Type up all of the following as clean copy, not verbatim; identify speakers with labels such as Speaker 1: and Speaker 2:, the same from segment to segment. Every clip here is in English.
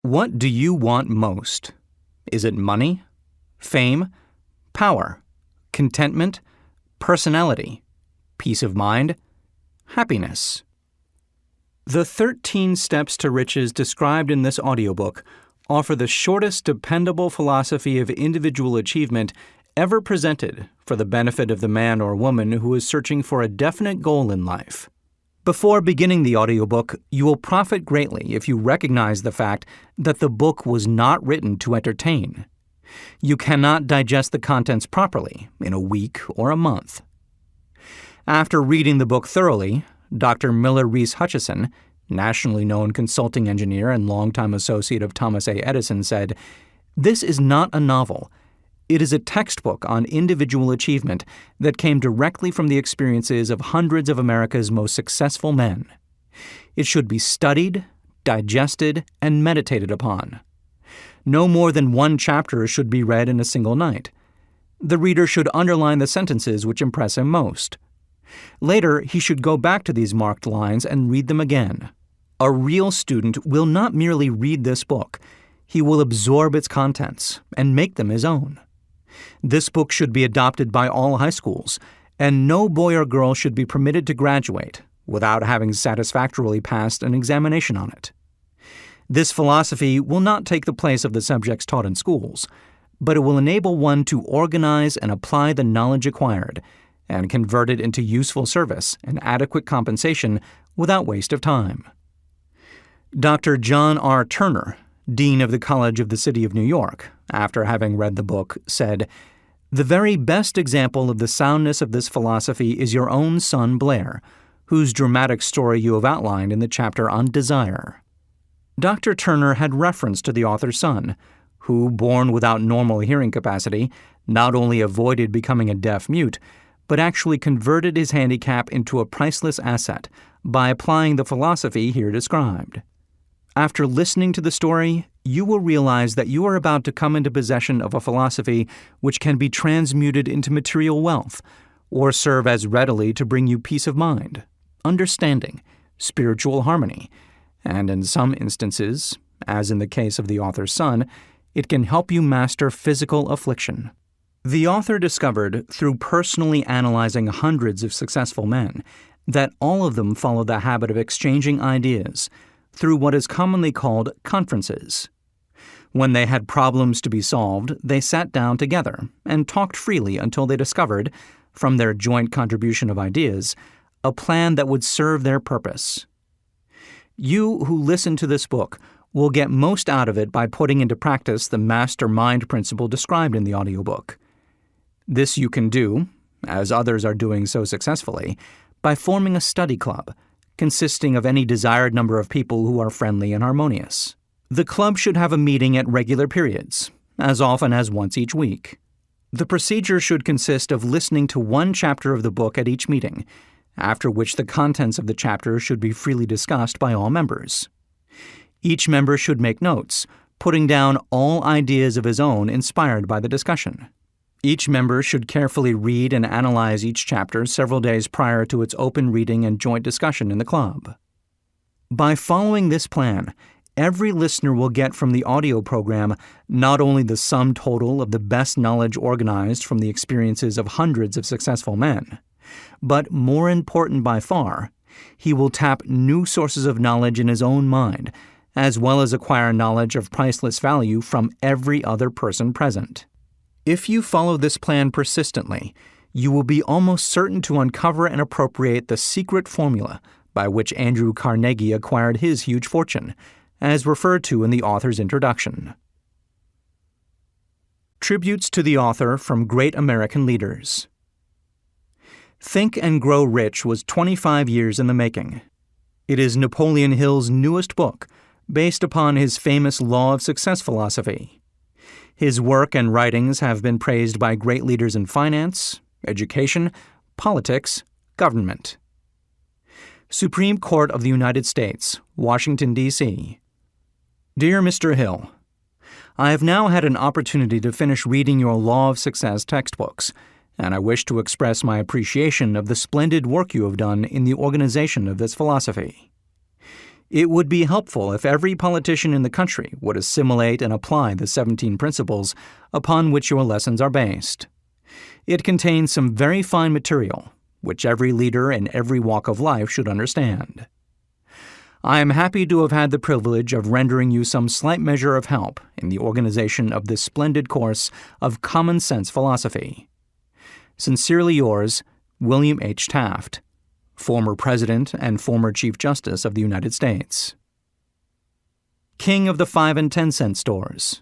Speaker 1: What do you want most? Is it money, fame, power, contentment, personality, peace of mind, happiness? The 13 steps to riches described in this audiobook offer the shortest dependable philosophy of individual achievement ever presented for the benefit of the man or woman who is searching for a definite goal in life. Before beginning the audiobook, you will profit greatly if you recognize the fact that the book was not written to entertain. You cannot digest the contents properly in a week or a month. After reading the book thoroughly, Dr. Miller Reese Hutchison, nationally known consulting engineer and longtime associate of Thomas A. Edison, said, "This is not a novel. It is a textbook on individual achievement that came directly from the experiences of hundreds of America's most successful men. It should be studied, digested, and meditated upon. No more than one chapter should be read in a single night. The reader should underline the sentences which impress him most. Later, he should go back to these marked lines and read them again. A real student will not merely read this book. He will absorb its contents and make them his own. This book should be adopted by all high schools, and no boy or girl should be permitted to graduate without having satisfactorily passed an examination on it. This philosophy will not take the place of the subjects taught in schools, but it will enable one to organize and apply the knowledge acquired and convert it into useful service and adequate compensation without waste of time." Dr. John R. Turner, Dean of the College of the City of New York, after having read the book, said, "The very best example of the soundness of this philosophy is your own son Blair, whose dramatic story you have outlined in the chapter on desire." Dr. Turner had reference to the author's son, who, born without normal hearing capacity, not only avoided becoming a deaf mute, but actually converted his handicap into a priceless asset by applying the philosophy here described. After listening to the story, you will realize that you are about to come into possession of a philosophy which can be transmuted into material wealth, or serve as readily to bring you peace of mind, understanding, spiritual harmony, and in some instances, as in the case of the author's son, it can help you master physical affliction. The author discovered, through personally analyzing hundreds of successful men, that all of them follow the habit of exchanging ideas through what is commonly called conferences. When they had problems to be solved, they sat down together and talked freely until they discovered, from their joint contribution of ideas, a plan that would serve their purpose. You who listen to this book will get most out of it by putting into practice the mastermind principle described in the audiobook. This you can do, as others are doing so successfully, by forming a study club, consisting of any desired number of people who are friendly and harmonious. The club should have a meeting at regular periods, as often as once each week. The procedure should consist of listening to one chapter of the book at each meeting, after which the contents of the chapter should be freely discussed by all members. Each member should make notes, putting down all ideas of his own inspired by the discussion. Each member should carefully read and analyze each chapter several days prior to its open reading and joint discussion in the club. By following this plan, every listener will get from the audio program not only the sum total of the best knowledge organized from the experiences of hundreds of successful men, but more important by far, he will tap new sources of knowledge in his own mind, as well as acquire knowledge of priceless value from every other person present. If you follow this plan persistently, you will be almost certain to uncover and appropriate the secret formula by which Andrew Carnegie acquired his huge fortune, as referred to in the author's introduction. Tributes to the author from great American leaders. Think and Grow Rich was 25 years in the making. It is Napoleon Hill's newest book, based upon his famous Law of Success philosophy. His work and writings have been praised by great leaders in finance, education, politics, government. Supreme Court of the United States, Washington, D.C. Dear Mr. Hill, I have now had an opportunity to finish reading your Law of Success textbooks, and I wish to express my appreciation of the splendid work you have done in the organization of this philosophy. It would be helpful if every politician in the country would assimilate and apply the 17 principles upon which your lessons are based. It contains some very fine material, which every leader in every walk of life should understand. I am happy to have had the privilege of rendering you some slight measure of help in the organization of this splendid course of common sense philosophy. Sincerely yours, William H. Taft, former President and former Chief Justice of the United States. King of the 5 and 10 cent stores.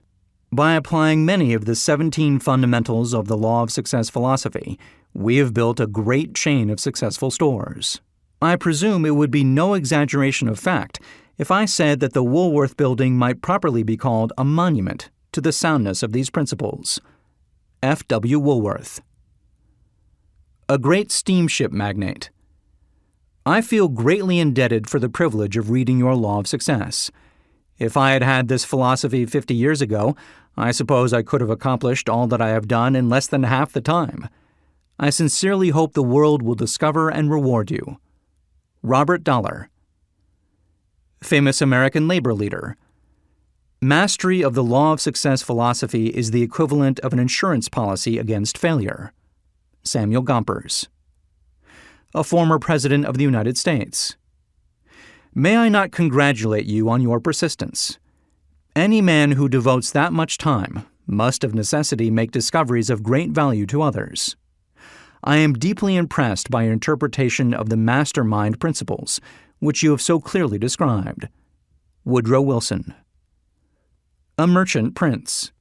Speaker 1: By applying many of the 17 fundamentals of the Law of Success philosophy, we have built a great chain of successful stores. I presume it would be no exaggeration of fact if I said that the Woolworth Building might properly be called a monument to the soundness of these principles. F. W. Woolworth. A great steamship magnate. I feel greatly indebted for the privilege of reading your Law of Success. If I had had this philosophy 50 years ago, I suppose I could have accomplished all that I have done in less than half the time. I sincerely hope the world will discover and reward you. Robert Dollar. Famous American labor leader. Mastery of the Law of Success philosophy is the equivalent of an insurance policy against failure. Samuel Gompers. A former President of the United States. May I not congratulate you on your persistence? Any man who devotes that much time must of necessity make discoveries of great value to others. I am deeply impressed by your interpretation of the mastermind principles, which you have so clearly described. Woodrow Wilson. A merchant prince.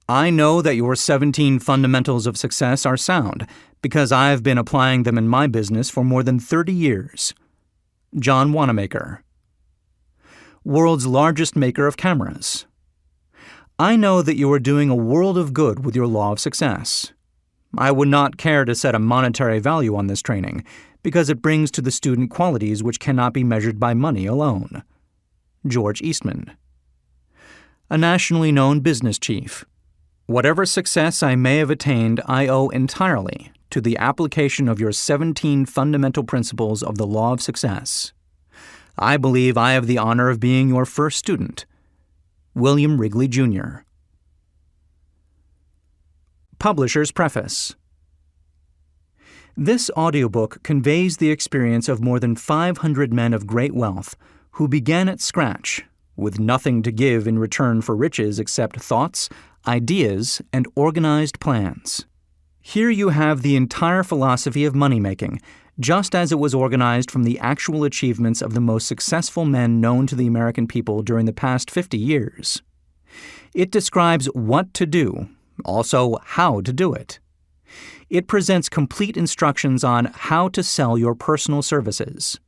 Speaker 1: I know that your 17 fundamentals of success are sound because I have been applying them in my business for more than 30 years. John Wanamaker. World's largest maker of cameras. I know that you are doing a world of good with your Law of Success. I would not care to set a monetary value on this training because it brings to the student qualities which cannot be measured by money alone. George Eastman. A nationally known business chief. Whatever success I may have attained, I owe entirely to the application of your 17 fundamental principles of the Law of Success. I believe I have the honor of being your first student. William Wrigley, Jr. Publisher's Preface. This audiobook conveys the experience of more than 500 men of great wealth who began at scratch, with nothing to give in return for riches except thoughts, ideas, and organized plans. Here you have the entire philosophy of money-making, just as it was organized from the actual achievements of the most successful men known to the American people during the past 50 years. It describes what to do, also how to do it. It presents complete instructions on how to sell your personal services.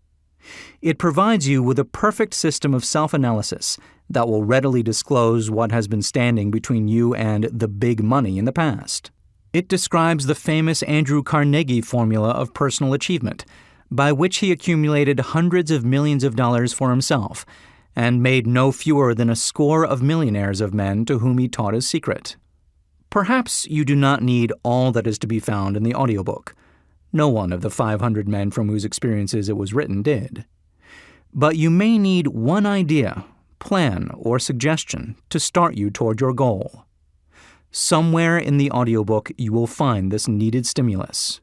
Speaker 1: It provides you with a perfect system of self-analysis that will readily disclose what has been standing between you and the big money in the past. It describes the famous Andrew Carnegie formula of personal achievement, by which he accumulated hundreds of millions of dollars for himself and made no fewer than a score of millionaires of men to whom he taught his secret. Perhaps you do not need all that is to be found in the audiobook. No one of the 500 men from whose experiences it was written did. But you may need one idea, plan, or suggestion to start you toward your goal. Somewhere in the audiobook you will find this needed stimulus.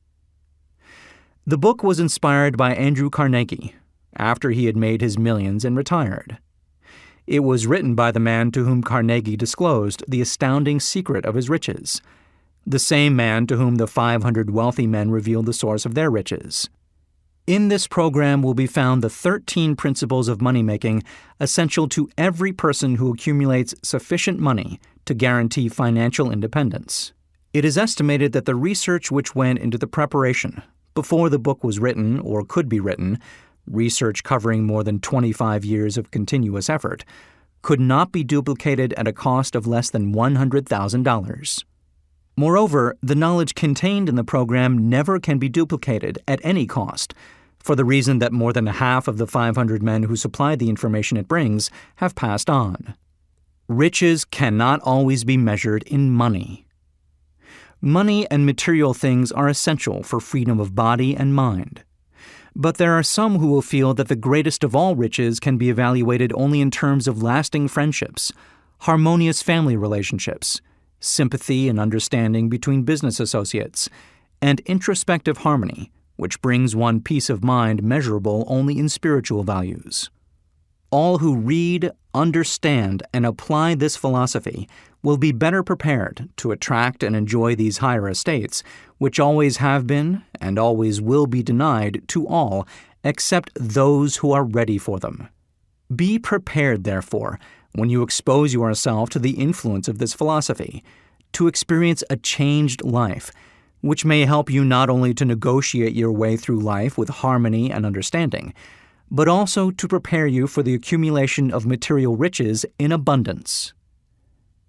Speaker 1: The book was inspired by Andrew Carnegie after he had made his millions and retired. It was written by the man to whom Carnegie disclosed the astounding secret of his riches, the same man to whom the 500 wealthy men revealed the source of their riches. In this program will be found the 13 principles of money-making essential to every person who accumulates sufficient money to guarantee financial independence. It is estimated that the research which went into the preparation, before the book was written or could be written, research covering more than 25 years of continuous effort, could not be duplicated at a cost of less than $100,000. Moreover, the knowledge contained in the program never can be duplicated at any cost, for the reason that more than half of the 500 men who supplied the information it brings have passed on. Riches cannot always be measured in money. Money and material things are essential for freedom of body and mind. But there are some who will feel that the greatest of all riches can be evaluated only in terms of lasting friendships, harmonious family relationships, sympathy and understanding between business associates, and introspective harmony, which brings one peace of mind measurable only in spiritual values. All who read, understand, and apply this philosophy will be better prepared to attract and enjoy these higher estates, which always have been and always will be denied to all except those who are ready for them. Be prepared, therefore, when you expose yourself to the influence of this philosophy, to experience a changed life, which may help you not only to negotiate your way through life with harmony and understanding, but also to prepare you for the accumulation of material riches in abundance.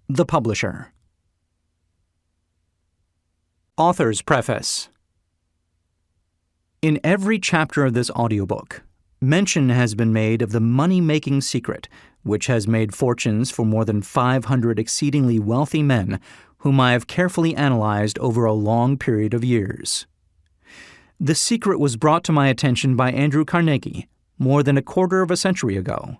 Speaker 1: The Publisher. Author's Preface. In every chapter of this audiobook, mention has been made of the money-making secret which has made fortunes for more than 500 exceedingly wealthy men whom I have carefully analyzed over a long period of years. The secret was brought to my attention by Andrew Carnegie more than a quarter of a century ago.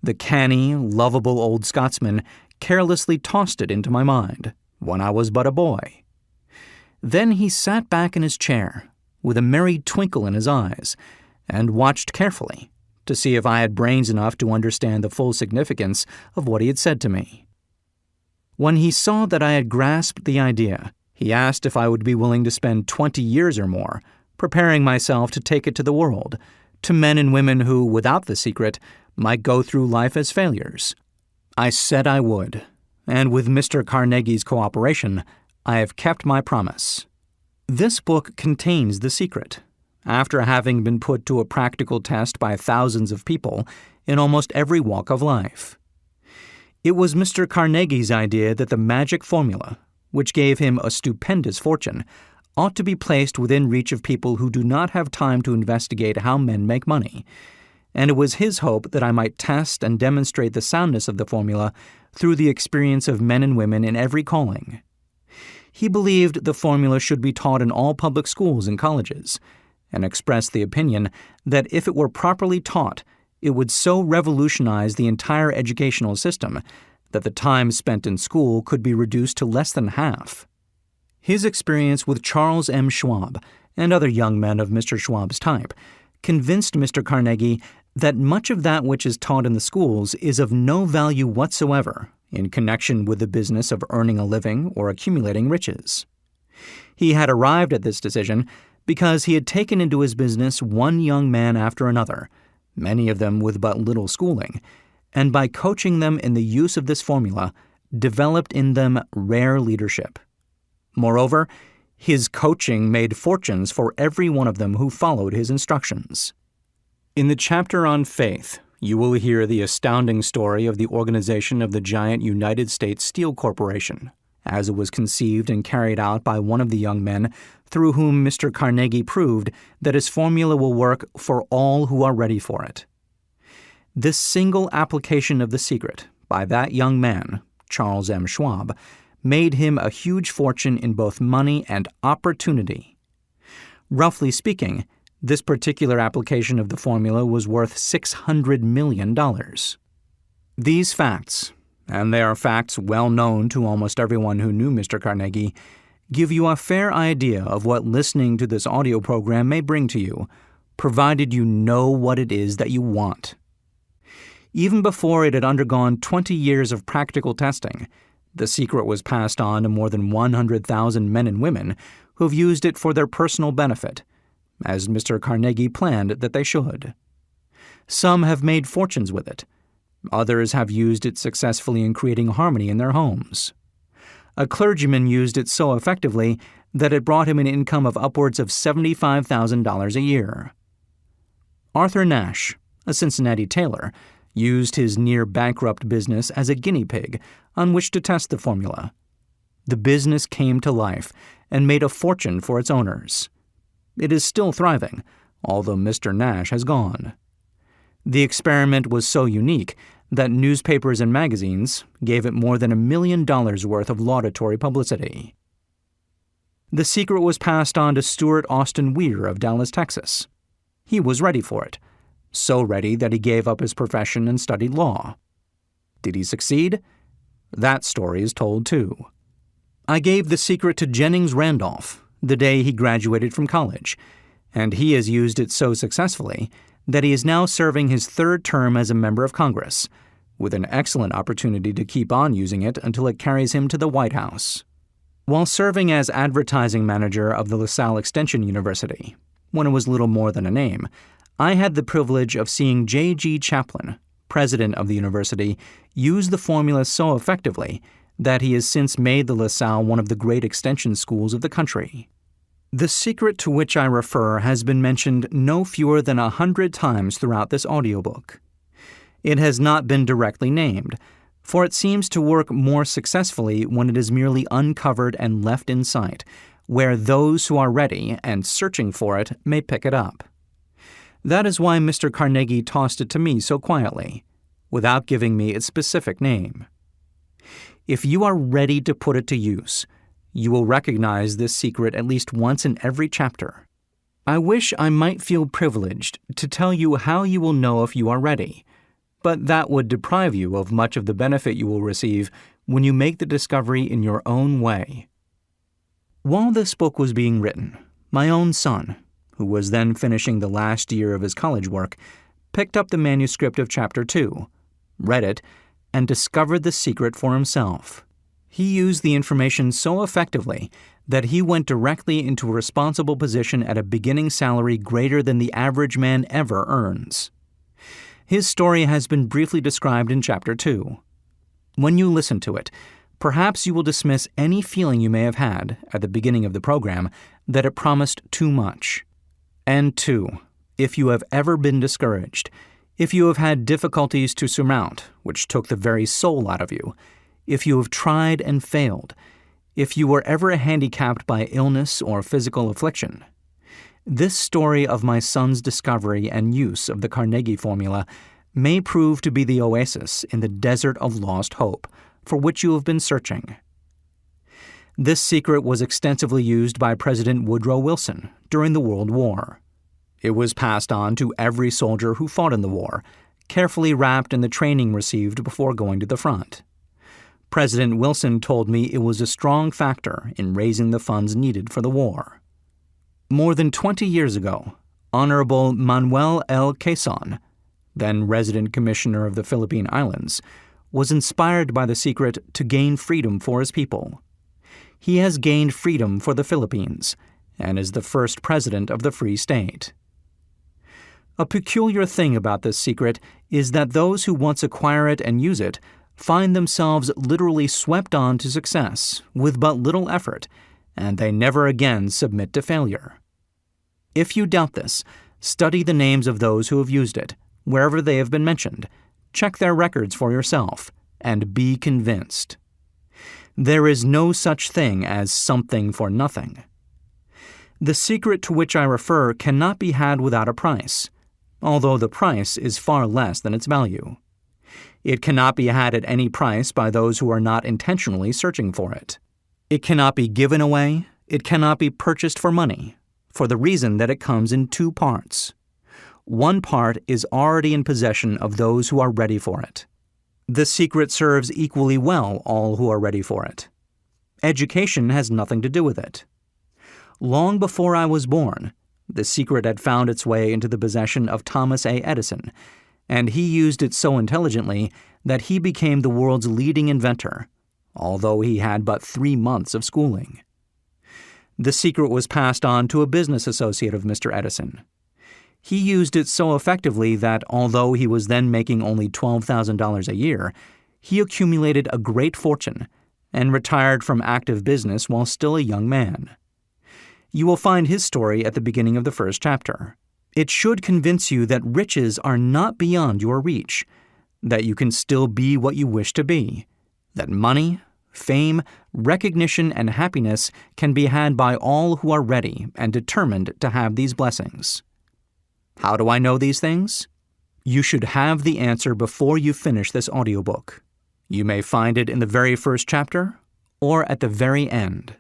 Speaker 1: The canny, lovable old Scotsman carelessly tossed it into my mind when I was but a boy. Then he sat back in his chair, with a merry twinkle in his eyes, and watched carefully to see if I had brains enough to understand the full significance of what he had said to me. When he saw that I had grasped the idea, he asked if I would be willing to spend 20 years or more preparing myself to take it to the world, to men and women who, without the secret, might go through life as failures. I said I would, and with Mr. Carnegie's cooperation, I have kept my promise. This book contains the secret, after having been put to a practical test by thousands of people in almost every walk of life. It was Mr. Carnegie's idea that the magic formula, which gave him a stupendous fortune, ought to be placed within reach of people who do not have time to investigate how men make money, and it was his hope that I might test and demonstrate the soundness of the formula through the experience of men and women in every calling. He believed the formula should be taught in all public schools and colleges, and expressed the opinion that if it were properly taught, it would so revolutionize the entire educational system that the time spent in school could be reduced to less than half. His experience with Charles M. Schwab and other young men of Mr. Schwab's type convinced Mr. Carnegie that much of that which is taught in the schools is of no value whatsoever in connection with the business of earning a living or accumulating riches. He had arrived at this decision because he had taken into his business one young man after another, many of them with but little schooling, and by coaching them in the use of this formula, developed in them rare leadership. Moreover, his coaching made fortunes for every one of them who followed his instructions. In the chapter on faith, you will hear the astounding story of the organization of the giant United States Steel Corporation, as it was conceived and carried out by one of the young men through whom Mr. Carnegie proved that his formula will work for all who are ready for it. This single application of the secret by that young man, Charles M. Schwab, made him a huge fortune in both money and opportunity. Roughly speaking, this particular application of the formula was worth $600 million. These facts, and they are facts well known to almost everyone who knew Mr. Carnegie, give you a fair idea of what listening to this audio program may bring to you, provided you know what it is that you want. Even before it had undergone 20 years of practical testing, the secret was passed on to more than 100,000 men and women who have used it for their personal benefit, as Mr. Carnegie planned that they should. Some have made fortunes with it. Others have used it successfully in creating harmony in their homes. A clergyman used it so effectively that it brought him an income of upwards of $75,000 a year. Arthur Nash, a Cincinnati tailor, used his near-bankrupt business as a guinea pig on which to test the formula. The business came to life and made a fortune for its owners. It is still thriving, although Mr. Nash has gone. The experiment was so unique that newspapers and magazines gave it more than $1 million worth of laudatory publicity. The secret was passed on to Stuart Austin Weir of Dallas, Texas. He was ready for it, so ready that he gave up his profession and studied law. Did he succeed? That story is told too. I gave the secret to Jennings Randolph the day he graduated from college, and he has used it so successfully that he is now serving his third term as a member of Congress, with an excellent opportunity to keep on using it until it carries him to the White House. While serving as advertising manager of the LaSalle Extension University, when it was little more than a name, I had the privilege of seeing J.G. Chaplin, president of the university, use the formula so effectively that he has since made the LaSalle one of the great extension schools of the country. The secret to which I refer has been mentioned no fewer than 100 times throughout this audiobook. It has not been directly named, for it seems to work more successfully when it is merely uncovered and left in sight, where those who are ready and searching for it may pick it up. That is why Mr. Carnegie tossed it to me so quietly, without giving me its specific name. If you are ready to put it to use, you will recognize this secret at least once in every chapter. I wish I might feel privileged to tell you how you will know if you are ready, but that would deprive you of much of the benefit you will receive when you make the discovery in your own way. While this book was being written, my own son, who was then finishing the last year of his college work, picked up the manuscript of Chapter 2, read it, and discovered the secret for himself. He used the information so effectively that he went directly into a responsible position at a beginning salary greater than the average man ever earns. His story has been briefly described in Chapter 2. When you listen to it, perhaps you will dismiss any feeling you may have had at the beginning of the program that it promised too much. And 2, if you have ever been discouraged, if you have had difficulties to surmount, which took the very soul out of you, if you have tried and failed, if you were ever handicapped by illness or physical affliction, this story of my son's discovery and use of the Carnegie formula may prove to be the oasis in the desert of lost hope for which you have been searching. This secret was extensively used by President Woodrow Wilson during the World War. It was passed on to every soldier who fought in the war, carefully wrapped in the training received before going to the front. President Wilson told me it was a strong factor in raising the funds needed for the war. More than 20 years ago, Honorable Manuel L. Quezon, then resident commissioner of the Philippine Islands, was inspired by the secret to gain freedom for his people. He has gained freedom for the Philippines and is the first president of the Free State. A peculiar thing about this secret is that those who once acquire it and use it find themselves literally swept on to success with but little effort, and they never again submit to failure. If you doubt this, study the names of those who have used it, wherever they have been mentioned, check their records for yourself, and be convinced. There is no such thing as something for nothing. The secret to which I refer cannot be had without a price, although the price is far less than its value. It cannot be had at any price by those who are not intentionally searching for it. It cannot be given away, it cannot be purchased for money, for the reason that it comes in 2 parts. One part is already in possession of those who are ready for it. The secret serves equally well all who are ready for it. Education has nothing to do with it. Long before I was born, the secret had found its way into the possession of Thomas A. Edison, and he used it so intelligently that he became the world's leading inventor, although he had but 3 months of schooling. The secret was passed on to a business associate of Mr. Edison. He used it so effectively that although he was then making only $12,000 a year, he accumulated a great fortune and retired from active business while still a young man. You will find his story at the beginning of the first chapter. It should convince you that riches are not beyond your reach, that you can still be what you wish to be, that money, fame, recognition, and happiness can be had by all who are ready and determined to have these blessings. How do I know these things? You should have the answer before you finish this audiobook. You may find it in the very first chapter or at the very end.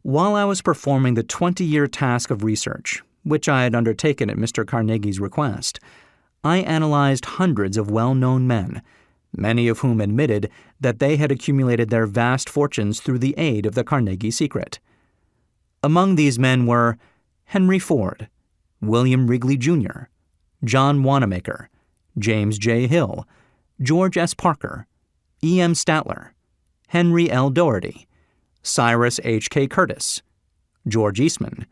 Speaker 1: While I was performing the 20-year task of research, which I had undertaken at Mr. Carnegie's request, I analyzed hundreds of well-known men, many of whom admitted that they had accumulated their vast fortunes through the aid of the Carnegie secret. Among these men were Henry Ford, William Wrigley, Jr., John Wanamaker, James J. Hill, George S. Parker, E. M. Statler, Henry L. Doherty, Cyrus H. K. Curtis, George Eastman,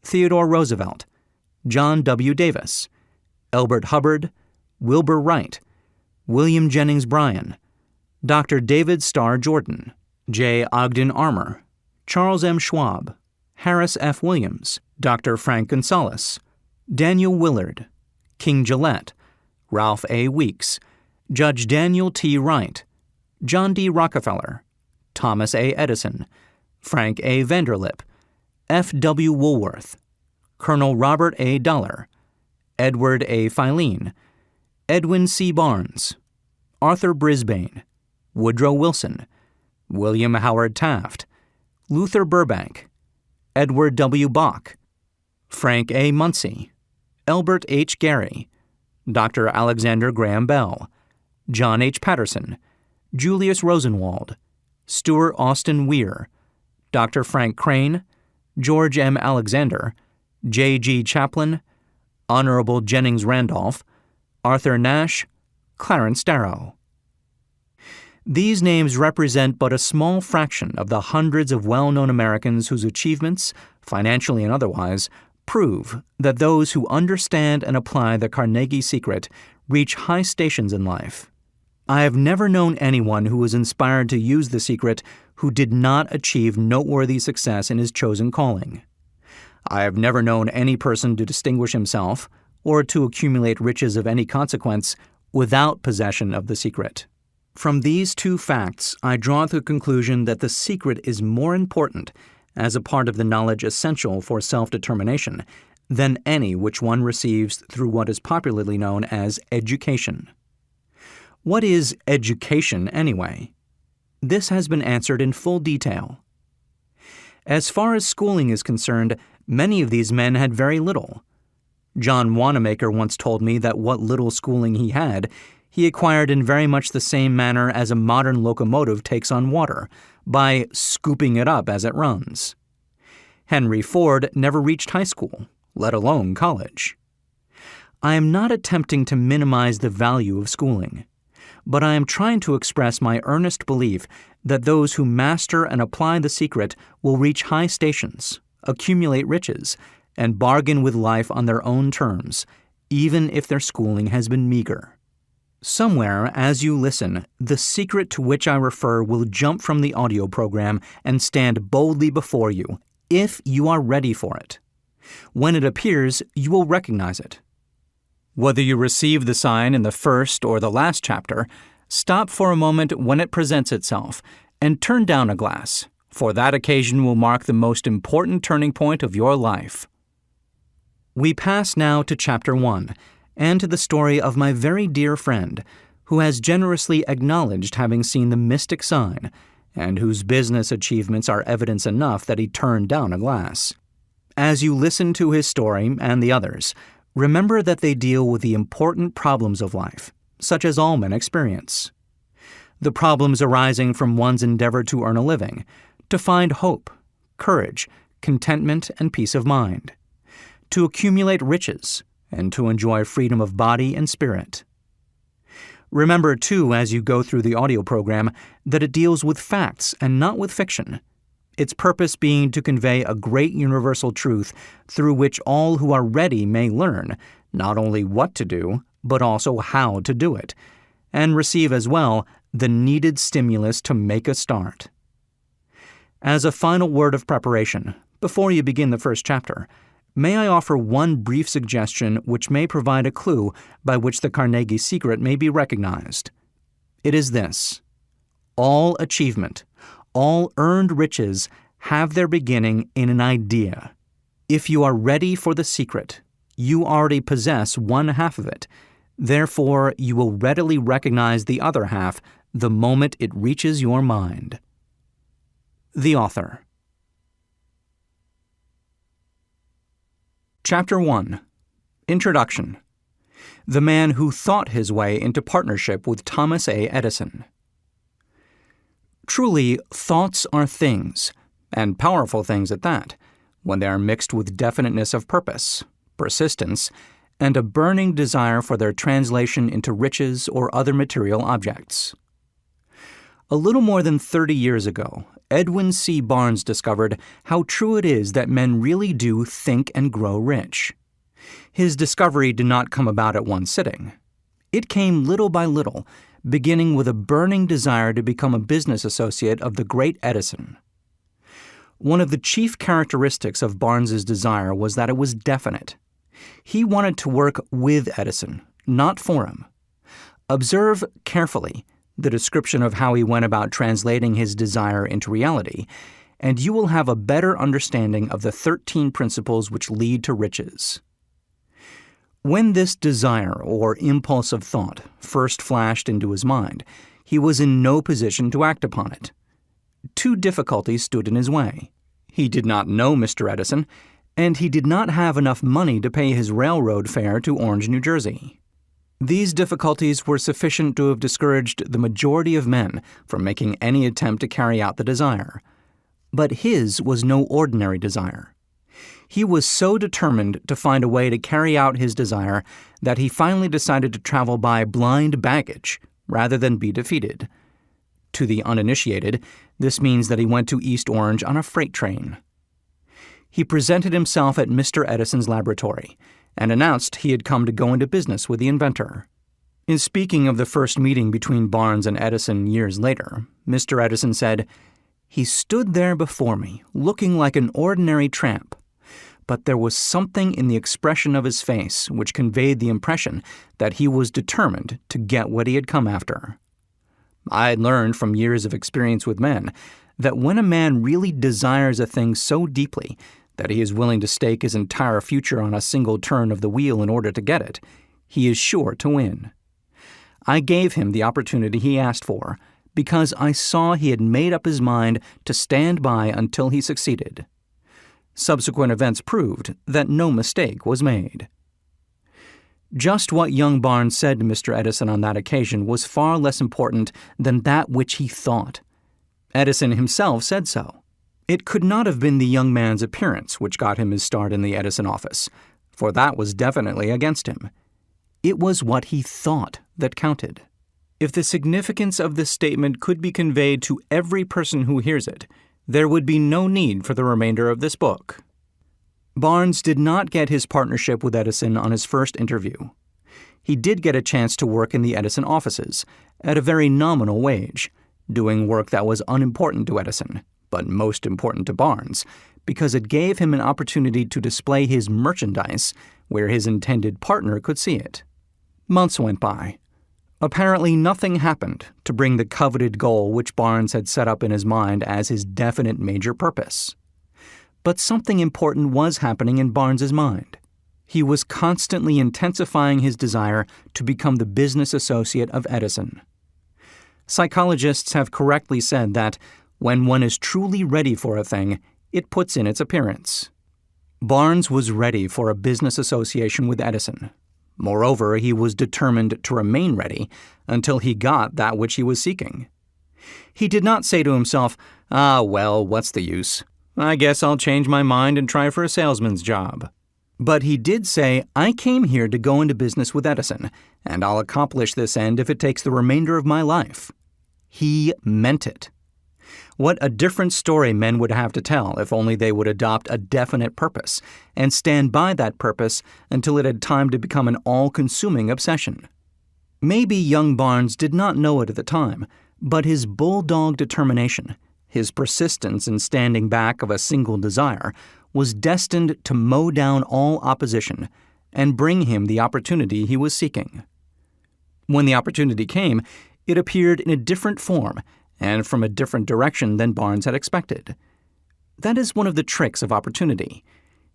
Speaker 1: Theodore Roosevelt, John W. Davis, Elbert Hubbard, Wilbur Wright, William Jennings Bryan, Dr. David Starr Jordan, J. Ogden Armour, Charles M. Schwab, Harris F. Williams, Dr. Frank Gonzalez, Daniel Willard, King Gillette, Ralph A. Weeks, Judge Daniel T. Wright, John D. Rockefeller, Thomas A. Edison, Frank A. Vanderlip, F. W. Woolworth, Colonel Robert A. Dollar, Edward A. Filene, Edwin C. Barnes, Arthur Brisbane, Woodrow Wilson, William Howard Taft, Luther Burbank, Edward W. Bach, Frank A. Munsey, Elbert H. Gary, Dr. Alexander Graham Bell, John H. Patterson, Julius Rosenwald, Stuart Austin Weir, Dr. Frank Crane, George M. Alexander, J. G. Chaplin, Honorable Jennings Randolph, Arthur Nash, Clarence Darrow. These names represent but a small fraction of the hundreds of well-known Americans whose achievements, financially and otherwise, prove that those who understand and apply the Carnegie secret reach high stations in life. I have never known anyone who was inspired to use the secret who did not achieve noteworthy success in his chosen calling. I have never known any person to distinguish himself or to accumulate riches of any consequence without possession of the secret. From these two facts, I draw the conclusion that the secret is more important as a part of the knowledge essential for self-determination than any which one receives through what is popularly known as education. What is education, anyway? This has been answered in full detail. As far as schooling is concerned, many of these men had very little. John Wanamaker once told me that what little schooling he had, he acquired in very much the same manner as a modern locomotive takes on water, by scooping it up as it runs. Henry Ford never reached high school, let alone college. I am not attempting to minimize the value of schooling, but I am trying to express my earnest belief that those who master and apply the secret will reach high stations, accumulate riches, and bargain with life on their own terms, even if their schooling has been meager. Somewhere, as you listen, the secret to which I refer will jump from the audio program and stand boldly before you, if you are ready for it. When it appears, you will recognize it. Whether you receive the sign in the first or the last chapter, stop for a moment when it presents itself and turn down a glass, for that occasion will mark the most important turning point of your life. We pass now to Chapter 1, and to the story of my very dear friend, who has generously acknowledged having seen the mystic sign, and whose business achievements are evidence enough that he turned down a glass. As you listen to his story and the others, remember that they deal with the important problems of life, such as all men experience. The problems arising from one's endeavor to earn a living, to find hope, courage, contentment, and peace of mind, to accumulate riches, and to enjoy freedom of body and spirit. Remember, too, as you go through the audio program, that it deals with facts and not with fiction, its purpose being to convey a great universal truth through which all who are ready may learn not only what to do, but also how to do it, and receive as well the needed stimulus to make a start. As a final word of preparation, before you begin the first chapter, may I offer one brief suggestion which may provide a clue by which the Carnegie secret may be recognized. It is this: all achievement, all earned riches have their beginning in an idea. If you are ready for the secret, you already possess one half of it. Therefore, you will readily recognize the other half the moment it reaches your mind. The author. Chapter 1. Introduction. The man who thought his way into partnership with Thomas A. Edison. Truly, thoughts are things, and powerful things at that, when they are mixed with definiteness of purpose, persistence, and a burning desire for their translation into riches or other material objects. A little more than 30 years ago, Edwin C. Barnes discovered how true it is that men really do think and grow rich. His discovery did not come about at one sitting. It came little by little, beginning with a burning desire to become a business associate of the great Edison. One of the chief characteristics of Barnes's desire was that it was definite. He wanted to work with Edison, not for him. Observe carefully the description of how he went about translating his desire into reality, and you will have a better understanding of the 13 principles which lead to riches. When this desire or impulse of thought first flashed into his mind, he was in no position to act upon it. Two difficulties stood in his way. He did not know Mr. Edison, and he did not have enough money to pay his railroad fare to Orange, New Jersey. These difficulties were sufficient to have discouraged the majority of men from making any attempt to carry out the desire. But his was no ordinary desire. He was so determined to find a way to carry out his desire that he finally decided to travel by blind baggage rather than be defeated. To the uninitiated, this means that he went to East Orange on a freight train. He presented himself at Mr. Edison's laboratory and announced he had come to go into business with the inventor. In speaking of the first meeting between Barnes and Edison years later, Mr. Edison said, "He stood there before me, looking like an ordinary tramp. But there was something in the expression of his face which conveyed the impression that he was determined to get what he had come after." I had learned from years of experience with men that when a man really desires a thing so deeply that he is willing to stake his entire future on a single turn of the wheel in order to get it, he is sure to win. I gave him the opportunity he asked for because I saw he had made up his mind to stand by until he succeeded. Subsequent events proved that no mistake was made. Just what young Barnes said to Mr. Edison on that occasion was far less important than that which he thought. Edison himself said so. It could not have been the young man's appearance which got him his start in the Edison office, for that was definitely against him. It was what he thought that counted. If the significance of this statement could be conveyed to every person who hears it, there would be no need for the remainder of this book. Barnes did not get his partnership with Edison on his first interview. He did get a chance to work in the Edison offices, at a very nominal wage, doing work that was unimportant to Edison, but most important to Barnes, because it gave him an opportunity to display his merchandise where his intended partner could see it. Months went by. Apparently nothing happened to bring the coveted goal which Barnes had set up in his mind as his definite major purpose. But something important was happening in Barnes's mind. He was constantly intensifying his desire to become the business associate of Edison. Psychologists have correctly said that when one is truly ready for a thing, it puts in its appearance. Barnes was ready for a business association with Edison. Moreover, he was determined to remain ready until he got that which he was seeking. He did not say to himself, well, what's the use? I guess I'll change my mind and try for a salesman's job. But he did say, I came here to go into business with Edison, and I'll accomplish this end if it takes the remainder of my life. He meant it. What a different story men would have to tell if only they would adopt a definite purpose and stand by that purpose until it had time to become an all-consuming obsession. Maybe young Barnes did not know it at the time, but his bulldog determination, his persistence in standing back of a single desire, was destined to mow down all opposition and bring him the opportunity he was seeking. When the opportunity came, it appeared in a different form and from a different direction than Barnes had expected. That is one of the tricks of opportunity.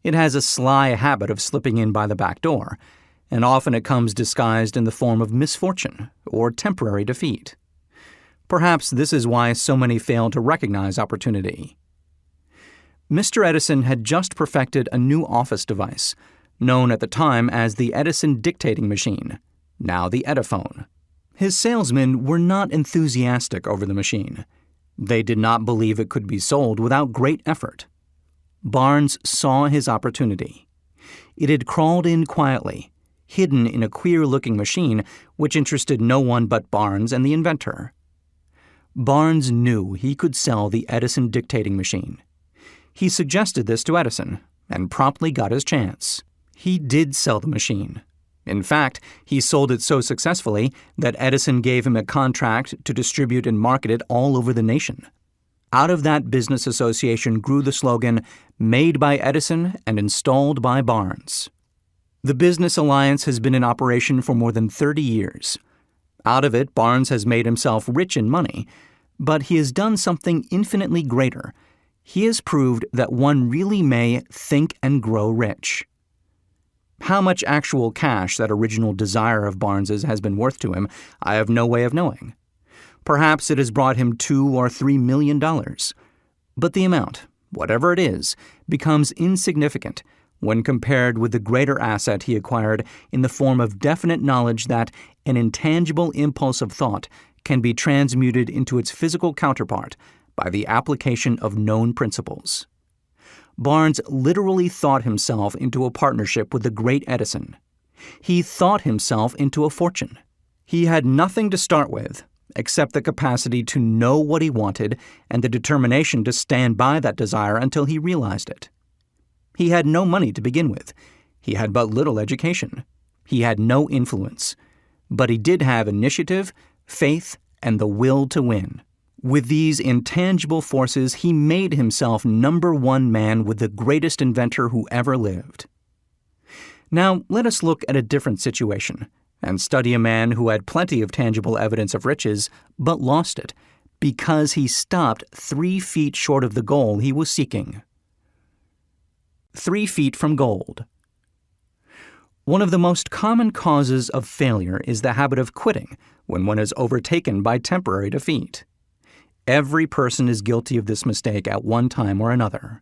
Speaker 1: It has a sly habit of slipping in by the back door, and often it comes disguised in the form of misfortune or temporary defeat. Perhaps this is why so many fail to recognize opportunity. Mr. Edison had just perfected a new office device, known at the time as the Edison dictating machine, now the Ediphone. His salesmen were not enthusiastic over the machine. They did not believe it could be sold without great effort. Barnes saw his opportunity. It had crawled in quietly, hidden in a queer-looking machine which interested no one but Barnes and the inventor. Barnes knew he could sell the Edison dictating machine. He suggested this to Edison and promptly got his chance. He did sell the machine. In fact, he sold it so successfully that Edison gave him a contract to distribute and market it all over the nation. Out of that business association grew the slogan, "Made by Edison and installed by Barnes." The business alliance has been in operation for more than 30 years. Out of it, Barnes has made himself rich in money, but he has done something infinitely greater. He has proved that one really may think and grow rich. How much actual cash that original desire of Barnes's has been worth to him, I have no way of knowing. Perhaps it has brought him $2 or $3 million. But the amount, whatever it is, becomes insignificant when compared with the greater asset he acquired in the form of definite knowledge that an intangible impulse of thought can be transmuted into its physical counterpart by the application of known principles. Barnes literally thought himself into a partnership with the great Edison. He thought himself into a fortune. He had nothing to start with except the capacity to know what he wanted and the determination to stand by that desire until he realized it. He had no money to begin with. He had but little education. He had no influence. But he did have initiative, faith, and the will to win. With these intangible forces, he made himself #1 man with the greatest inventor who ever lived. Now, let us look at a different situation and study a man who had plenty of tangible evidence of riches, but lost it because he stopped 3 feet short of the goal he was seeking. 3 feet from gold. One of the most common causes of failure is the habit of quitting when one is overtaken by temporary defeat. Every person is guilty of this mistake at one time or another.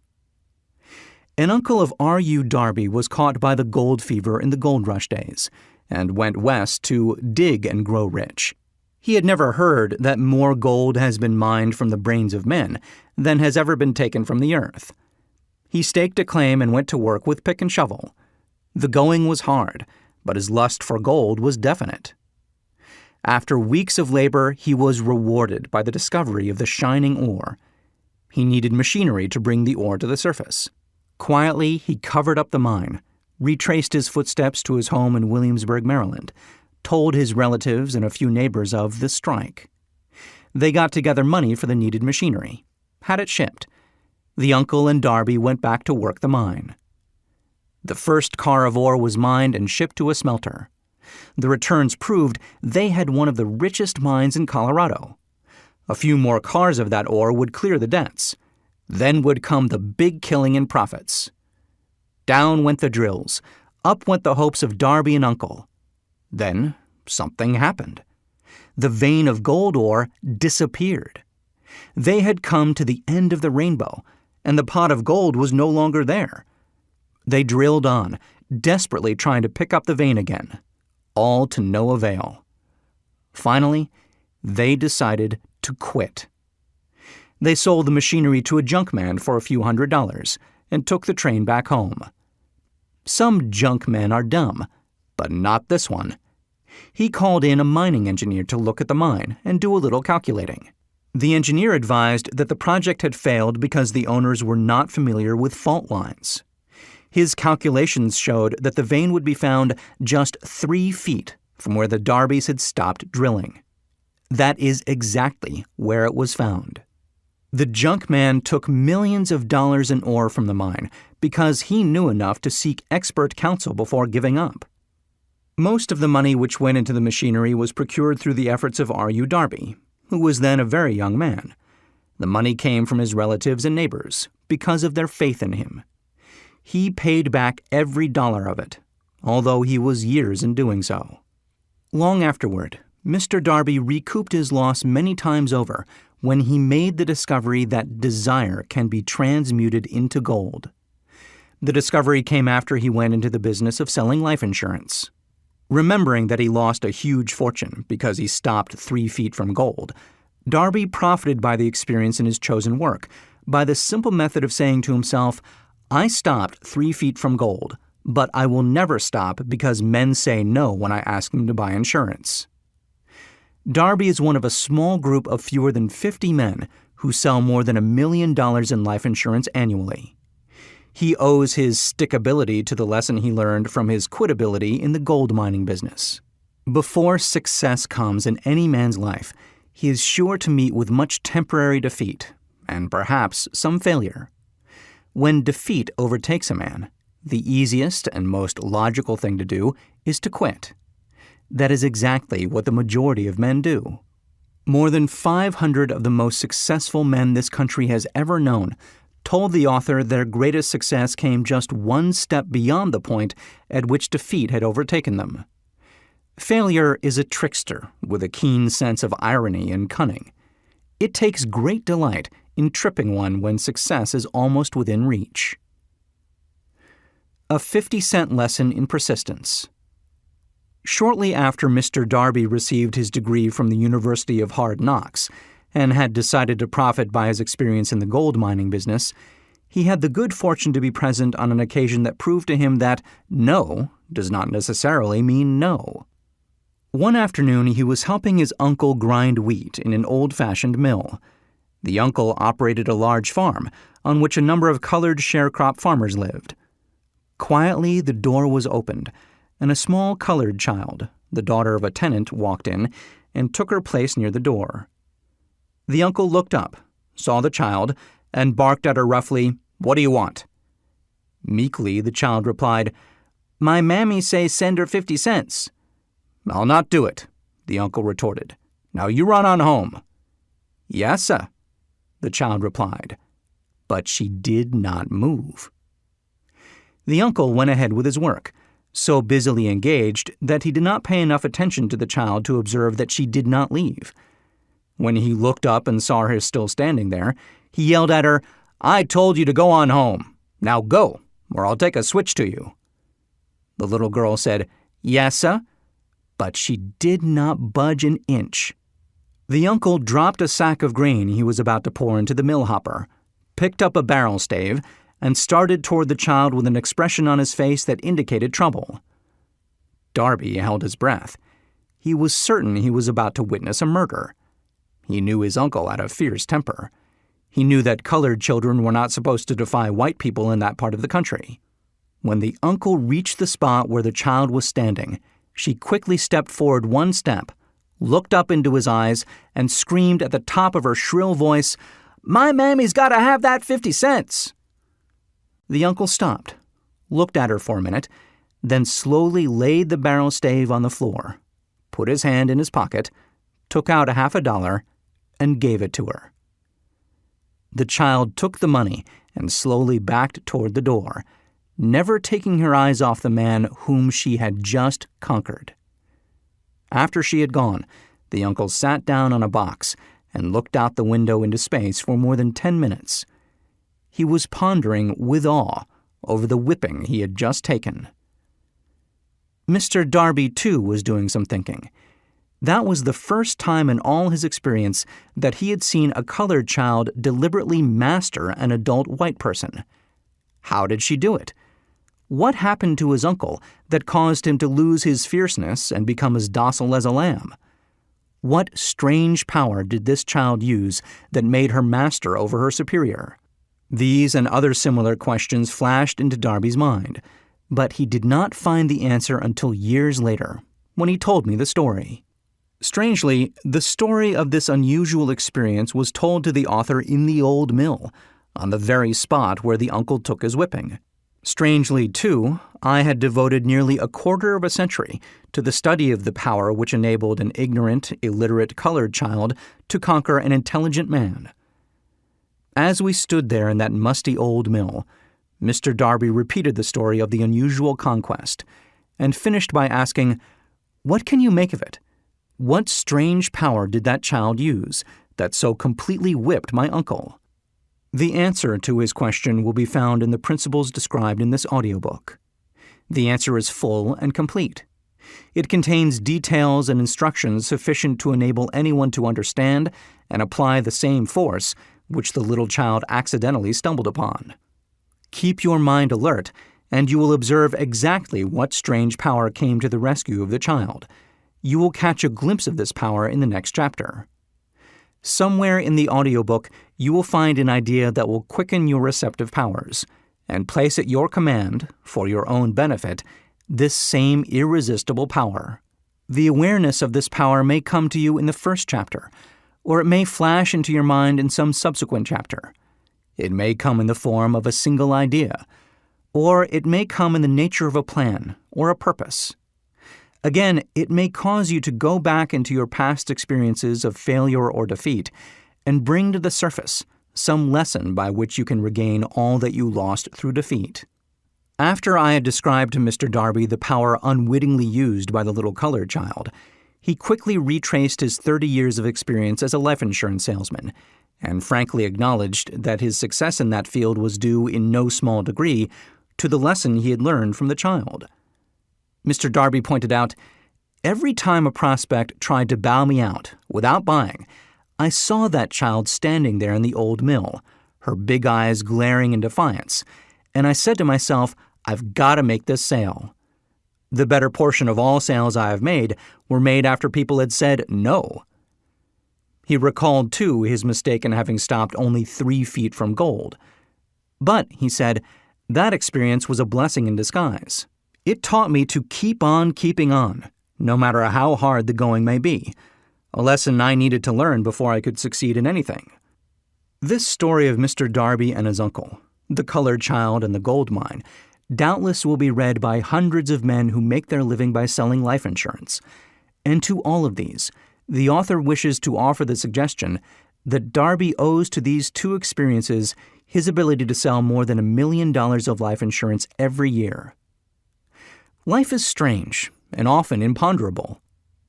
Speaker 1: An uncle of R.U. Darby was caught by the gold fever in the gold rush days and went west to dig and grow rich. He had never heard that more gold has been mined from the brains of men than has ever been taken from the earth. He staked a claim and went to work with pick and shovel. The going was hard, but his lust for gold was definite. After weeks of labor, he was rewarded by the discovery of the shining ore. He needed machinery to bring the ore to the surface. Quietly, he covered up the mine, retraced his footsteps to his home in Williamsburg, Maryland, told his relatives and a few neighbors of the strike. They got together money for the needed machinery, had it shipped. The uncle and Darby went back to work the mine. The first car of ore was mined and shipped to a smelter. The returns proved they had one of the richest mines in Colorado. A few more cars of that ore would clear the debts. Then would come the big killing in profits. Down went the drills. Up went the hopes of Darby and Uncle. Then something happened. The vein of gold ore disappeared. They had come to the end of the rainbow, and the pot of gold was no longer there. They drilled on, desperately trying to pick up the vein again, all to no avail. Finally, they decided to quit. They sold the machinery to a junkman for a few $100s and took the train back home. Some junkmen are dumb, but not this one. He called in a mining engineer to look at the mine and do a little calculating. The engineer advised that the project had failed because the owners were not familiar with fault lines. His calculations showed that the vein would be found just 3 feet from where the Darbys had stopped drilling. That is exactly where it was found. The junkman took millions of dollars in ore from the mine because he knew enough to seek expert counsel before giving up. Most of the money which went into the machinery was procured through the efforts of R.U. Darby, who was then a very young man. The money came from his relatives and neighbors because of their faith in him. He paid back every dollar of it, although he was years in doing so. Long afterward, Mr. Darby recouped his loss many times over when he made the discovery that desire can be transmuted into gold. The discovery came after he went into the business of selling life insurance. Remembering that he lost a huge fortune because he stopped 3 feet from gold, Darby profited by the experience in his chosen work by the simple method of saying to himself, "I stopped 3 feet from gold, but I will never stop because men say no when I ask them to buy insurance." Darby is one of a small group of fewer than 50 men who sell more than $1 million in life insurance annually. He owes his stickability to the lesson he learned from his quitability in the gold mining business. Before success comes in any man's life, he is sure to meet with much temporary defeat, and perhaps some failure. When defeat overtakes a man, the easiest and most logical thing to do is to quit. That is exactly what the majority of men do. More than 500 of the most successful men this country has ever known told the author their greatest success came just one step beyond the point at which defeat had overtaken them. Failure is a trickster with a keen sense of irony and cunning. It takes great delight in tripping one when success is almost within reach. A 50-cent lesson in persistence. Shortly after Mr. Darby received his degree from the University of Hard Knocks and had decided to profit by his experience in the gold mining business, he had the good fortune to be present on an occasion that proved to him that no does not necessarily mean no. One afternoon, he was helping his uncle grind wheat in an old-fashioned mill. The uncle operated a large farm on which a number of colored sharecrop farmers lived. Quietly, the door was opened, and a small colored child, the daughter of a tenant, walked in and took her place near the door. The uncle looked up, saw the child, and barked at her roughly, "What do you want?" Meekly, the child replied, "My mammy say send her 50 cents. "I'll not do it," the uncle retorted. "Now you run on home." "Yes, sir," the child replied, but she did not move. The uncle went ahead with his work, so busily engaged that he did not pay enough attention to the child to observe that she did not leave. When he looked up and saw her still standing there, he yelled at her, "I told you to go on home. Now go, or I'll take a switch to you." The little girl said, "Yes, sir," but she did not budge an inch. The uncle dropped a sack of grain he was about to pour into the mill hopper, picked up a barrel stave, and started toward the child with an expression on his face that indicated trouble. Darby held his breath. He was certain he was about to witness a murder. He knew his uncle had a fierce temper. He knew that colored children were not supposed to defy white people in that part of the country. When the uncle reached the spot where the child was standing, she quickly stepped forward one step, looked up into his eyes, and screamed at the top of her shrill voice, "My mammy's got to have that 50 cents!" The uncle stopped, looked at her for a minute, then slowly laid the barrel stave on the floor, put his hand in his pocket, took out a $50, and gave it to her. The child took the money and slowly backed toward the door, never taking her eyes off the man whom she had just conquered. After she had gone, the uncle sat down on a box and looked out the window into space for more than 10 minutes. He was pondering with awe over the whipping he had just taken. Mr. Darby, too, was doing some thinking. That was the first time in all his experience that he had seen a colored child deliberately master an adult white person. How did she do it? What happened to his uncle that caused him to lose his fierceness and become as docile as a lamb? What strange power did this child use that made her master over her superior? These and other similar questions flashed into Darby's mind, but he did not find the answer until years later, when he told me the story. Strangely, the story of this unusual experience was told to the author in the old mill, on the very spot where the uncle took his whipping. Strangely, too, I had devoted nearly a quarter of a century to the study of the power which enabled an ignorant, illiterate colored child to conquer an intelligent man. As we stood there in that musty old mill, Mr. Darby repeated the story of the unusual conquest, and finished by asking, "What can you make of it? What strange power did that child use that so completely whipped my uncle?" The answer to his question will be found in the principles described in this audiobook. The answer is full and complete. It contains details and instructions sufficient to enable anyone to understand and apply the same force which the little child accidentally stumbled upon. Keep your mind alert, and you will observe exactly what strange power came to the rescue of the child. You will catch a glimpse of this power in the next chapter. Somewhere in the audiobook, you will find an idea that will quicken your receptive powers and place at your command, for your own benefit, this same irresistible power. The awareness of this power may come to you in the first chapter, or it may flash into your mind in some subsequent chapter. It may come in the form of a single idea, or it may come in the nature of a plan or a purpose. Again, it may cause you to go back into your past experiences of failure or defeat and bring to the surface some lesson by which you can regain all that you lost through defeat. After I had described to Mr. Darby the power unwittingly used by the little colored child, he quickly retraced his 30 years of experience as a life insurance salesman and frankly acknowledged that his success in that field was due in no small degree to the lesson he had learned from the child. Mr. Darby pointed out, "Every time a prospect tried to bow me out without buying, I saw that child standing there in the old mill, her big eyes glaring in defiance, and I said to myself, I've got to make this sale. The better portion of all sales I have made were made after people had said no." He recalled, too, his mistake in having stopped only 3 feet from gold. But, he said, that experience was a blessing in disguise. It taught me to keep on keeping on, no matter how hard the going may be, a lesson I needed to learn before I could succeed in anything. This story of Mr. Darby and his uncle, the colored child and the gold mine, doubtless will be read by hundreds of men who make their living by selling life insurance. And to all of these, the author wishes to offer the suggestion that Darby owes to these 2 experiences his ability to sell more than $1 million of life insurance every year. Life is strange and often imponderable.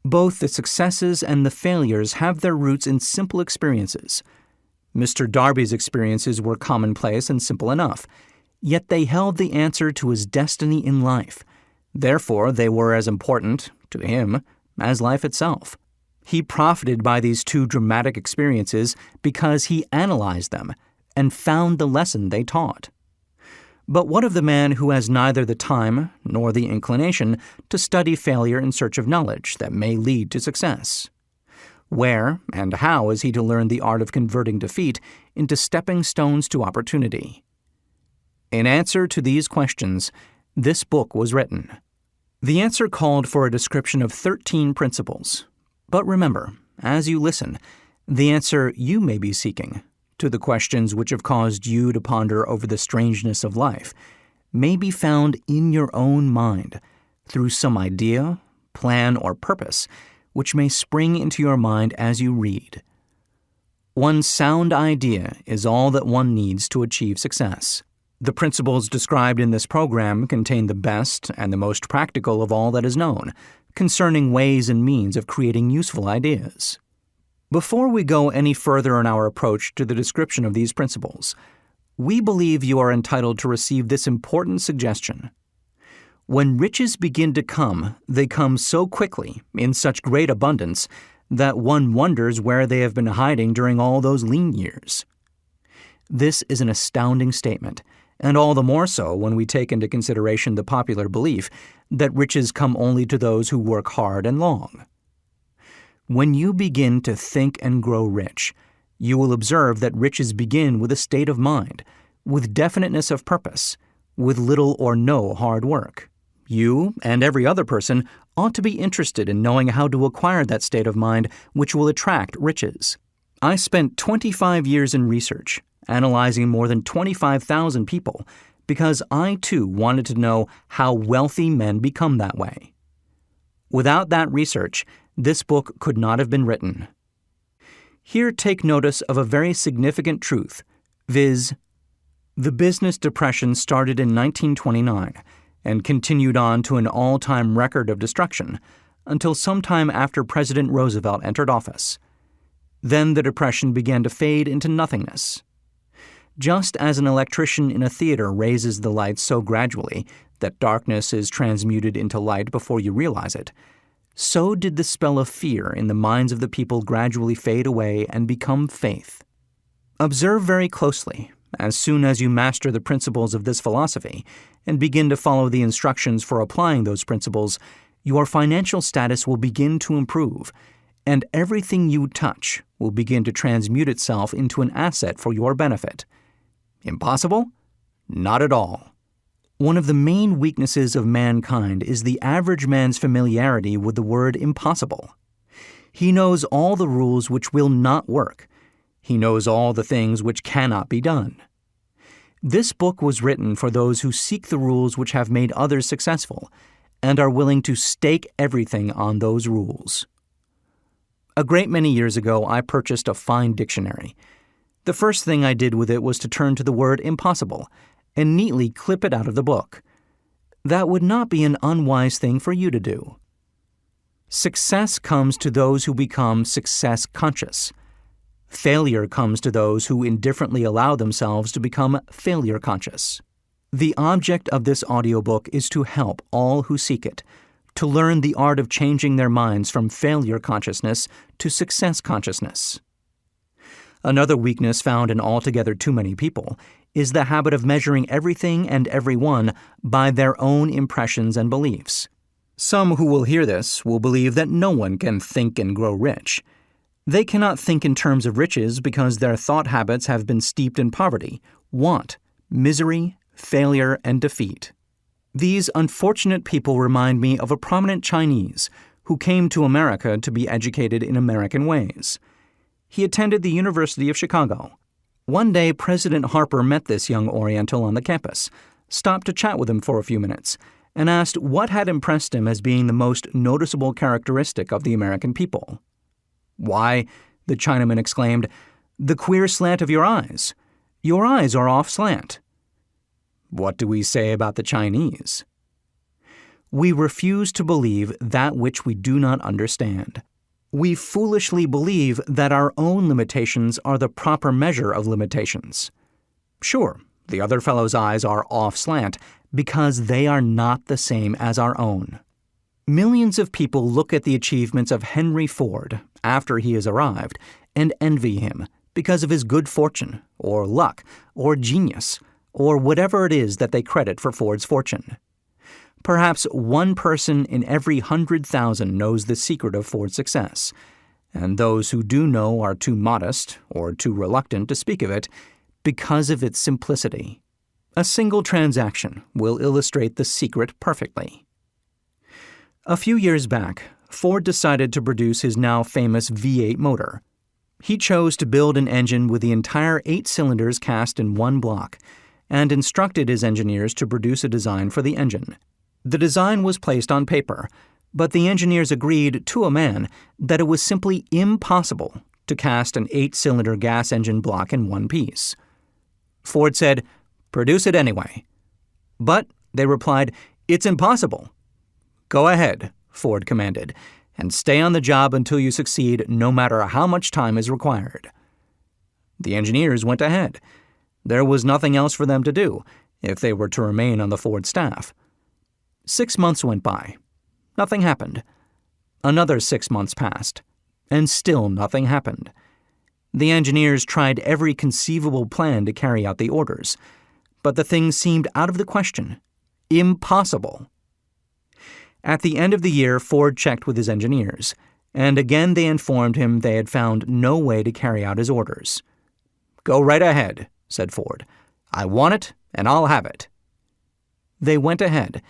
Speaker 1: Both the successes and the failures have their roots in simple experiences. Mr. Darby's experiences were commonplace and simple enough, yet they held the answer to his destiny in life. Therefore, they were as important, to him, as life itself. He profited by these 2 dramatic experiences because he analyzed them and found the lesson they taught. But what of the man who has neither the time nor the inclination to study failure in search of knowledge that may lead to success? Where and how is he to learn the art of converting defeat into stepping stones to opportunity? In answer to these questions, this book was written. The answer called for a description of 13 principles. But remember, as you listen, the answer you may be seeking to the questions which have caused you to ponder over the strangeness of life may be found in your own mind through some idea, plan, or purpose which may spring into your mind as you read. One sound idea is all that one needs to achieve success. The principles described in this program contain the best and the most practical of all that is known concerning ways and means of creating useful ideas. Before we go any further in our approach to the description of these principles, we believe you are entitled to receive this important suggestion. When riches begin to come, they come so quickly, in such great abundance, that one wonders where they have been hiding during all those lean years. This is an astounding statement, and all the more so when we take into consideration the popular belief that riches come only to those who work hard and long. When you begin to think and grow rich, you will observe that riches begin with a state of mind, with definiteness of purpose, with little or no hard work. You and every other person ought to be interested in knowing how to acquire that state of mind which will attract riches. I spent 25 years in research, analyzing more than 25,000 people, because I too wanted to know how wealthy men become that way. Without that research, this book could not have been written. Here take notice of a very significant truth, viz., the business depression started in 1929 and continued on to an all-time record of destruction until sometime after President Roosevelt entered office. Then the depression began to fade into nothingness. Just as an electrician in a theater raises the lights so gradually that darkness is transmuted into light before you realize it, so did the spell of fear in the minds of the people gradually fade away and become faith. Observe very closely. As soon as you master the principles of this philosophy and begin to follow the instructions for applying those principles, your financial status will begin to improve, and everything you touch will begin to transmute itself into an asset for your benefit. Impossible? Not at all. One of the main weaknesses of mankind is the average man's familiarity with the word impossible. He knows all the rules which will not work. He knows all the things which cannot be done. This book was written for those who seek the rules which have made others successful and are willing to stake everything on those rules. A great many years ago, I purchased a fine dictionary. The first thing I did with it was to turn to the word impossible and neatly clip it out of the book. That would not be an unwise thing for you to do. Success comes to those who become success conscious. Failure comes to those who indifferently allow themselves to become failure conscious. The object of this audiobook is to help all who seek it, to learn the art of changing their minds from failure consciousness to success consciousness. Another weakness found in altogether too many people is the habit of measuring everything and everyone by their own impressions and beliefs. Some who will hear this will believe that no one can think and grow rich. They cannot think in terms of riches because their thought habits have been steeped in poverty, want, misery, failure, and defeat. These unfortunate people remind me of a prominent Chinese who came to America to be educated in American ways. He attended the University of Chicago. One day, President Harper met this young Oriental on the campus, stopped to chat with him for a few minutes, and asked what had impressed him as being the most noticeable characteristic of the American people. "Why," the Chinaman exclaimed, "the queer slant of your eyes. Your eyes are off slant." What do we say about the Chinese? We refuse to believe that which we do not understand. We foolishly believe that our own limitations are the proper measure of limitations. Sure, the other fellow's eyes are off slant because they are not the same as our own. Millions of people look at the achievements of Henry Ford after he has arrived and envy him because of his good fortune, or luck, or genius, or whatever it is that they credit for Ford's fortune. Perhaps one person in every 100,000 knows the secret of Ford's success, and those who do know are too modest or too reluctant to speak of it because of its simplicity. A single transaction will illustrate the secret perfectly. A few years back, Ford decided to produce his now famous V8 motor. He chose to build an engine with the entire 8 cylinders cast in one block, and instructed his engineers to produce a design for the engine. The design was placed on paper, but the engineers agreed to a man that it was simply impossible to cast an 8-cylinder gas engine block in one piece. Ford said, "Produce it anyway." But they replied, "It's impossible." "Go ahead," Ford commanded, "and stay on the job until you succeed, no matter how much time is required." The engineers went ahead. There was nothing else for them to do if they were to remain on the Ford staff. 6 months went by. Nothing happened. Another 6 months passed, and still nothing happened. The engineers tried every conceivable plan to carry out the orders, but the thing seemed out of the question. Impossible. At the end of the year, Ford checked with his engineers, and again they informed him they had found no way to carry out his orders. "Go right ahead," said Ford. "I want it, and I'll have it." They went ahead,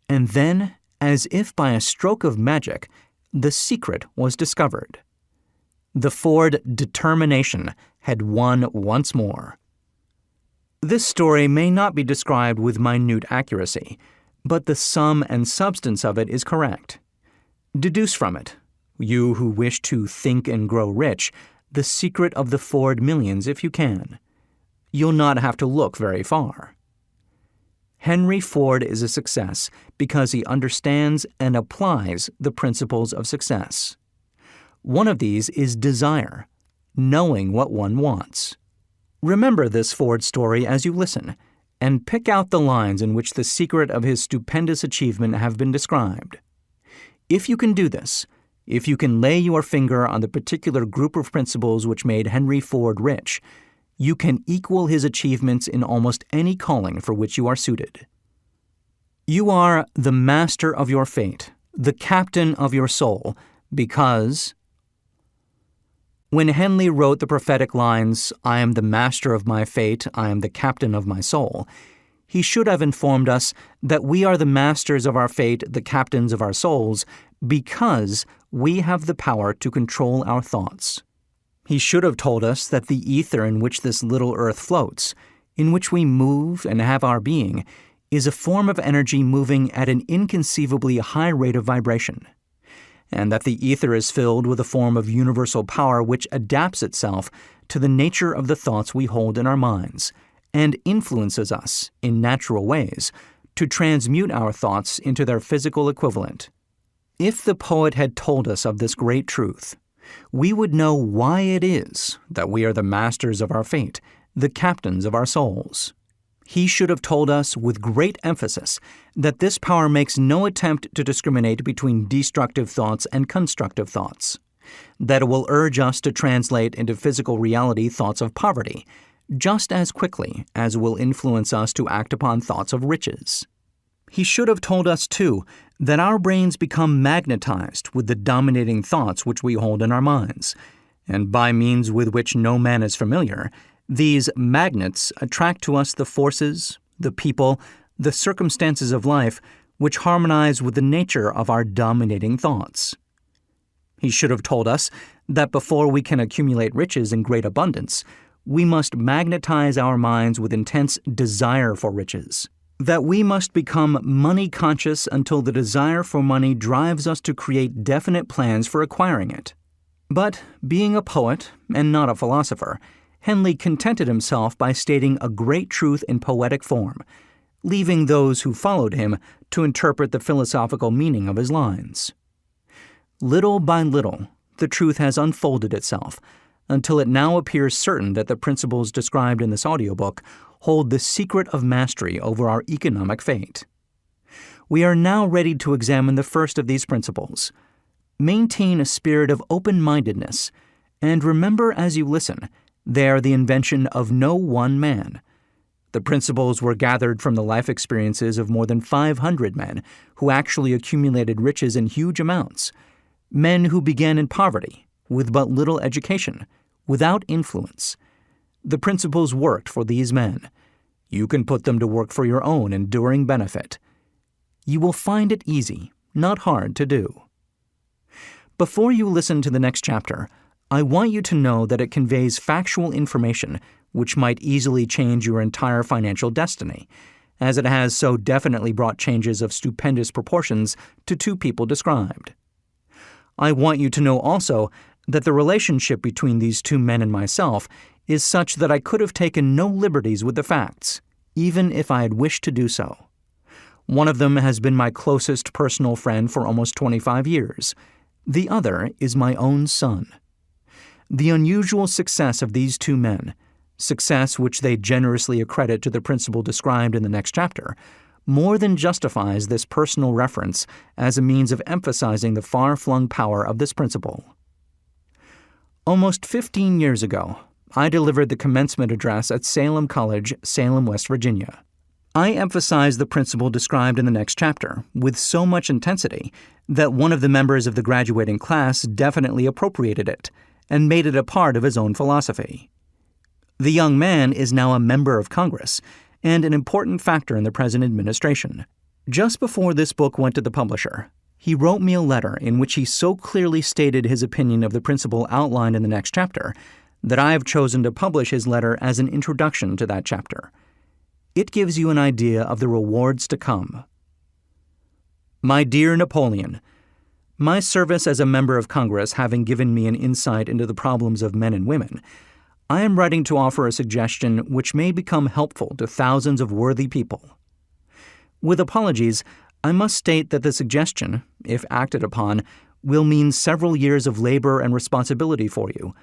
Speaker 1: and then, as if by a stroke of magic, the secret was discovered. The Ford determination had won once more. This story may not be described with minute accuracy, but the sum and substance of it is correct. Deduce from it, you who wish to think and grow rich, the secret of the Ford millions if you can. You'll not have to look very far. Henry Ford is a success because he understands and applies the principles of success. One of these is desire, knowing what one wants. Remember this Ford story as you listen, and pick out the lines in which the secret of his stupendous achievement have been described. If you can do this, if you can lay your finger on the particular group of principles which made Henry Ford rich, you can equal his achievements in almost any calling for which you are suited. You are the master of your fate, the captain of your soul, because when Henley wrote the prophetic lines, "I am the master of my fate, I am the captain of my soul," he should have informed us that we are the masters of our fate, the captains of our souls, because we have the power to control our thoughts. He should have told us that the ether in which this little earth floats, in which we move and have our being, is a form of energy moving at an inconceivably high rate of vibration, and that the ether is filled with a form of universal power which adapts itself to the nature of the thoughts we hold in our minds, and influences us, in natural ways, to transmute our thoughts into their physical equivalent. If the poet had told us of this great truth, we would know why it is that we are the masters of our fate, the captains of our souls. He should have told us with great emphasis that this power makes no attempt to discriminate between destructive thoughts and constructive thoughts, that it will urge us to translate into physical reality thoughts of poverty, just as quickly as it will influence us to act upon thoughts of riches. He should have told us, too, that our brains become magnetized with the dominating thoughts which we hold in our minds, and by means with which no man is familiar, these magnets attract to us the forces, the people, the circumstances of life which harmonize with the nature of our dominating thoughts. He should have told us that before we can accumulate riches in great abundance, we must magnetize our minds with intense desire for riches, that we must become money-conscious until the desire for money drives us to create definite plans for acquiring it. But, being a poet and not a philosopher, Henley contented himself by stating a great truth in poetic form, leaving those who followed him to interpret the philosophical meaning of his lines. Little by little, the truth has unfolded itself, until it now appears certain that the principles described in this audiobook hold the secret of mastery over our economic fate. We are now ready to examine the first of these principles. Maintain a spirit of open-mindedness, and remember as you listen, they are the invention of no one man. The principles were gathered from the life experiences of more than 500 men who actually accumulated riches in huge amounts, men who began in poverty, with but little education, without influence. The principles worked for these men. You can put them to work for your own enduring benefit. You will find it easy, not hard to do. Before you listen to the next chapter, I want you to know that it conveys factual information which might easily change your entire financial destiny, as it has so definitely brought changes of stupendous proportions to two people described. I want you to know also that the relationship between these two men and myself is such that I could have taken no liberties with the facts, even if I had wished to do so. One of them has been my closest personal friend for almost 25 years. The other is my own son. The unusual success of these two men, success which they generously accredit to the principle described in the next chapter, more than justifies this personal reference as a means of emphasizing the far-flung power of this principle. Almost 15 years ago, I delivered the commencement address at Salem College, Salem, West Virginia. I emphasized the principle described in the next chapter with so much intensity that one of the members of the graduating class definitely appropriated it and made it a part of his own philosophy. The young man is now a member of Congress and an important factor in the present administration. Just before this book went to the publisher, he wrote me a letter in which he so clearly stated his opinion of the principle outlined in the next chapter that I have chosen to publish his letter as an introduction to that chapter. It gives you an idea of the rewards to come. My dear Napoleon, my service as a member of Congress having given me an insight into the problems of men and women, I am writing to offer a suggestion which may become helpful to thousands of worthy people. With apologies, I must state that the suggestion, if acted upon, will mean several years of labor and responsibility for you,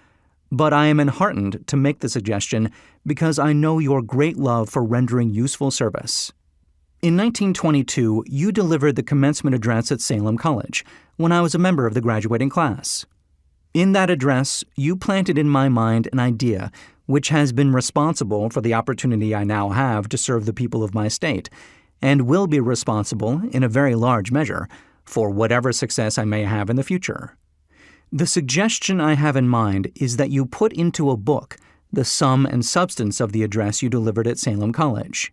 Speaker 1: But I am enheartened to make the suggestion because I know your great love for rendering useful service. In 1922, you delivered the commencement address at Salem College when I was a member of the graduating class. In that address, you planted in my mind an idea which has been responsible for the opportunity I now have to serve the people of my state, and will be responsible, in a very large measure, for whatever success I may have in the future. The suggestion I have in mind is that you put into a book the sum and substance of the address you delivered at Salem College,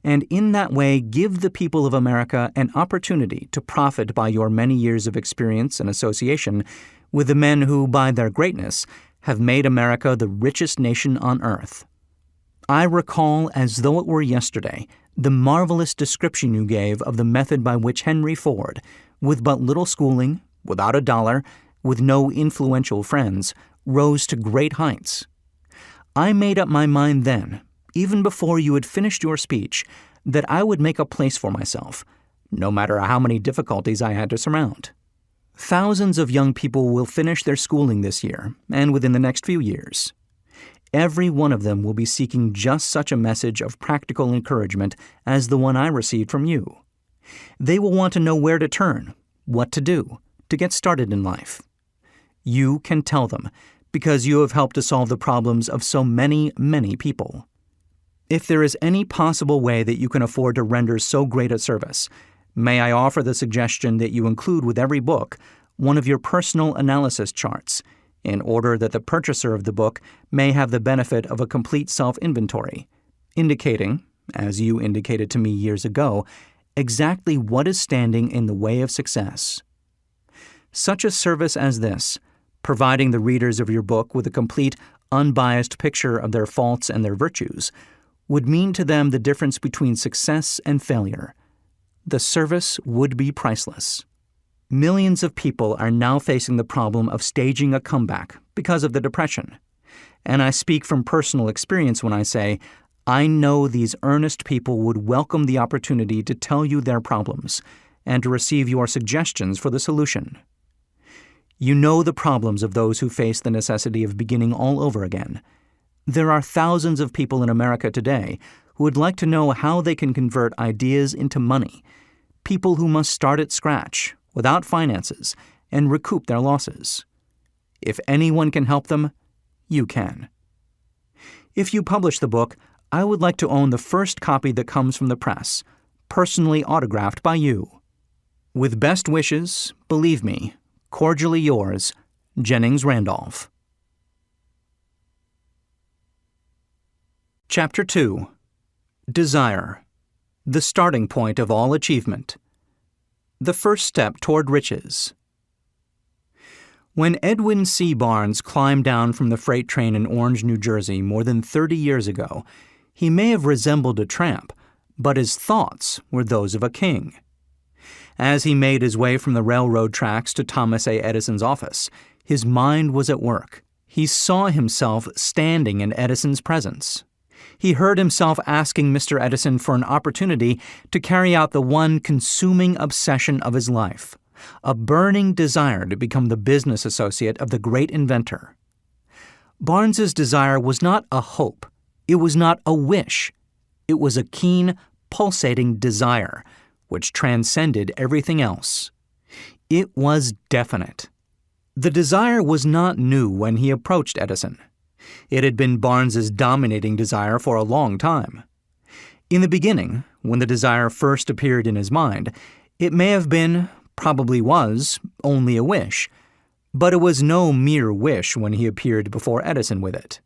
Speaker 1: and in that way give the people of America an opportunity to profit by your many years of experience and association with the men who, by their greatness, have made America the richest nation on earth. I recall, as though it were yesterday, the marvelous description you gave of the method by which Henry Ford, with but little schooling, without a dollar, with no influential friends, rose to great heights. I made up my mind then, even before you had finished your speech, that I would make a place for myself, no matter how many difficulties I had to surmount. Thousands of young people will finish their schooling this year and within the next few years. Every one of them will be seeking just such a message of practical encouragement as the one I received from you. They will want to know where to turn, what to do, to get started in life. You can tell them, because you have helped to solve the problems of so many, many people. If there is any possible way that you can afford to render so great a service, may I offer the suggestion that you include with every book one of your personal analysis charts, in order that the purchaser of the book may have the benefit of a complete self-inventory, indicating, as you indicated to me years ago, exactly what is standing in the way of success. Such a service as this, providing the readers of your book with a complete, unbiased picture of their faults and their virtues, would mean to them the difference between success and failure. The service would be priceless. Millions of people are now facing the problem of staging a comeback because of the Depression. And I speak from personal experience when I say, I know these earnest people would welcome the opportunity to tell you their problems and to receive your suggestions for the solution. You know the problems of those who face the necessity of beginning all over again. There are thousands of people in America today who would like to know how they can convert ideas into money, people who must start at scratch, without finances, and recoup their losses. If anyone can help them, you can. If you publish the book, I would like to own the first copy that comes from the press, personally autographed by you. With best wishes, believe me, cordially yours, Jennings Randolph. Chapter 2. Desire. The starting point of all achievement. The first step toward riches. When Edwin C. Barnes climbed down from the freight train in Orange, New Jersey more than 30 years ago, he may have resembled a tramp, but his thoughts were those of a king. As he made his way from the railroad tracks to Thomas A. Edison's office, his mind was at work. He saw himself standing in Edison's presence. He heard himself asking Mr. Edison for an opportunity to carry out the one consuming obsession of his life, a burning desire to become the business associate of the great inventor. Barnes's desire was not a hope. It was not a wish. It was a keen, pulsating desire, which transcended everything else. It was definite. The desire was not new when he approached Edison. It had been Barnes's dominating desire for a long time. In the beginning, when the desire first appeared in his mind, it may have been, probably was, only a wish, but it was no mere wish when he appeared before Edison with it.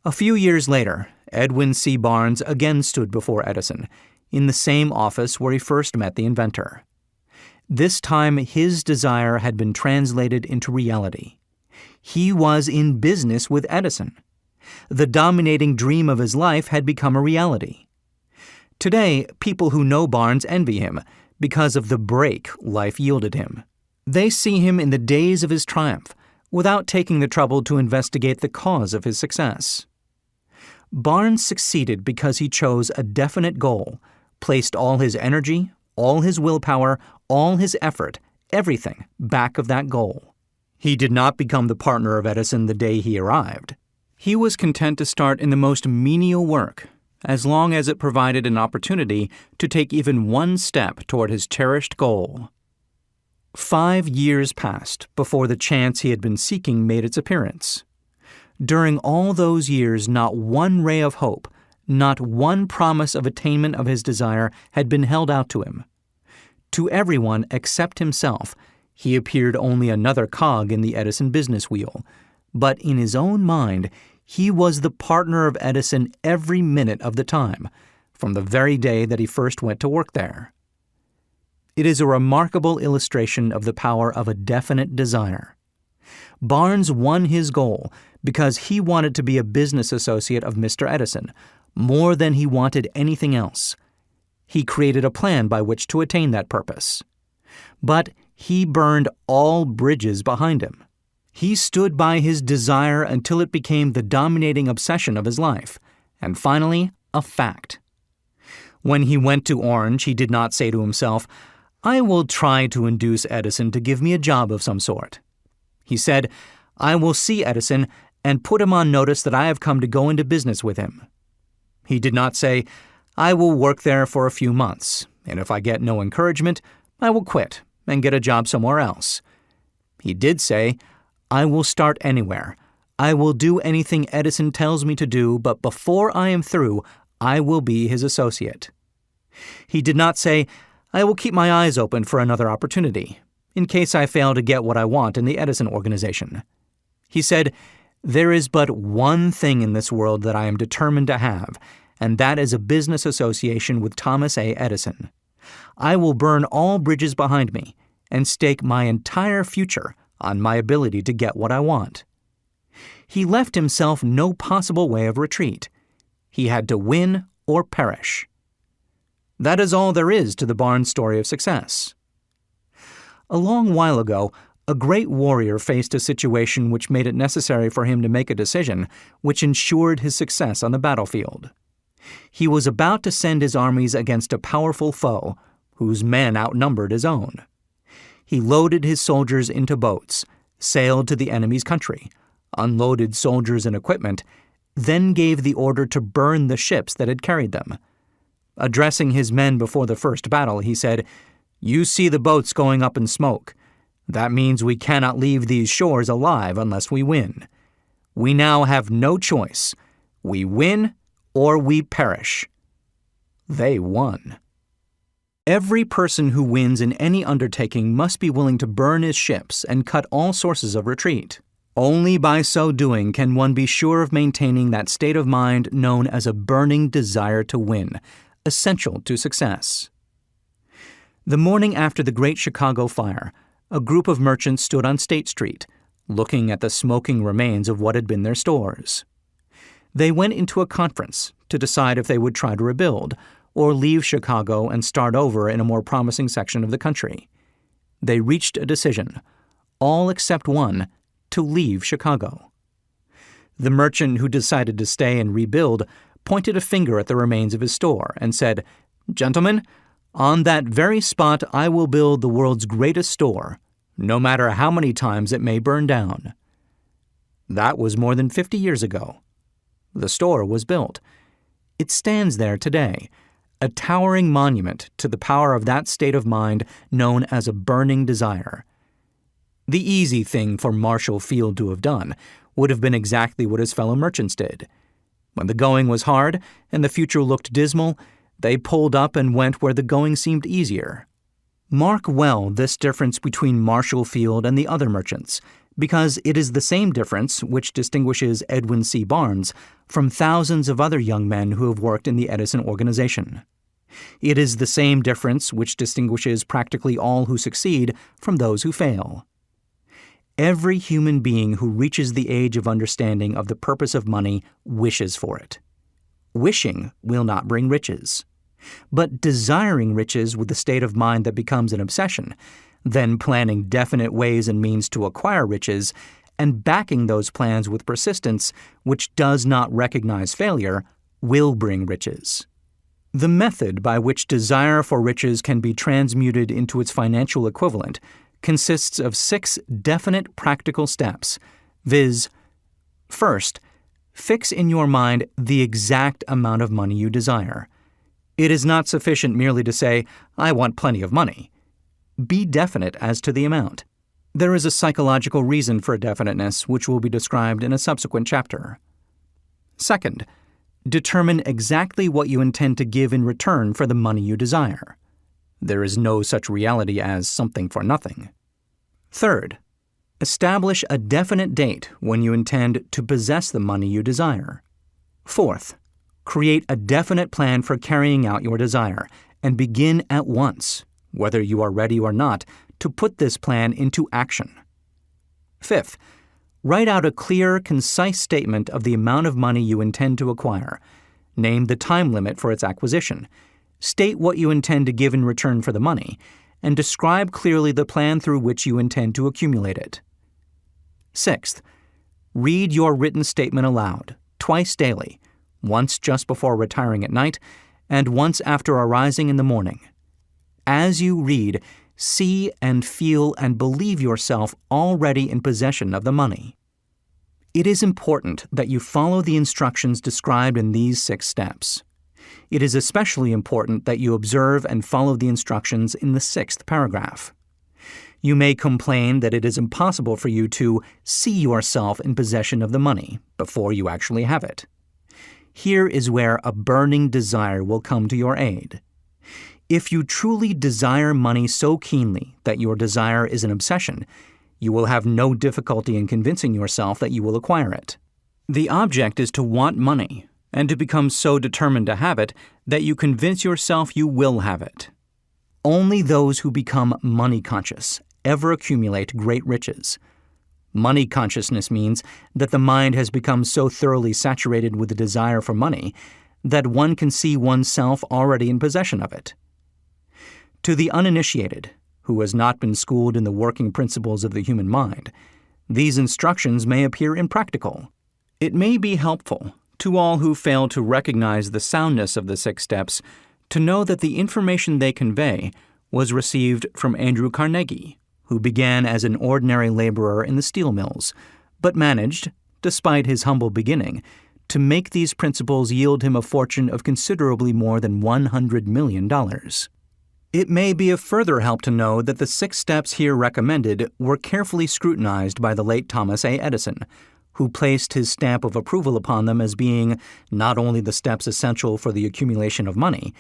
Speaker 1: A few years later, Edwin C. Barnes again stood before Edison, in the same office where he first met the inventor. This time his desire had been translated into reality. He was in business with Edison. The dominating dream of his life had become a reality. Today, people who know Barnes envy him because of the break life yielded him. They see him in the days of his triumph, without taking the trouble to investigate the cause of his success. Barnes succeeded because he chose a definite goal, placed all his energy, all his willpower, all his effort, everything back of that goal. He did not become the partner of Edison the day he arrived. He was content to start in the most menial work, as long as it provided an opportunity to take even one step toward his cherished goal. 5 years passed before the chance he had been seeking made its appearance. During all those years, not one ray of hope, not one promise of attainment of his desire had been held out to him. To everyone except himself, he appeared only another cog in the Edison business wheel, but in his own mind, he was the partner of Edison every minute of the time, from the very day that he first went to work there. It is a remarkable illustration of the power of a definite desire. Barnes won his goal because he wanted to be a business associate of Mr. Edison more than he wanted anything else. He created a plan by which to attain that purpose. But he burned all bridges behind him. He stood by his desire until it became the dominating obsession of his life, and finally, a fact. When he went to Orange, he did not say to himself, "I will try to induce Edison to give me a job of some sort." He said, "I will see Edison and put him on notice that I have come to go into business with him." He did not say, "I will work there for a few months, and if I get no encouragement, I will quit and get a job somewhere else." He did say, "I will start anywhere. I will do anything Edison tells me to do, but before I am through, I will be his associate." He did not say, "I will keep my eyes open for another opportunity, in case I fail to get what I want in the Edison organization." He said, "There is but one thing in this world that I am determined to have, and that is a business association with Thomas A. Edison. I will burn all bridges behind me and stake my entire future on my ability to get what I want." He left himself no possible way of retreat. He had to win or perish. That is all there is to the Barnes story of success. A long while ago, a great warrior faced a situation which made it necessary for him to make a decision which ensured his success on the battlefield. He was about to send his armies against a powerful foe, whose men outnumbered his own. He loaded his soldiers into boats, sailed to the enemy's country, unloaded soldiers and equipment, then gave the order to burn the ships that had carried them. Addressing his men before the first battle, he said, "You see the boats going up in smoke. That means we cannot leave these shores alive unless we win. We now have no choice. We win or we perish." They won. Every person who wins in any undertaking must be willing to burn his ships and cut all sources of retreat. Only by so doing can one be sure of maintaining that state of mind known as a burning desire to win, essential to success. The morning after the Great Chicago Fire, a group of merchants stood on State Street, looking at the smoking remains of what had been their stores. They went into a conference to decide if they would try to rebuild, or leave Chicago and start over in a more promising section of the country. They reached a decision, all except one, to leave Chicago. The merchant who decided to stay and rebuild pointed a finger at the remains of his store and said, "Gentlemen, on that very spot I will build the world's greatest store, no matter how many times it may burn down." That was more than 50 years ago. The store was built. It stands there today, a towering monument to the power of that state of mind known as a burning desire. The easy thing for Marshall Field to have done would have been exactly what his fellow merchants did. When the going was hard and the future looked dismal, they pulled up and went where the going seemed easier. Mark well this difference between Marshall Field and the other merchants, because it is the same difference which distinguishes Edwin C. Barnes from thousands of other young men who have worked in the Edison organization. It is the same difference which distinguishes practically all who succeed from those who fail. Every human being who reaches the age of understanding of the purpose of money wishes for it. Wishing will not bring riches. But desiring riches with the state of mind that becomes an obsession, then planning definite ways and means to acquire riches, and backing those plans with persistence which does not recognize failure, will bring riches. The method by which desire for riches can be transmuted into its financial equivalent consists of 6 definite practical steps, viz. First, fix in your mind the exact amount of money you desire. It is not sufficient merely to say, "I want plenty of money." Be definite as to the amount. There is a psychological reason for definiteness, which will be described in a subsequent chapter. Second, determine exactly what you intend to give in return for the money you desire. There is no such reality as something for nothing. Third, establish a definite date when you intend to possess the money you desire. Fourth, create a definite plan for carrying out your desire and begin at once, whether you are ready or not, to put this plan into action. Fifth, write out a clear, concise statement of the amount of money you intend to acquire. Name the time limit for its acquisition. State what you intend to give in return for the money, and describe clearly the plan through which you intend to accumulate it. Sixth, read your written statement aloud, twice daily, once just before retiring at night, and once after arising in the morning. As you read, see and feel and believe yourself already in possession of the money. It is important that you follow the instructions described in these 6 steps. It is especially important that you observe and follow the instructions in the 6th paragraph. You may complain that it is impossible for you to see yourself in possession of the money before you actually have it. Here is where a burning desire will come to your aid. If you truly desire money so keenly that your desire is an obsession, you will have no difficulty in convincing yourself that you will acquire it. The object is to want money, and to become so determined to have it that you convince yourself you will have it. Only those who become money conscious ever accumulate great riches. Money consciousness means that the mind has become so thoroughly saturated with the desire for money that one can see oneself already in possession of it. To the uninitiated, who has not been schooled in the working principles of the human mind, these instructions may appear impractical. It may be helpful to all who fail to recognize the soundness of the 6 steps to know that the information they convey was received from Andrew Carnegie, who began as an ordinary laborer in the steel mills, but managed, despite his humble beginning, to make these principles yield him a fortune of considerably more than $100 million. It may be of further help to know that the 6 steps here recommended were carefully scrutinized by the late Thomas A. Edison, who placed his stamp of approval upon them as being not only the steps essential for the accumulation of money,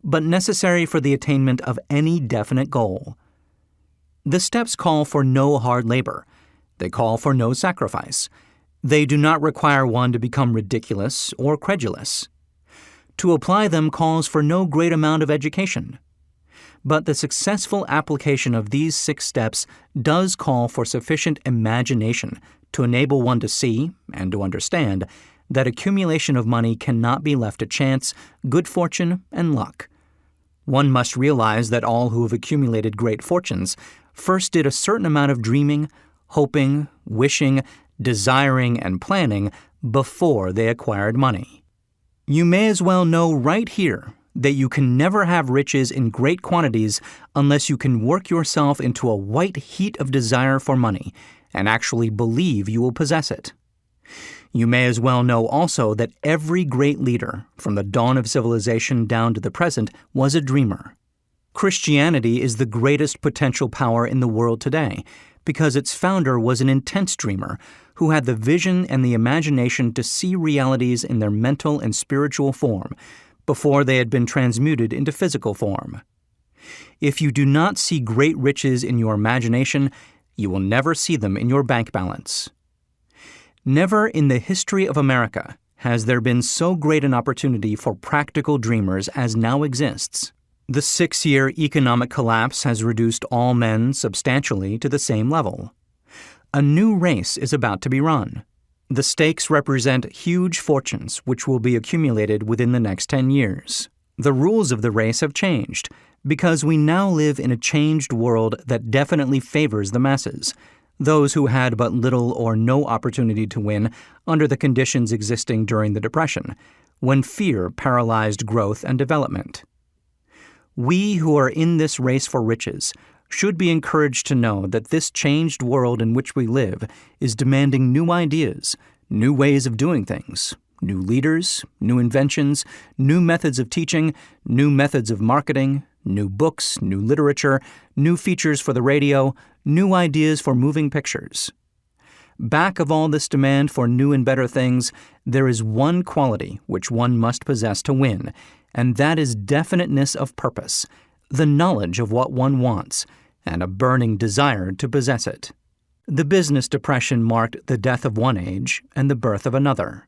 Speaker 1: but necessary for the attainment of any definite goal. The steps call for no hard labor. They call for no sacrifice. They do not require one to become ridiculous or credulous. To apply them calls for no great amount of education. But the successful application of these 6 steps does call for sufficient imagination to enable one to see and to understand that accumulation of money cannot be left to chance, good fortune, and luck. One must realize that all who have accumulated great fortunes first did a certain amount of dreaming, hoping, wishing, desiring, and planning before they acquired money. You may as well know right here that you can never have riches in great quantities unless you can work yourself into a white heat of desire for money and actually believe you will possess it. You may as well know also that every great leader, from the dawn of civilization down to the present, was a dreamer. Christianity is the greatest potential power in the world today because its founder was an intense dreamer who had the vision and the imagination to see realities in their mental and spiritual form before they had been transmuted into physical form. If you do not see great riches in your imagination, you will never see them in your bank balance. Never in the history of America has there been so great an opportunity for practical dreamers as now exists. The 6-year economic collapse has reduced all men substantially to the same level. A new race is about to be run. The stakes represent huge fortunes which will be accumulated within the next 10 years. The rules of the race have changed because we now live in a changed world that definitely favors the masses, those who had but little or no opportunity to win under the conditions existing during the Depression, when fear paralyzed growth and development. We who are in this race for riches should be encouraged to know that this changed world in which we live is demanding new ideas, new ways of doing things, new leaders, new inventions, new methods of teaching, new methods of marketing, new books, new literature, new features for the radio, new ideas for moving pictures. Back of all this demand for new and better things, there is one quality which one must possess to win, and that is definiteness of purpose, the knowledge of what one wants, and a burning desire to possess it. The business depression marked the death of one age and the birth of another.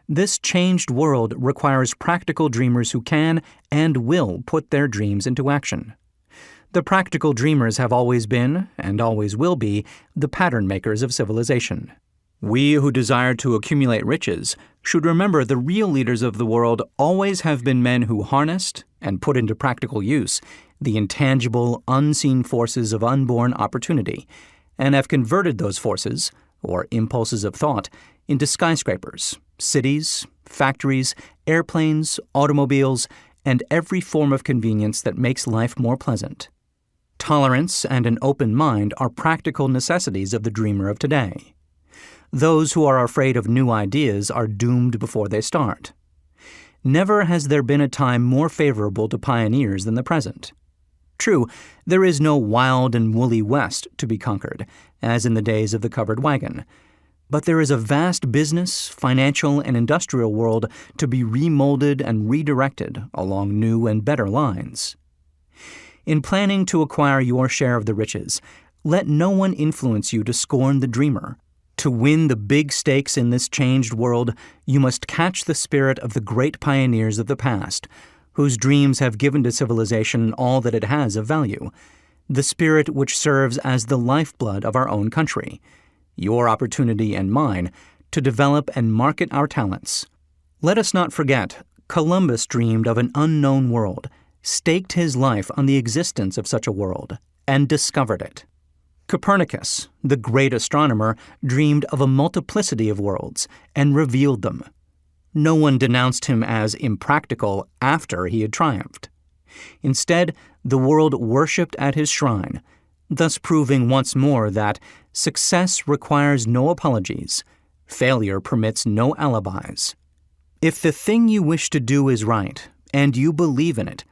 Speaker 1: This changed world requires practical dreamers who can and will put their dreams into action. The practical dreamers have always been, and always will be, the pattern makers of civilization. We who desire to accumulate riches should remember the real leaders of the world always have been men who harnessed, and put into practical use, the intangible, unseen forces of unborn opportunity, and have converted those forces, or impulses of thought, into skyscrapers, cities, factories, airplanes, automobiles, and every form of convenience that makes life more pleasant. Tolerance and an open mind are practical necessities of the dreamer of today. Those who are afraid of new ideas are doomed before they start. Never has there been a time more favorable to pioneers than the present. True, there is no wild and woolly West to be conquered, as in the days of the covered wagon, but there is a vast business, financial, and industrial world to be remolded and redirected along new and better lines. In planning to acquire your share of the riches, let no one influence you to scorn the dreamer. To win the big stakes in this changed world, you must catch the spirit of the great pioneers of the past, whose dreams have given to civilization all that it has of value, the spirit which serves as the lifeblood of our own country, your opportunity and mine, to develop and market our talents. Let us not forget, Columbus dreamed of an unknown world, staked his life on the existence of such a world, and discovered it. Copernicus, the great astronomer, dreamed of a multiplicity of worlds and revealed them. No one denounced him as impractical after he had triumphed. Instead, the world worshipped at his shrine, thus proving once more that success requires no apologies, failure permits no alibis. If the thing you wish to do is right, and you believe in it,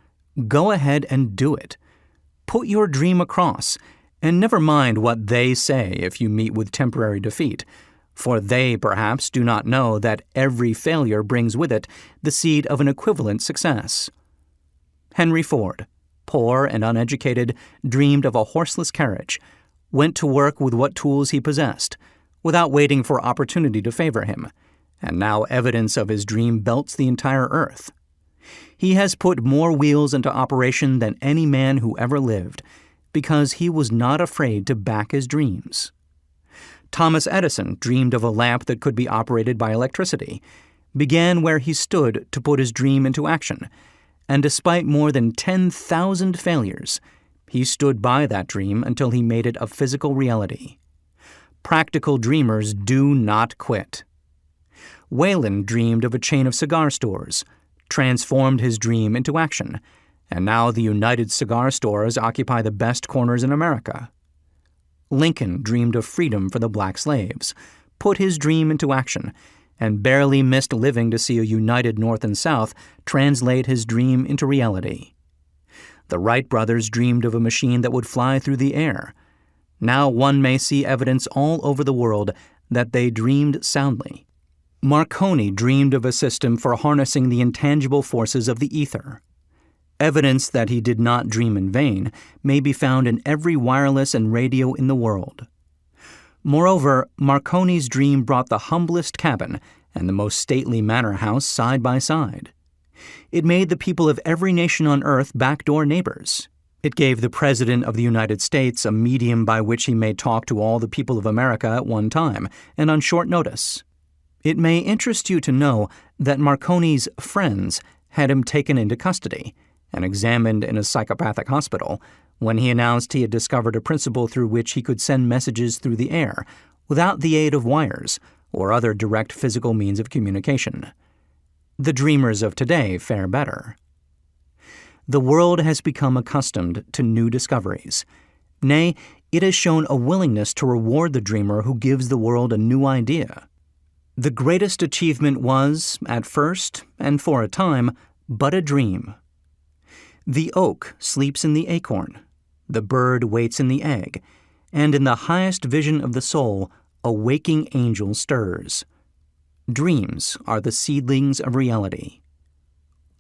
Speaker 1: go ahead and do it. Put your dream across, and never mind what they say if you meet with temporary defeat, for they perhaps do not know that every failure brings with it the seed of an equivalent success. Henry Ford, poor and uneducated, dreamed of a horseless carriage, went to work with what tools he possessed, without waiting for opportunity to favor him, and now evidence of his dream belts the entire earth. He has put more wheels into operation than any man who ever lived, because he was not afraid to back his dreams. Thomas Edison dreamed of a lamp that could be operated by electricity, began where he stood to put his dream into action, and despite more than 10,000 failures, he stood by that dream until he made it a physical reality. Practical dreamers do not quit. Wayland dreamed of a chain of cigar stores, transformed his dream into action, and now the United Cigar Stores occupy the best corners in America. Lincoln dreamed of freedom for the black slaves, put his dream into action, and barely missed living to see a united North and South translate his dream into reality. The Wright brothers dreamed of a machine that would fly through the air. Now one may see evidence all over the world that they dreamed soundly. Marconi dreamed of a system for harnessing the intangible forces of the ether. Evidence that he did not dream in vain may be found in every wireless and radio in the world. Moreover, Marconi's dream brought the humblest cabin and the most stately manor house side by side. It made the people of every nation on earth backdoor neighbors. It gave the President of the United States a medium by which he may talk to all the people of America at one time and on short notice. It may interest you to know that Marconi's friends had him taken into custody and examined in a psychopathic hospital when he announced he had discovered a principle through which he could send messages through the air without the aid of wires or other direct physical means of communication. The dreamers of today fare better. The world has become accustomed to new discoveries, Nay, it has shown a willingness to reward the dreamer who gives the world a new idea. The greatest achievement was, at first, and for a time, but a dream. The oak sleeps in the acorn, the bird waits in the egg, and in the highest vision of the soul, a waking angel stirs. Dreams are the seedlings of reality.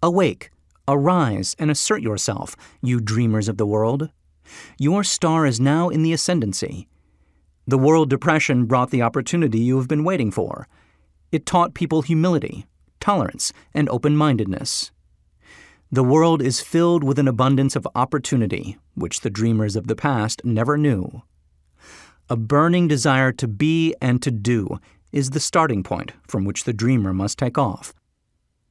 Speaker 1: Awake, arise, and assert yourself, you dreamers of the world. Your star is now in the ascendancy. The world depression brought the opportunity you have been waiting for. It taught people humility, tolerance, and open-mindedness. The world is filled with an abundance of opportunity, which the dreamers of the past never knew. A burning desire to be and to do is the starting point from which the dreamer must take off.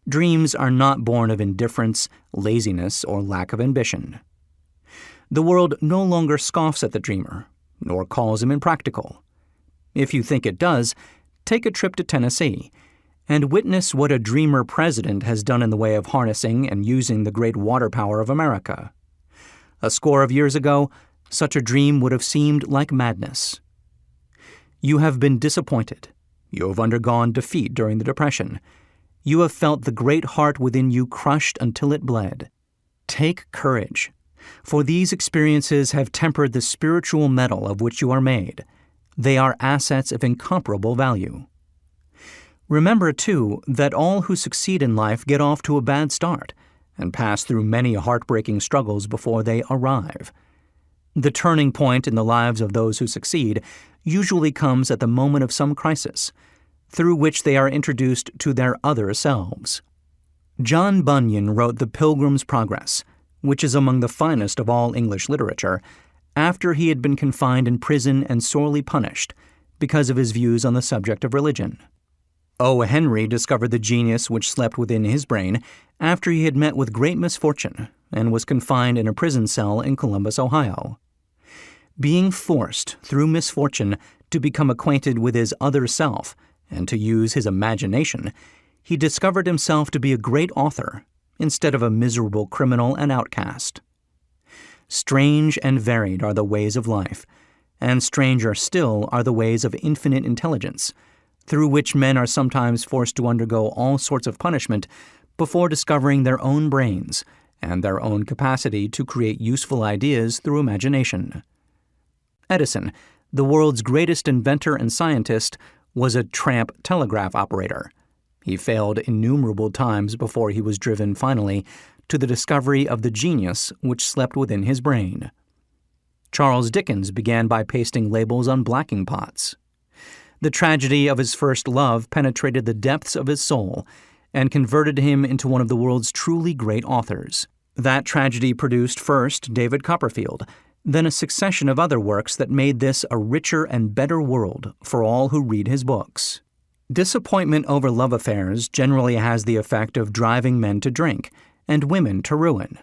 Speaker 1: Dreams are not born of indifference, laziness, or lack of ambition. The world no longer scoffs at the dreamer, nor calls him impractical. If you think it does, take a trip to Tennessee and witness what a dreamer president has done in the way of harnessing and using the great water power of America. A score of years ago, such a dream would have seemed like madness. You have been disappointed. You have undergone defeat during the Depression. You have felt the great heart within you crushed until it bled. Take courage, for these experiences have tempered the spiritual metal of which you are made. They are assets of incomparable value. Remember, too, that all who succeed in life get off to a bad start and pass through many heartbreaking struggles before they arrive. The turning point in the lives of those who succeed usually comes at the moment of some crisis, through which they are introduced to their other selves. John Bunyan wrote The Pilgrim's Progress, which is among the finest of all English literature, after he had been confined in prison and sorely punished because of his views on the subject of religion. O. Henry discovered the genius which slept within his brain after he had met with great misfortune and was confined in a prison cell in Columbus, Ohio. Being forced, through misfortune, to become acquainted with his other self and to use his imagination, he discovered himself to be a great author instead of a miserable criminal and outcast. Strange and varied are the ways of life, and stranger still are the ways of infinite intelligence, through which men are sometimes forced to undergo all sorts of punishment before discovering their own brains and their own capacity to create useful ideas through imagination. Edison, the world's greatest inventor and scientist, was a tramp telegraph operator. He failed innumerable times before he was driven finally to the discovery of the genius which slept within his brain. Charles Dickens began by pasting labels on blacking pots. The tragedy of his first love penetrated the depths of his soul and converted him into one of the world's truly great authors. That tragedy produced first David Copperfield, then a succession of other works that made this a richer and better world for all who read his books. Disappointment over love affairs generally has the effect of driving men to drink and women to ruin.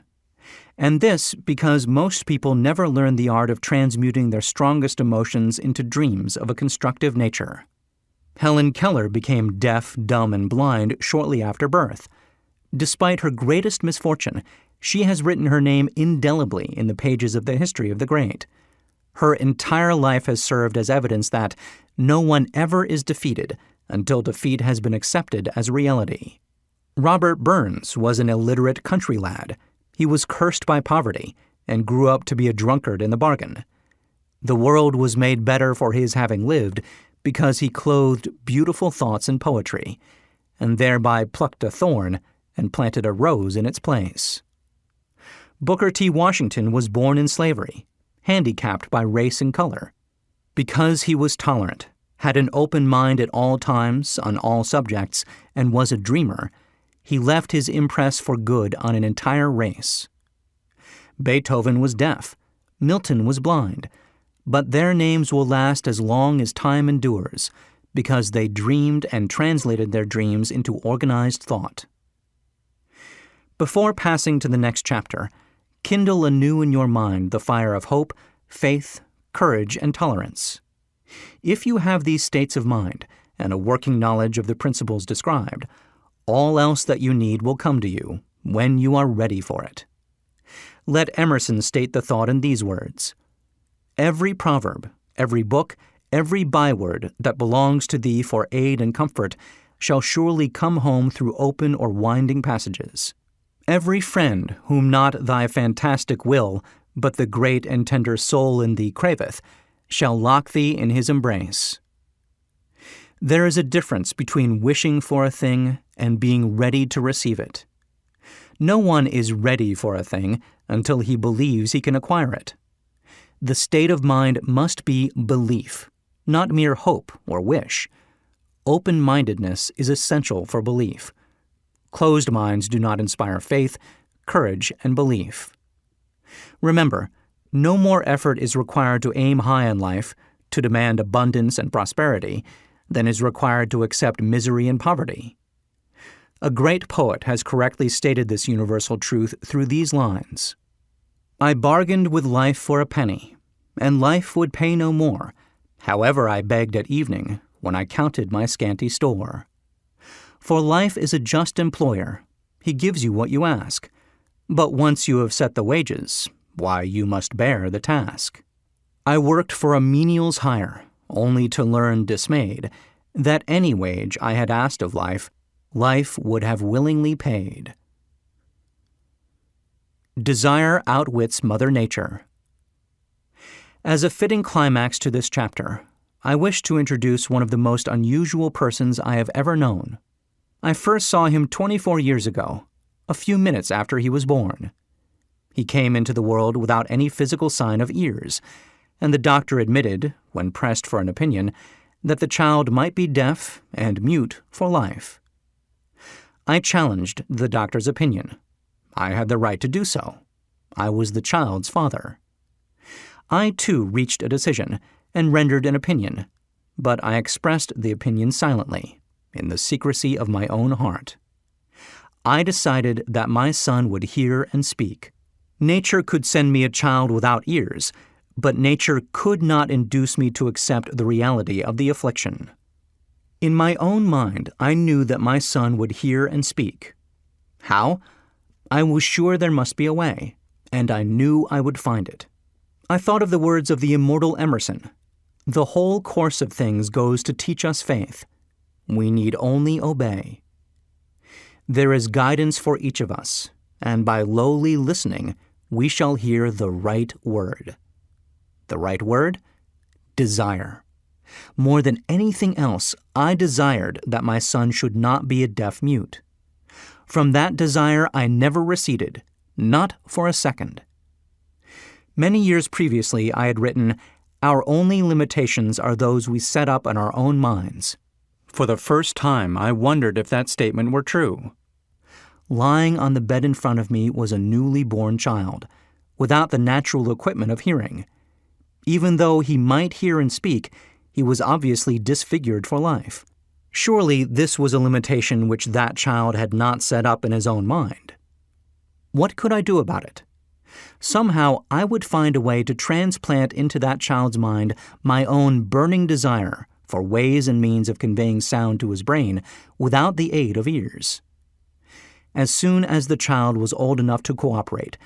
Speaker 1: And this because most people never learn the art of transmuting their strongest emotions into dreams of a constructive nature. Helen Keller became deaf, dumb, and blind shortly after birth. Despite her greatest misfortune, she has written her name indelibly in the pages of the history of the great. Her entire life has served as evidence that no one ever is defeated until defeat has been accepted as reality. Robert Burns was an illiterate country lad. He was cursed by poverty and grew up to be a drunkard in the bargain. The world was made better for his having lived because he clothed beautiful thoughts in poetry, and thereby plucked a thorn and planted a rose in its place. Booker T. Washington was born in slavery, handicapped by race and color. Because he was tolerant, had an open mind at all times on all subjects, and was a dreamer, he left his impress for good on an entire race. Beethoven was deaf, Milton was blind, but their names will last as long as time endures, because they dreamed and translated their dreams into organized thought. Before passing to the next chapter, kindle anew in your mind the fire of hope, faith, courage, and tolerance. If you have these states of mind and a working knowledge of the principles described, all else that you need will come to you when you are ready for it. Let Emerson state the thought in these words: Every proverb, every book, every byword that belongs to thee for aid and comfort shall surely come home through open or winding passages. Every friend whom not thy fantastic will, but the great and tender soul in thee craveth, shall lock thee in his embrace. There is a difference between wishing for a thing and being ready to receive it. No one is ready for a thing until he believes he can acquire it. The state of mind must be belief, not mere hope or wish. Open-mindedness is essential for belief. Closed minds do not inspire faith, courage, and belief. Remember, no more effort is required to aim high in life, to demand abundance and prosperity, than is required to accept misery and poverty. A great poet has correctly stated this universal truth through these lines: I bargained with life for a penny, and life would pay no more, however I begged at evening when I counted my scanty store. For life is a just employer, he gives you what you ask, but once you have set the wages, why, you must bear the task. I worked for a menial's hire, only to learn dismayed that any wage I had asked of life, life would have willingly paid. Desire outwits Mother Nature. As a fitting climax to this chapter, I wish to introduce one of the most unusual persons I have ever known. I first saw him 24 years ago, a few minutes after he was born. He came into the world without any physical sign of ears, and the doctor admitted, when pressed for an opinion, that the child might be deaf and mute for life. I challenged the doctor's opinion. I had the right to do so. I was the child's father. I, too, reached a decision and rendered an opinion, but I expressed the opinion silently, in the secrecy of my own heart. I decided that my son would hear and speak. Nature could send me a child without ears, but nature could not induce me to accept the reality of the affliction. In my own mind, I knew that my son would hear and speak. How? I was sure there must be a way, and I knew I would find it. I thought of the words of the immortal Emerson: "The whole course of things goes to teach us faith. We need only obey." There is guidance for each of us, and by lowly listening, we shall hear the right word. The right word? Desire. More than anything else, I desired that my son should not be a deaf-mute. From that desire I never receded, not for a second. Many years previously I had written, "Our only limitations are those we set up in our own minds." For the first time I wondered if that statement were true. Lying on the bed in front of me was a newly born child, without the natural equipment of hearing. Even though he might hear and speak, he was obviously disfigured for life. Surely this was a limitation which that child had not set up in his own mind. What could I do about it? Somehow I would find a way to transplant into that child's mind my own burning desire for ways and means of conveying sound to his brain without the aid of ears. As soon as the child was old enough to cooperate,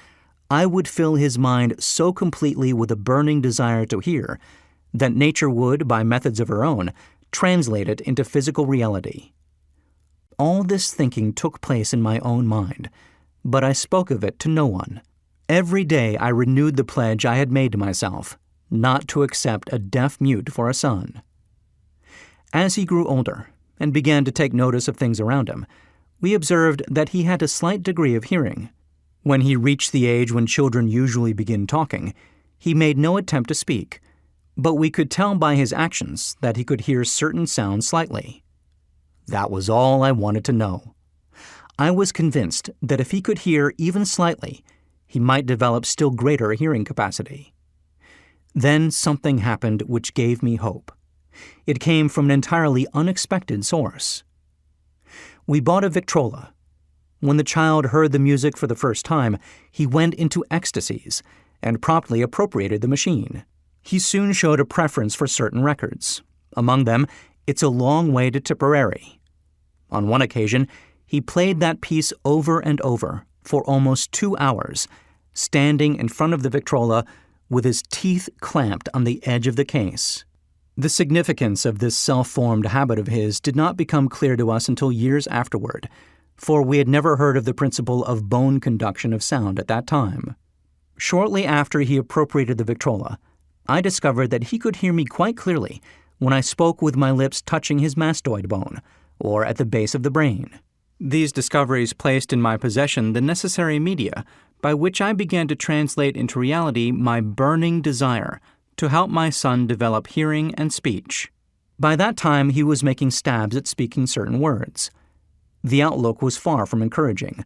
Speaker 1: I would fill his mind so completely with a burning desire to hear that nature would, by methods of her own, translate it into physical reality. All this thinking took place in my own mind, but I spoke of it to no one. Every day I renewed the pledge I had made to myself, not to accept a deaf-mute for a son. As he grew older and began to take notice of things around him, we observed that he had a slight degree of hearing. When he reached the age when children usually begin talking, he made no attempt to speak, but we could tell by his actions that he could hear certain sounds slightly. That was all I wanted to know. I was convinced that if he could hear even slightly, he might develop still greater hearing capacity. Then something happened which gave me hope. It came from an entirely unexpected source. We bought a Victrola. When the child heard the music for the first time, he went into ecstasies and promptly appropriated the machine. He soon showed a preference for certain records. Among them, It's a Long Way to Tipperary. On one occasion, he played that piece over and over for almost 2 hours, standing in front of the Victrola with his teeth clamped on the edge of the case. The significance of this self-formed habit of his did not become clear to us until years afterward, for we had never heard of the principle of bone conduction of sound at that time. Shortly after he appropriated the Victrola, I discovered that he could hear me quite clearly when I spoke with my lips touching his mastoid bone, or at the base of the brain. These discoveries placed in my possession the necessary media by which I began to translate into reality my burning desire to help my son develop hearing and speech. By that time, he was making stabs at speaking certain words. The outlook was far from encouraging,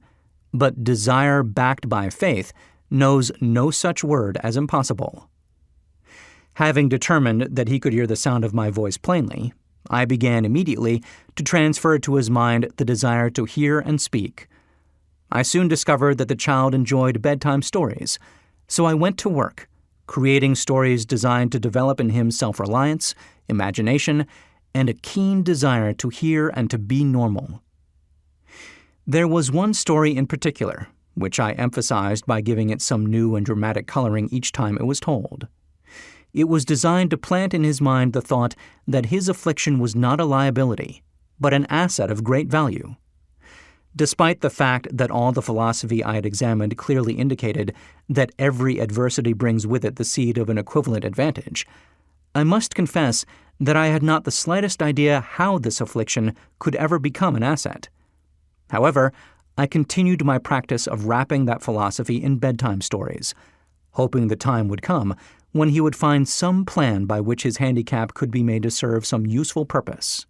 Speaker 1: but desire backed by faith knows no such word as impossible. Having determined that he could hear the sound of my voice plainly, I began immediately to transfer to his mind the desire to hear and speak. I soon discovered that the child enjoyed bedtime stories, so I went to work, creating stories designed to develop in him self-reliance, imagination, and a keen desire to hear and to be normal. There was one story in particular, which I emphasized by giving it some new and dramatic coloring each time it was told. It was designed to plant in his mind the thought that his affliction was not a liability, but an asset of great value. Despite the fact that all the philosophy I had examined clearly indicated that every adversity brings with it the seed of an equivalent advantage, I must confess that I had not the slightest idea how this affliction could ever become an asset. However, I continued my practice of wrapping that philosophy in bedtime stories, hoping the time would come when he would find some plan by which his handicap could be made to serve some useful purpose.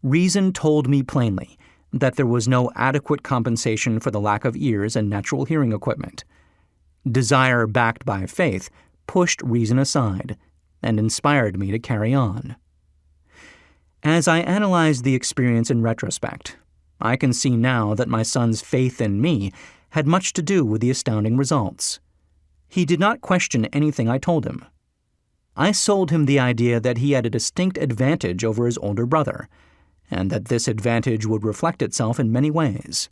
Speaker 1: Reason told me plainly that there was no adequate compensation for the lack of ears and natural hearing equipment. Desire backed by faith pushed reason aside and inspired me to carry on. As I analyzed the experience in retrospect, I can see now that my son's faith in me had much to do with the astounding results. He did not question anything I told him. I sold him the idea that he had a distinct advantage over his older brother, and that this advantage would reflect itself in many ways.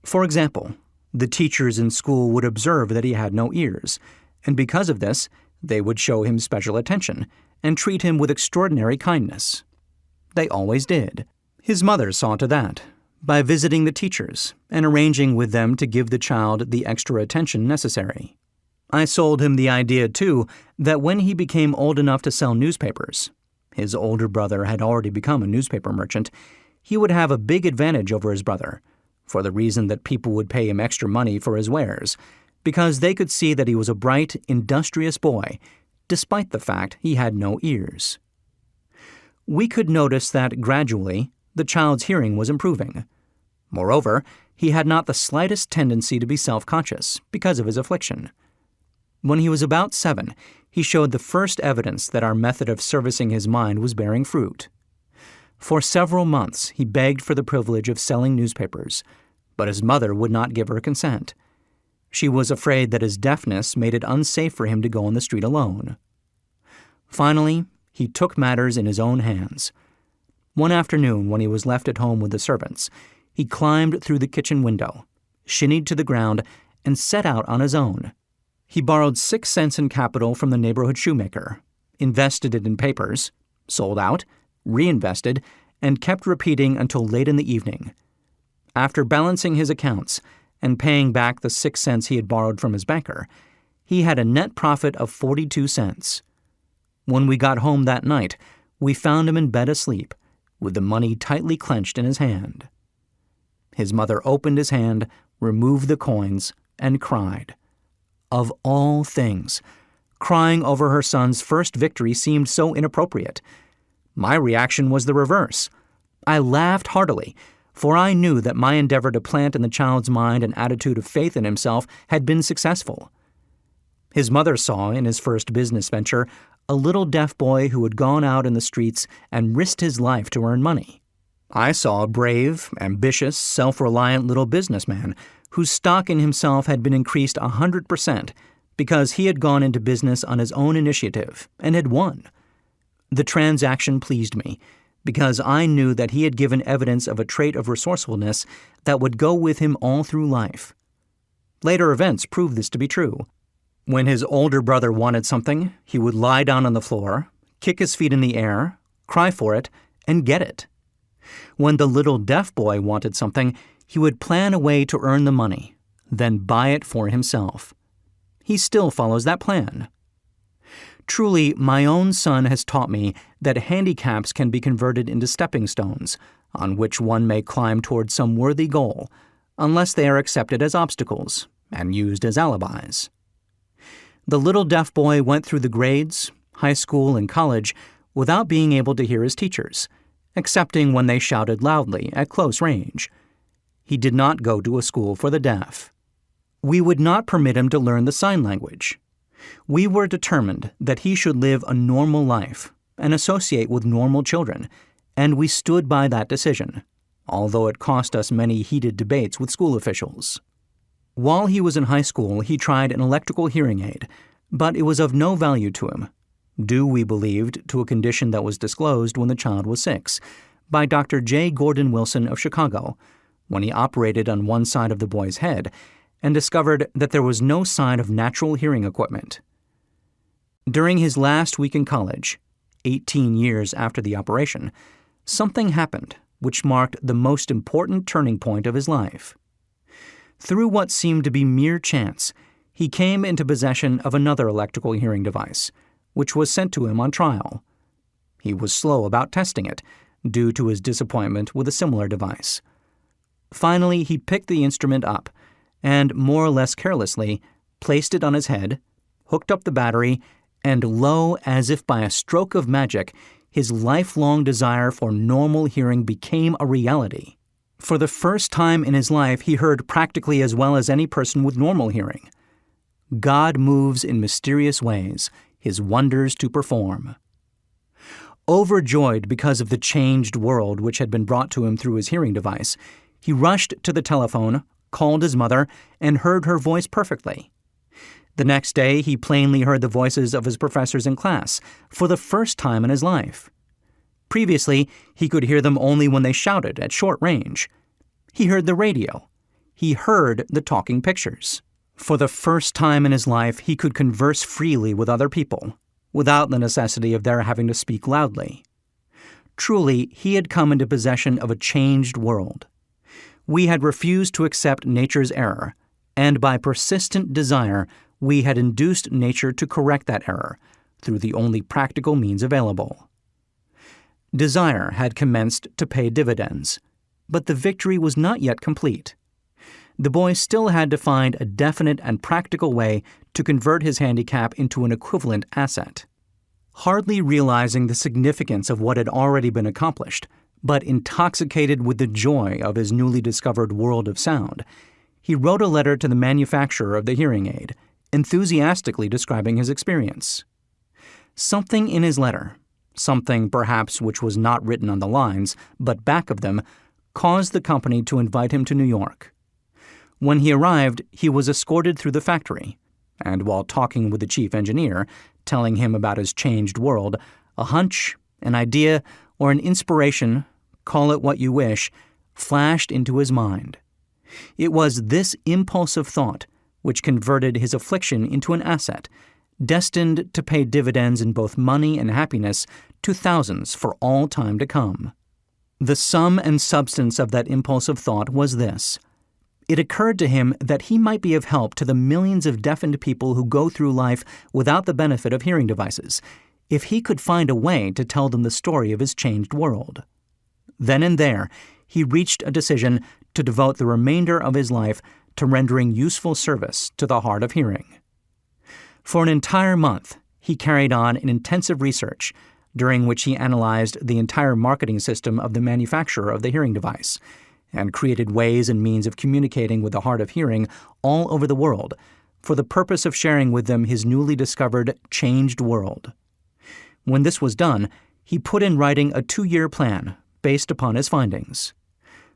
Speaker 1: For example, the teachers in school would observe that he had no ears, and because of this, they would show him special attention and treat him with extraordinary kindness. They always did. His mother saw to that, by visiting the teachers and arranging with them to give the child the extra attention necessary. I sold him the idea, too, that when he became old enough to sell newspapers — his older brother had already become a newspaper merchant — he would have a big advantage over his brother, for the reason that people would pay him extra money for his wares, because they could see that he was a bright, industrious boy, despite the fact he had no ears. We could notice that, gradually, the child's hearing was improving. Moreover, he had not the slightest tendency to be self-conscious because of his affliction. When he was about 7, he showed the first evidence that our method of servicing his mind was bearing fruit. For several months, he begged for the privilege of selling newspapers, but his mother would not give her consent. She was afraid that his deafness made it unsafe for him to go on the street alone. Finally, he took matters in his own hands. One afternoon, when he was left at home with the servants, he climbed through the kitchen window, shinnied to the ground, and set out on his own. He borrowed 6 cents in capital from the neighborhood shoemaker, invested it in papers, sold out, reinvested, and kept repeating until late in the evening. After balancing his accounts and paying back the 6 cents he had borrowed from his banker, he had a net profit of 42 cents. When we got home that night, we found him in bed asleep, with the money tightly clenched in his hand. His mother opened his hand, removed the coins, and cried. Of all things, crying over her son's first victory seemed so inappropriate. My reaction was the reverse. I laughed heartily, for I knew that my endeavor to plant in the child's mind an attitude of faith in himself had been successful. His mother saw in his first business venture a little deaf boy who had gone out in the streets and risked his life to earn money. I saw a brave, ambitious, self-reliant little businessman whose stock in himself had been increased 100% because he had gone into business on his own initiative and had won. The transaction pleased me because I knew that he had given evidence of a trait of resourcefulness that would go with him all through life. Later events proved this to be true. When his older brother wanted something, he would lie down on the floor, kick his feet in the air, cry for it, and get it. When the little deaf boy wanted something, he would plan a way to earn the money, then buy it for himself. He still follows that plan. Truly, my own son has taught me that handicaps can be converted into stepping stones, on which one may climb toward some worthy goal, unless they are accepted as obstacles and used as alibis. The little deaf boy went through the grades, high school, and college without being able to hear his teachers, excepting when they shouted loudly at close range. He did not go to a school for the deaf. We would not permit him to learn the sign language. We were determined that he should live a normal life and associate with normal children, and we stood by that decision, although it cost us many heated debates with school officials. While he was in high school, he tried an electrical hearing aid, but it was of no value to him, due, we believed, to a condition that was disclosed when the child was 6 by Dr. J. Gordon Wilson of Chicago, when he operated on one side of the boy's head and discovered that there was no sign of natural hearing equipment. During his last week in college, 18 years after the operation, something happened which marked the most important turning point of his life. Through what seemed to be mere chance, he came into possession of another electrical hearing device, which was sent to him on trial. He was slow about testing it, due to his disappointment with a similar device. Finally, he picked the instrument up and, more or less carelessly, placed it on his head, hooked up the battery, and lo, as if by a stroke of magic, his lifelong desire for normal hearing became a reality. For the first time in his life, he heard practically as well as any person with normal hearing. God moves in mysterious ways, his wonders to perform. Overjoyed because of the changed world which had been brought to him through his hearing device, he rushed to the telephone, called his mother, and heard her voice perfectly. The next day, he plainly heard the voices of his professors in class, for the first time in his life. Previously, he could hear them only when they shouted at short range. He heard the radio. He heard the talking pictures. For the first time in his life, he could converse freely with other people, without the necessity of their having to speak loudly. Truly, he had come into possession of a changed world. We had refused to accept nature's error, and by persistent desire, we had induced nature to correct that error through the only practical means available. Desire had commenced to pay dividends, but the victory was not yet complete. The boy still had to find a definite and practical way to convert his handicap into an equivalent asset. Hardly realizing the significance of what had already been accomplished, but intoxicated with the joy of his newly discovered world of sound, he wrote a letter to the manufacturer of the hearing aid, enthusiastically describing his experience. Something in his letter, something perhaps which was not written on the lines, but back of them, caused the company to invite him to New York. When he arrived, he was escorted through the factory, and while talking with the chief engineer, telling him about his changed world, a hunch, an idea, or an inspiration, call it what you wish, flashed into his mind. It was this impulse of thought which converted his affliction into an asset, destined to pay dividends in both money and happiness to thousands for all time to come. The sum and substance of that impulse of thought was this. It occurred to him that he might be of help to the millions of deafened people who go through life without the benefit of hearing devices, if he could find a way to tell them the story of his changed world. Then and there, he reached a decision to devote the remainder of his life to rendering useful service to the hard of hearing. For an entire month, he carried on an intensive research, during which he analyzed the entire marketing system of the manufacturer of the hearing device, and created ways and means of communicating with the hard of hearing all over the world, for the purpose of sharing with them his newly discovered changed world. When this was done, he put in writing a 2-year plan based upon his findings.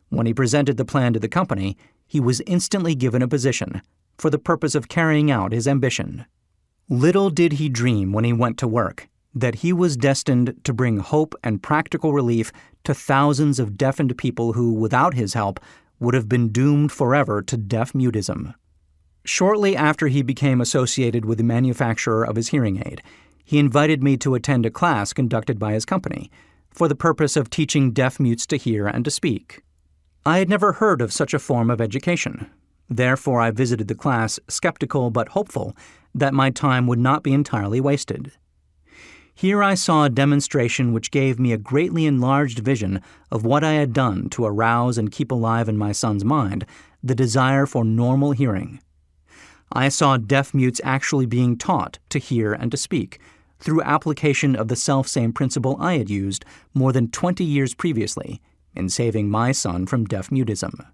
Speaker 1: When he presented the plan to the company, he was instantly given a position for the purpose of carrying out his ambition. Little did he dream when he went to work that he was destined to bring hope and practical relief to thousands of deafened people who, without his help, would have been doomed forever to deaf mutism. Shortly after he became associated with the manufacturer of his hearing aid, he invited me to attend a class conducted by his company for the purpose of teaching deaf mutes to hear and to speak. I had never heard of such a form of education. Therefore, I visited the class skeptical but hopeful that my time would not be entirely wasted. Here I saw a demonstration which gave me a greatly enlarged vision of what I had done to arouse and keep alive in my son's mind the desire for normal hearing. I saw deaf mutes actually being taught to hear and to speak through application of the selfsame principle I had used more than 20 years previously in saving my son from deaf mutism.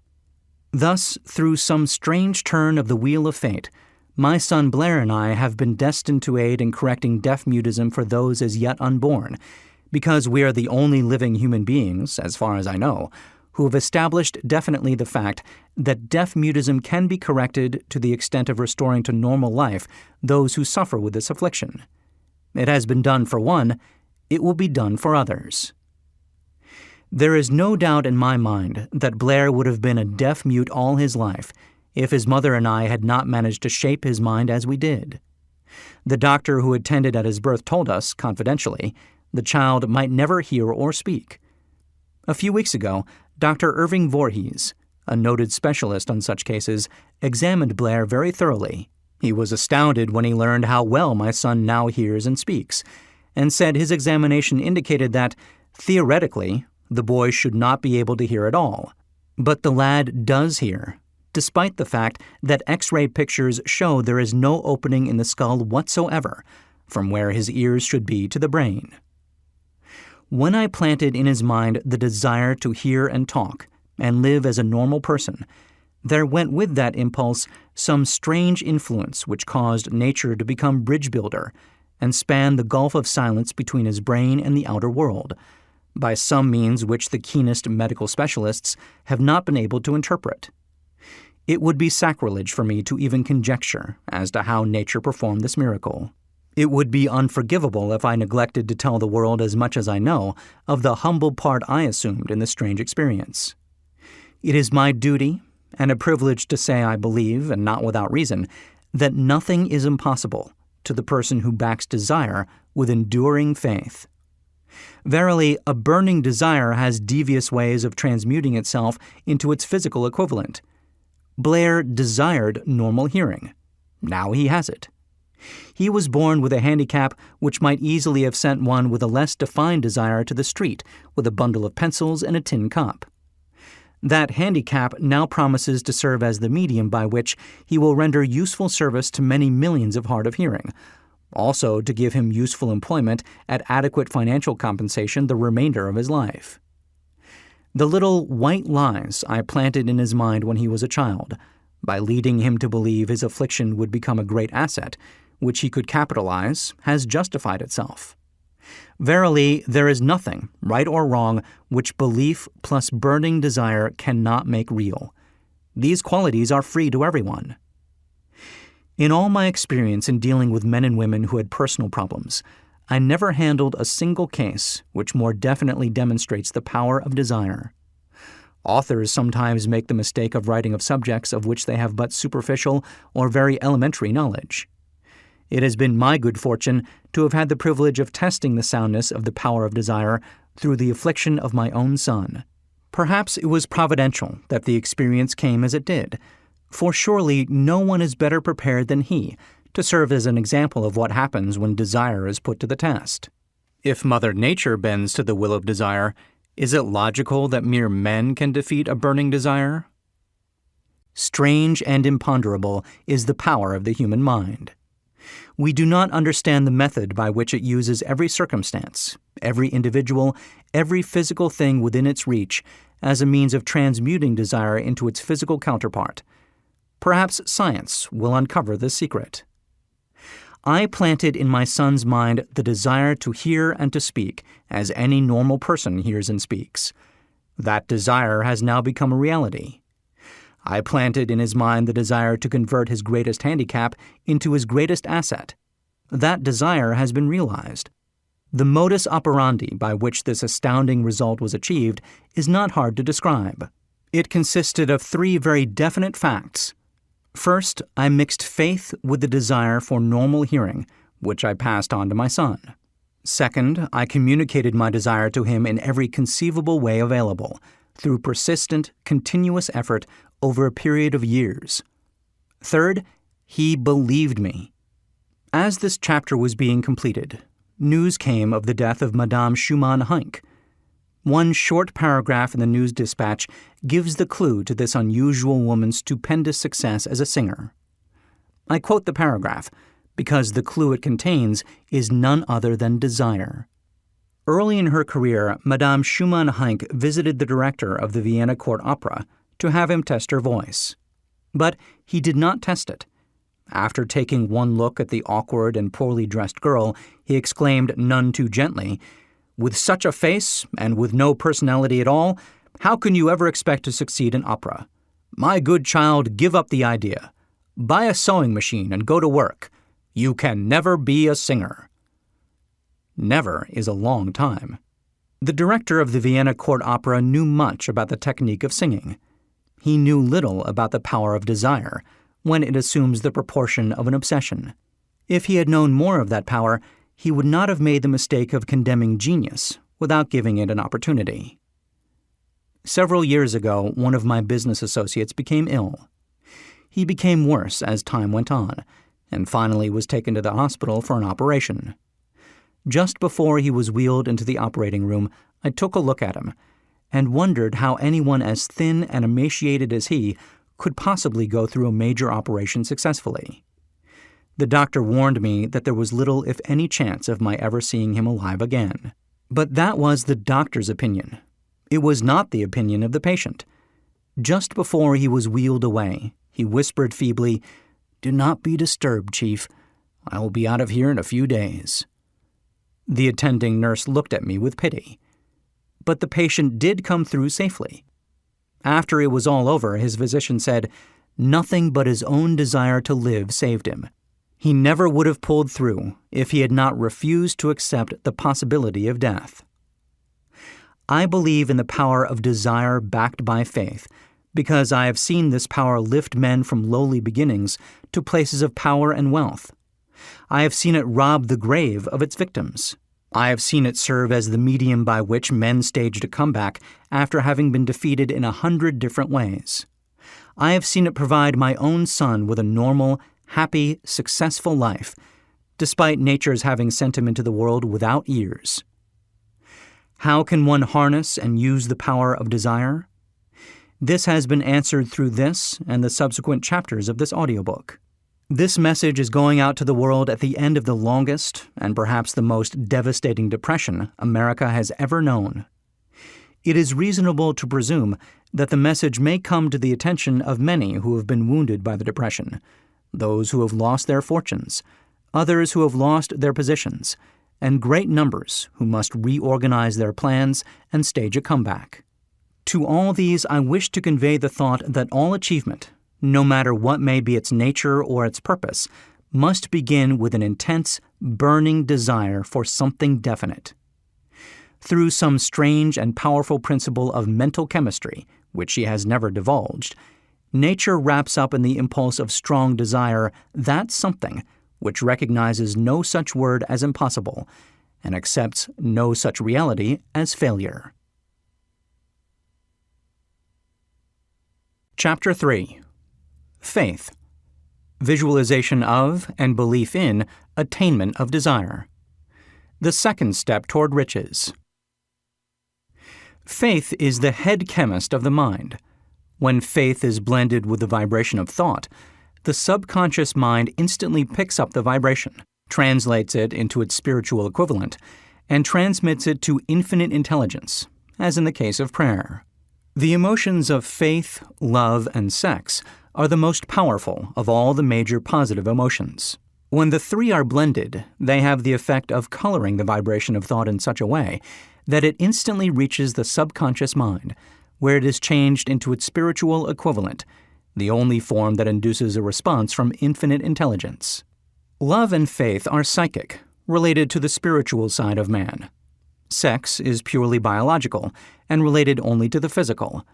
Speaker 1: Thus, through some strange turn of the wheel of fate, my son Blair and I have been destined to aid in correcting deaf mutism for those as yet unborn, because we are the only living human beings, as far as I know, who have established definitely the fact that deaf mutism can be corrected to the extent of restoring to normal life those who suffer with this affliction. It has been done for one, it will be done for others. There is no doubt in my mind that Blair would have been a deaf mute all his life if his mother and I had not managed to shape his mind as we did. The doctor who attended at his birth told us, confidentially, the child might never hear or speak. A few weeks ago, Dr. Irving Voorhees, a noted specialist on such cases, examined Blair very thoroughly. He was astounded when he learned how well my son now hears and speaks, and said his examination indicated that, theoretically, the boy should not be able to hear at all. But the lad does hear, despite the fact that X-ray pictures show there is no opening in the skull whatsoever from where his ears should be to the brain. When I planted in his mind the desire to hear and talk and live as a normal person, there went with that impulse some strange influence which caused nature to become bridge builder and span the gulf of silence between his brain and the outer world, by some means which the keenest medical specialists have not been able to interpret. It would be sacrilege for me to even conjecture as to how nature performed this miracle. It would be unforgivable if I neglected to tell the world as much as I know of the humble part I assumed in this strange experience. It is my duty and a privilege to say I believe, and not without reason, that nothing is impossible to the person who backs desire with enduring faith. Verily, a burning desire has devious ways of transmuting itself into its physical equivalent. Blair desired normal hearing. Now he has it. He was born with a handicap which might easily have sent one with a less defined desire to the street with a bundle of pencils and a tin cup. That handicap now promises to serve as the medium by which he will render useful service to many millions of hard of hearing, also to give him useful employment at adequate financial compensation the remainder of his life. The little white lies I planted in his mind when he was a child, by leading him to believe his affliction would become a great asset, which he could capitalize, has justified itself. Verily, there is nothing, right or wrong, which belief plus burning desire cannot make real. These qualities are free to everyone. In all my experience in dealing with men and women who had personal problems, I never handled a single case which more definitely demonstrates the power of desire. Authors sometimes make the mistake of writing of subjects of which they have but superficial or very elementary knowledge. It has been my good fortune to have had the privilege of testing the soundness of the power of desire through the affliction of my own son. Perhaps it was providential that the experience came as it did, for surely no one is better prepared than he to serve as an example of what happens when desire is put to the test. If Mother Nature bends to the will of desire, is it logical that mere men can defeat a burning desire? Strange and imponderable is the power of the human mind. We do not understand the method by which it uses every circumstance, every individual, every physical thing within its reach as a means of transmuting desire into its physical counterpart. Perhaps science will uncover the secret. I planted in my son's mind the desire to hear and to speak as any normal person hears and speaks. That desire has now become a reality. I planted in his mind the desire to convert his greatest handicap into his greatest asset. That desire has been realized. The modus operandi by which this astounding result was achieved is not hard to describe. It consisted of 3 very definite facts. First, I mixed faith with the desire for normal hearing, which I passed on to my son. Second, I communicated my desire to him in every conceivable way available, through persistent, continuous effort over a period of years. Third, he believed me. As this chapter was being completed, news came of the death of Madame Schumann-Heink. One short paragraph in the news dispatch gives the clue to this unusual woman's stupendous success as a singer. I quote the paragraph because the clue it contains is none other than desire. Early in her career, Madame Schumann-Heink visited the director of the Vienna Court Opera to have him test her voice. But he did not test it. After taking one look at the awkward and poorly dressed girl, he exclaimed none too gently, "With such a face, and with no personality at all, how can you ever expect to succeed in opera? My good child, give up the idea. Buy a sewing machine and go to work. You can never be a singer." Never is a long time. The director of the Vienna Court Opera knew much about the technique of singing. He knew little about the power of desire, when it assumes the proportion of an obsession. If he had known more of that power, he would not have made the mistake of condemning genius without giving it an opportunity. Several years ago, one of my business associates became ill. He became worse as time went on, and finally was taken to the hospital for an operation. Just before he was wheeled into the operating room, I took a look at him, and wondered how anyone as thin and emaciated as he could possibly go through a major operation successfully. The doctor warned me that there was little, if any, chance of my ever seeing him alive again. But that was the doctor's opinion. It was not the opinion of the patient. Just before he was wheeled away, he whispered feebly, "Do not be disturbed, Chief. I will be out of here in a few days." The attending nurse looked at me with pity. But the patient did come through safely. After it was all over, his physician said, nothing but his own desire to live saved him. He never would have pulled through if he had not refused to accept the possibility of death. I believe in the power of desire backed by faith because I have seen this power lift men from lowly beginnings to places of power and wealth. I have seen it rob the grave of its victims. I have seen it serve as the medium by which men staged a comeback after having been defeated in 100 different ways. I have seen it provide my own son with a normal, happy, successful life, despite nature's having sent him into the world without ears. How can one harness and use the power of desire? This has been answered through this and the subsequent chapters of this audiobook. This message is going out to the world at the end of the longest and perhaps the most devastating depression America has ever known. It is reasonable to presume that the message may come to the attention of many who have been wounded by the depression, those who have lost their fortunes, others who have lost their positions, and great numbers who must reorganize their plans and stage a comeback. To all these, I wish to convey the thought that all achievement, no matter what may be its nature or its purpose, must begin with an intense, burning desire for something definite. Through some strange and powerful principle of mental chemistry, which she has never divulged, nature wraps up in the impulse of strong desire that something which recognizes no such word as impossible and accepts no such reality as failure. Chapter 3. Faith. Visualization of and belief in attainment of desire. The second step toward riches. Faith is the head chemist of the mind. When faith is blended with the vibration of thought, the subconscious mind instantly picks up the vibration, translates it into its spiritual equivalent, and transmits it to infinite intelligence, as in the case of prayer. The emotions of faith, love, and sex are the most powerful of all the major positive emotions. When the three are blended, they have the effect of coloring the vibration of thought in such a way that it instantly reaches the subconscious mind, where it is changed into its spiritual equivalent, the only form that induces a response from infinite intelligence. Love and faith are psychic, related to the spiritual side of man. Sex is purely biological and related only to the physical.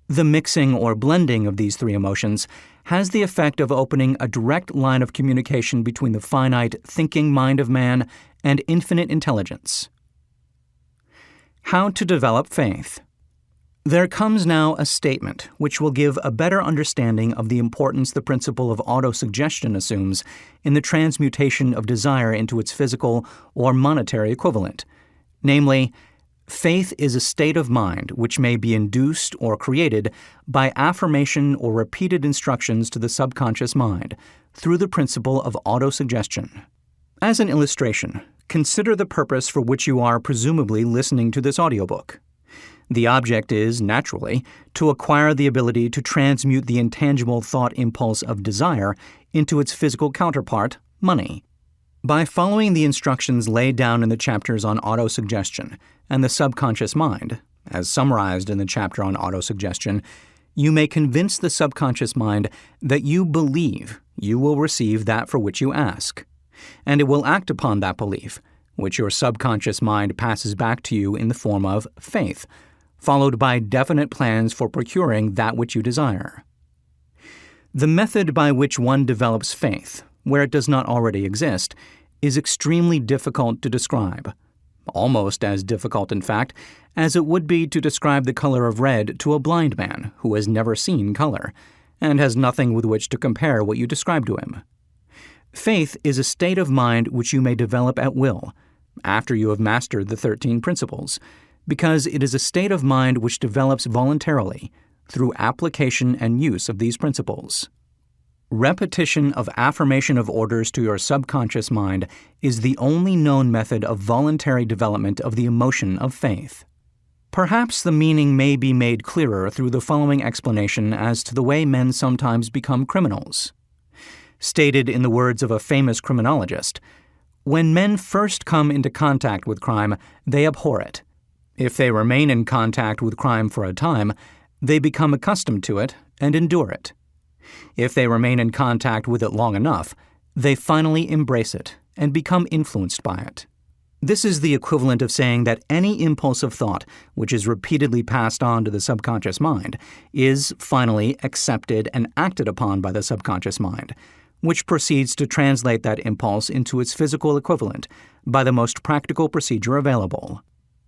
Speaker 1: The mixing or blending of these three emotions has the effect of opening a direct line of communication between the finite thinking mind of man and infinite intelligence. How to develop faith. There comes now a statement which will give a better understanding of the importance the principle of autosuggestion assumes in the transmutation of desire into its physical or monetary equivalent. Namely, faith is a state of mind which may be induced or created by affirmation or repeated instructions to the subconscious mind through the principle of autosuggestion. As an illustration, consider the purpose for which you are presumably listening to this audiobook. The object is, naturally, to acquire the ability to transmute the intangible thought impulse of desire into its physical counterpart, money. By following the instructions laid down in the chapters on autosuggestion and the subconscious mind, as summarized in the chapter on autosuggestion, you may convince the subconscious mind that you believe you will receive that for which you ask, and it will act upon that belief, which your subconscious mind passes back to you in the form of faith, followed by definite plans for procuring that which you desire. The method by which one develops faith, where it does not already exist, is extremely difficult to describe, almost as difficult, in fact, as it would be to describe the color of red to a blind man who has never seen color, and has nothing with which to compare what you describe to him. Faith is a state of mind which you may develop at will, after you have mastered the 13 principles, because it is a state of mind which develops voluntarily through application and use of these principles. Repetition of affirmation of orders to your subconscious mind is the only known method of voluntary development of the emotion of faith. Perhaps the meaning may be made clearer through the following explanation as to the way men sometimes become criminals. Stated in the words of a famous criminologist, "When men first come into contact with crime, they abhor it. If they remain in contact with crime for a time, they become accustomed to it and endure it. If they remain in contact with it long enough, they finally embrace it and become influenced by it." This is the equivalent of saying that any impulse of thought which is repeatedly passed on to the subconscious mind is finally accepted and acted upon by the subconscious mind, which proceeds to translate that impulse into its physical equivalent by the most practical procedure available.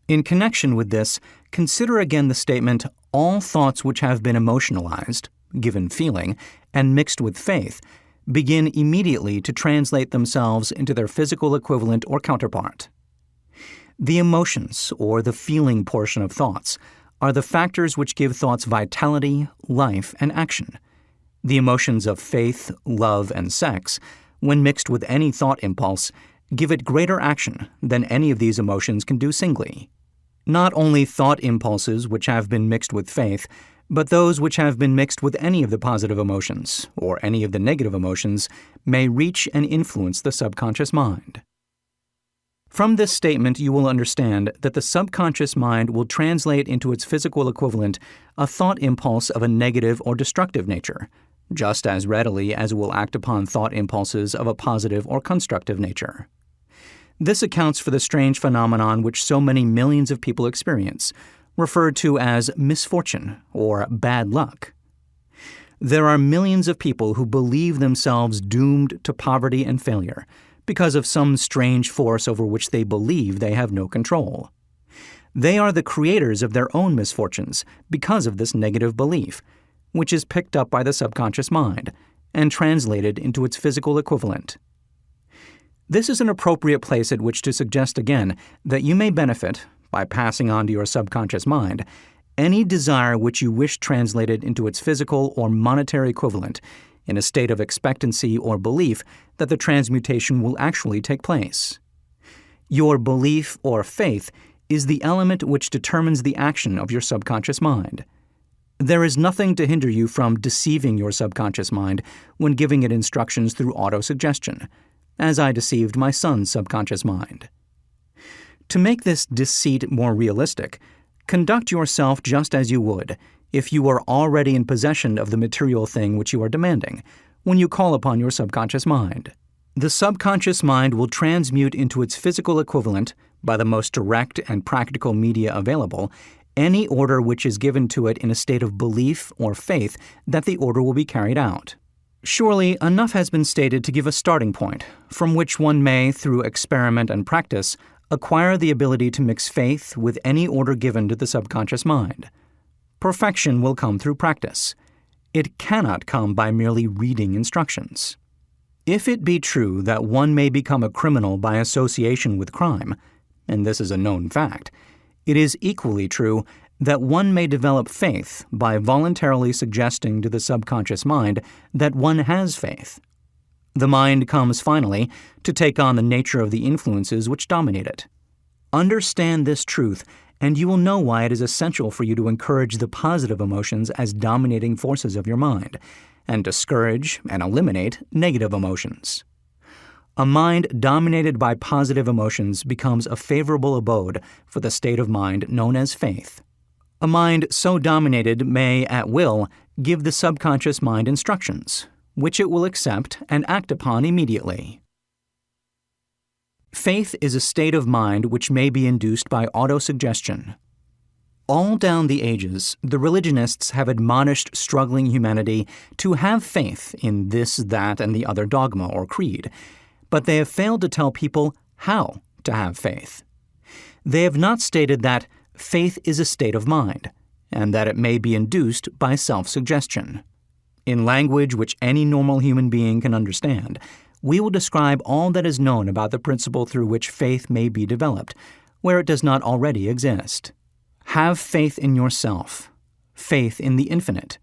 Speaker 1: In connection with this, consider again the statement, "All thoughts which have been emotionalized, given feeling, and mixed with faith, begin immediately to translate themselves into their physical equivalent or counterpart." The emotions, or the feeling portion of thoughts, are the factors which give thoughts vitality, life, and action. The emotions of faith, love, and sex, when mixed with any thought impulse, give it greater action than any of these emotions can do singly. Not only thought impulses which have been mixed with faith, but those which have been mixed with any of the positive emotions, or any of the negative emotions, may reach and influence the subconscious mind. From this statement you will understand that the subconscious mind will translate into its physical equivalent a thought impulse of a negative or destructive nature, just as readily as it will act upon thought impulses of a positive or constructive nature. This accounts for the strange phenomenon which so many millions of people experience, referred to as misfortune or bad luck. There are millions of people who believe themselves doomed to poverty and failure because of some strange force over which they believe they have no control. They are the creators of their own misfortunes because of this negative belief, which is picked up by the subconscious mind and translated into its physical equivalent. This is an appropriate place at which to suggest again that you may benefit, by passing on to your subconscious mind, any desire which you wish translated into its physical or monetary equivalent in a state of expectancy or belief that the transmutation will actually take place. Your belief or faith is the element which determines the action of your subconscious mind. There is nothing to hinder you from deceiving your subconscious mind when giving it instructions through autosuggestion, as I deceived my son's subconscious mind. To make this deceit more realistic, conduct yourself just as you would if you were already in possession of the material thing which you are demanding when you call upon your subconscious mind. The subconscious mind will transmute into its physical equivalent, by the most direct and practical media available, any order which is given to it in a state of belief or faith that the order will be carried out. Surely enough has been stated to give a starting point, from which one may, through experiment and practice, acquire the ability to mix faith with any order given to the subconscious mind. Perfection will come through practice. It cannot come by merely reading instructions. If it be true that one may become a criminal by association with crime, and this is a known fact, it is equally true that one may develop faith by voluntarily suggesting to the subconscious mind that one has faith. The mind comes finally to take on the nature of the influences which dominate it. Understand this truth, and you will know why it is essential for you to encourage the positive emotions as dominating forces of your mind, and discourage and eliminate negative emotions. A mind dominated by positive emotions becomes a favorable abode for the state of mind known as faith. A mind so dominated may, at will, give the subconscious mind instructions, which it will accept and act upon immediately. Faith is a state of mind which may be induced by autosuggestion. All down the ages, the religionists have admonished struggling humanity to have faith in this, that, and the other dogma or creed, but they have failed to tell people how to have faith. They have not stated that faith is a state of mind, and that it may be induced by self-suggestion. In language which any normal human being can understand, we will describe all that is known about the principle through which faith may be developed, where it does not already exist. Have faith in yourself, faith in the infinite.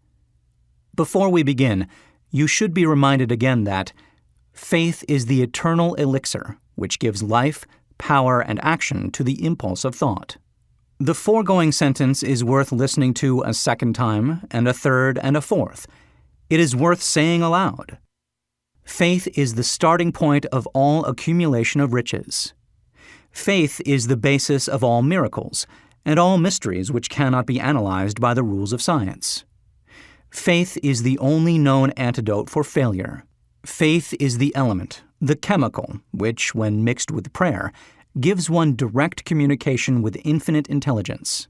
Speaker 1: Before we begin, you should be reminded again that faith is the eternal elixir which gives life, power, and action to the impulse of thought. The foregoing sentence is worth listening to a second time, and a third, and a fourth. It is worth saying aloud. Faith is the starting point of all accumulation of riches. Faith is the basis of all miracles, and all mysteries which cannot be analyzed by the rules of science. Faith is the only known antidote for failure. Faith is the element, the chemical, which, when mixed with prayer, gives one direct communication with infinite intelligence.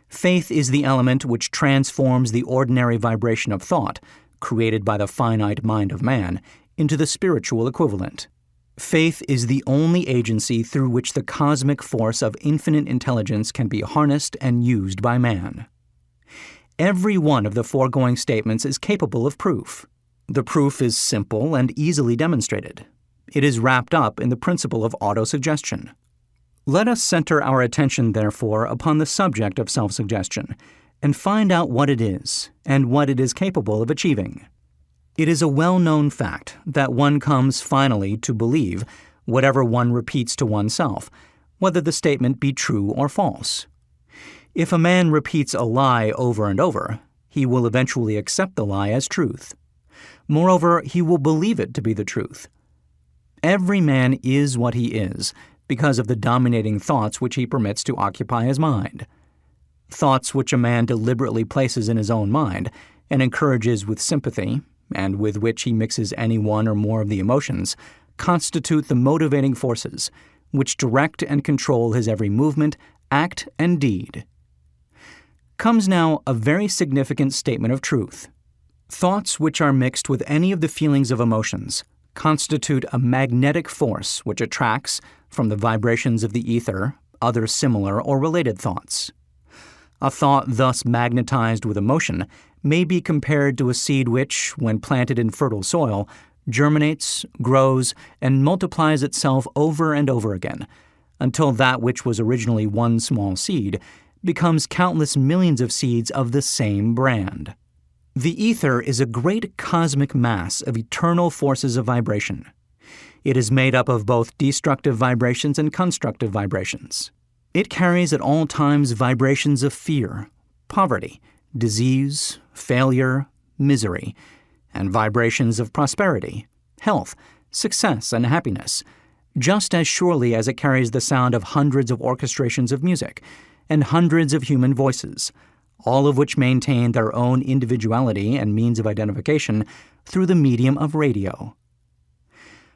Speaker 1: Faith is the element which transforms the ordinary vibration of thought, created by the finite mind of man, into the spiritual equivalent. Faith is the only agency through which the cosmic force of infinite intelligence can be harnessed and used by man. Every one of the foregoing statements is capable of proof. The proof is simple and easily demonstrated. It is wrapped up in the principle of autosuggestion. Let us center our attention, therefore, upon the subject of self-suggestion, and find out what it is and what it is capable of achieving. It is a well-known fact that one comes finally to believe whatever one repeats to oneself, whether the statement be true or false. If a man repeats a lie over and over, he will eventually accept the lie as truth. Moreover, he will believe it to be the truth. Every man is what he is because of the dominating thoughts which he permits to occupy his mind. Thoughts which a man deliberately places in his own mind and encourages with sympathy, and with which he mixes any one or more of the emotions, constitute the motivating forces which direct and control his every movement, act, and deed. Comes now a very significant statement of truth. Thoughts which are mixed with any of the feelings of emotions constitute a magnetic force which attracts, from the vibrations of the ether, other similar or related thoughts. A thought thus magnetized with emotion may be compared to a seed which, when planted in fertile soil, germinates, grows, and multiplies itself over and over again, until that which was originally one small seed becomes countless millions of seeds of the same brand. The ether is a great cosmic mass of eternal forces of vibration. It is made up of both destructive vibrations and constructive vibrations. It carries at all times vibrations of fear, poverty, disease, failure, misery, and vibrations of prosperity, health, success, and happiness, just as surely as it carries the sound of hundreds of orchestrations of music and hundreds of human voices, all of which maintain their own individuality and means of identification through the medium of radio.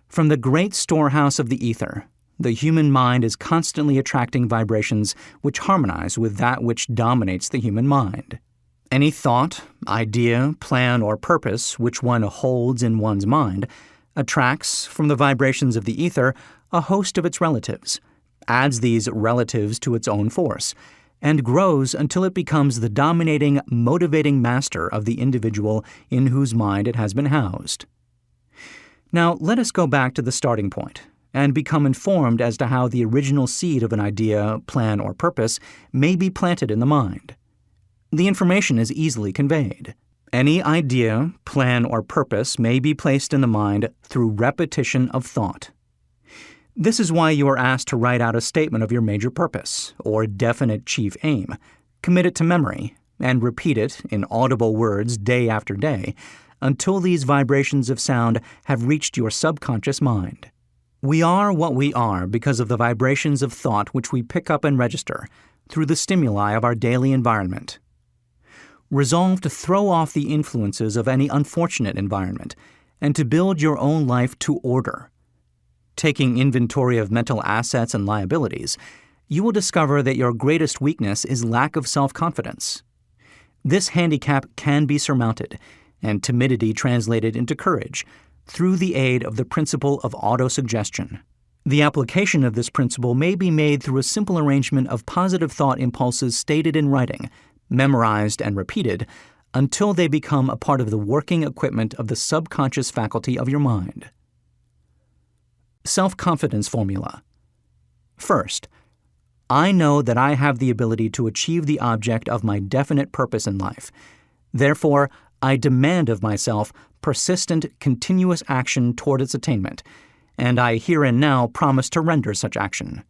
Speaker 1: From the great storehouse of the ether, the human mind is constantly attracting vibrations which harmonize with that which dominates the human mind. Any thought, idea, plan, or purpose which one holds in one's mind attracts, from the vibrations of the ether, a host of its relatives, adds these relatives to its own force, and grows until it becomes the dominating, motivating master of the individual in whose mind it has been housed. Now, let us go back to the starting point and become informed as to how the original seed of an idea, plan, or purpose may be planted in the mind. The information is easily conveyed. Any idea, plan, or purpose may be placed in the mind through repetition of thought. This is why you are asked to write out a statement of your major purpose, or definite chief aim, commit it to memory, and repeat it in audible words day after day until these vibrations of sound have reached your subconscious mind. We are what we are because of the vibrations of thought which we pick up and register through the stimuli of our daily environment. Resolve to throw off the influences of any unfortunate environment and to build your own life to order. Taking inventory of mental assets and liabilities, you will discover that your greatest weakness is lack of self-confidence. This handicap can be surmounted and timidity translated into courage through the aid of the principle of autosuggestion. The application of this principle may be made through a simple arrangement of positive thought impulses stated in writing, memorized and repeated, until they become a part of the working equipment of the subconscious faculty of your mind. Self-confidence formula. First, I know that I have the ability to achieve the object of my definite purpose in life. Therefore, I demand of myself persistent, continuous action toward its attainment, and I here and now promise to render such action.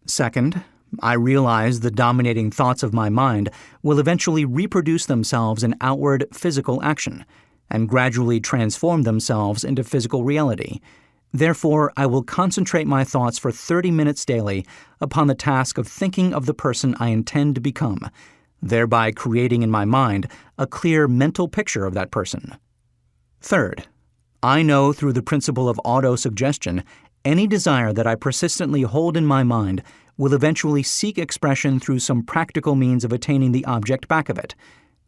Speaker 1: Second, I realize the dominating thoughts of my mind will eventually reproduce themselves in outward physical action, and gradually transform themselves into physical reality. Therefore, I will concentrate my thoughts for 30 minutes daily upon the task of thinking of the person I intend to become, thereby creating in my mind a clear mental picture of that person. Third, I know through the principle of autosuggestion, any desire that I persistently hold in my mind will eventually seek expression through some practical means of attaining the object back of it.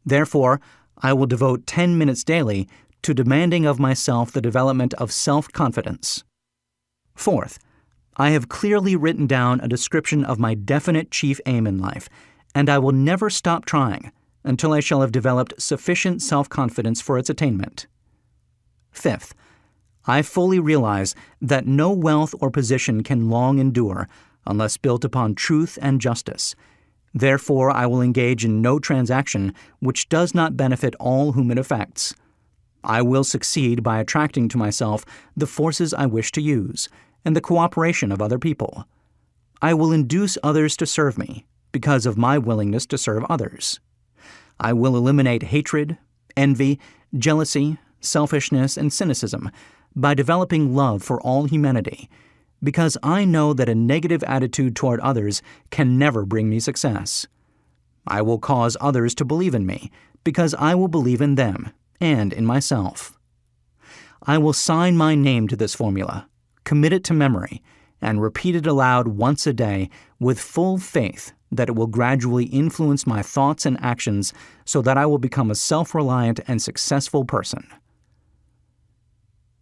Speaker 1: Therefore, I will devote 10 minutes daily to demanding of myself the development of self-confidence. Fourth, I have clearly written down a description of my definite chief aim in life, and I will never stop trying until I shall have developed sufficient self-confidence for its attainment. Fifth, I fully realize that no wealth or position can long endure unless built upon truth and justice. Therefore, I will engage in no transaction which does not benefit all whom it affects. I will succeed by attracting to myself the forces I wish to use and the cooperation of other people. I will induce others to serve me because of my willingness to serve others. I will eliminate hatred, envy, jealousy, selfishness, and cynicism by developing love for all humanity, because I know that a negative attitude toward others can never bring me success. I will cause others to believe in me, because I will believe in them and in myself. I will sign my name to this formula, commit it to memory, and repeat it aloud once a day with full faith that it will gradually influence my thoughts and actions so that I will become a self-reliant and successful person.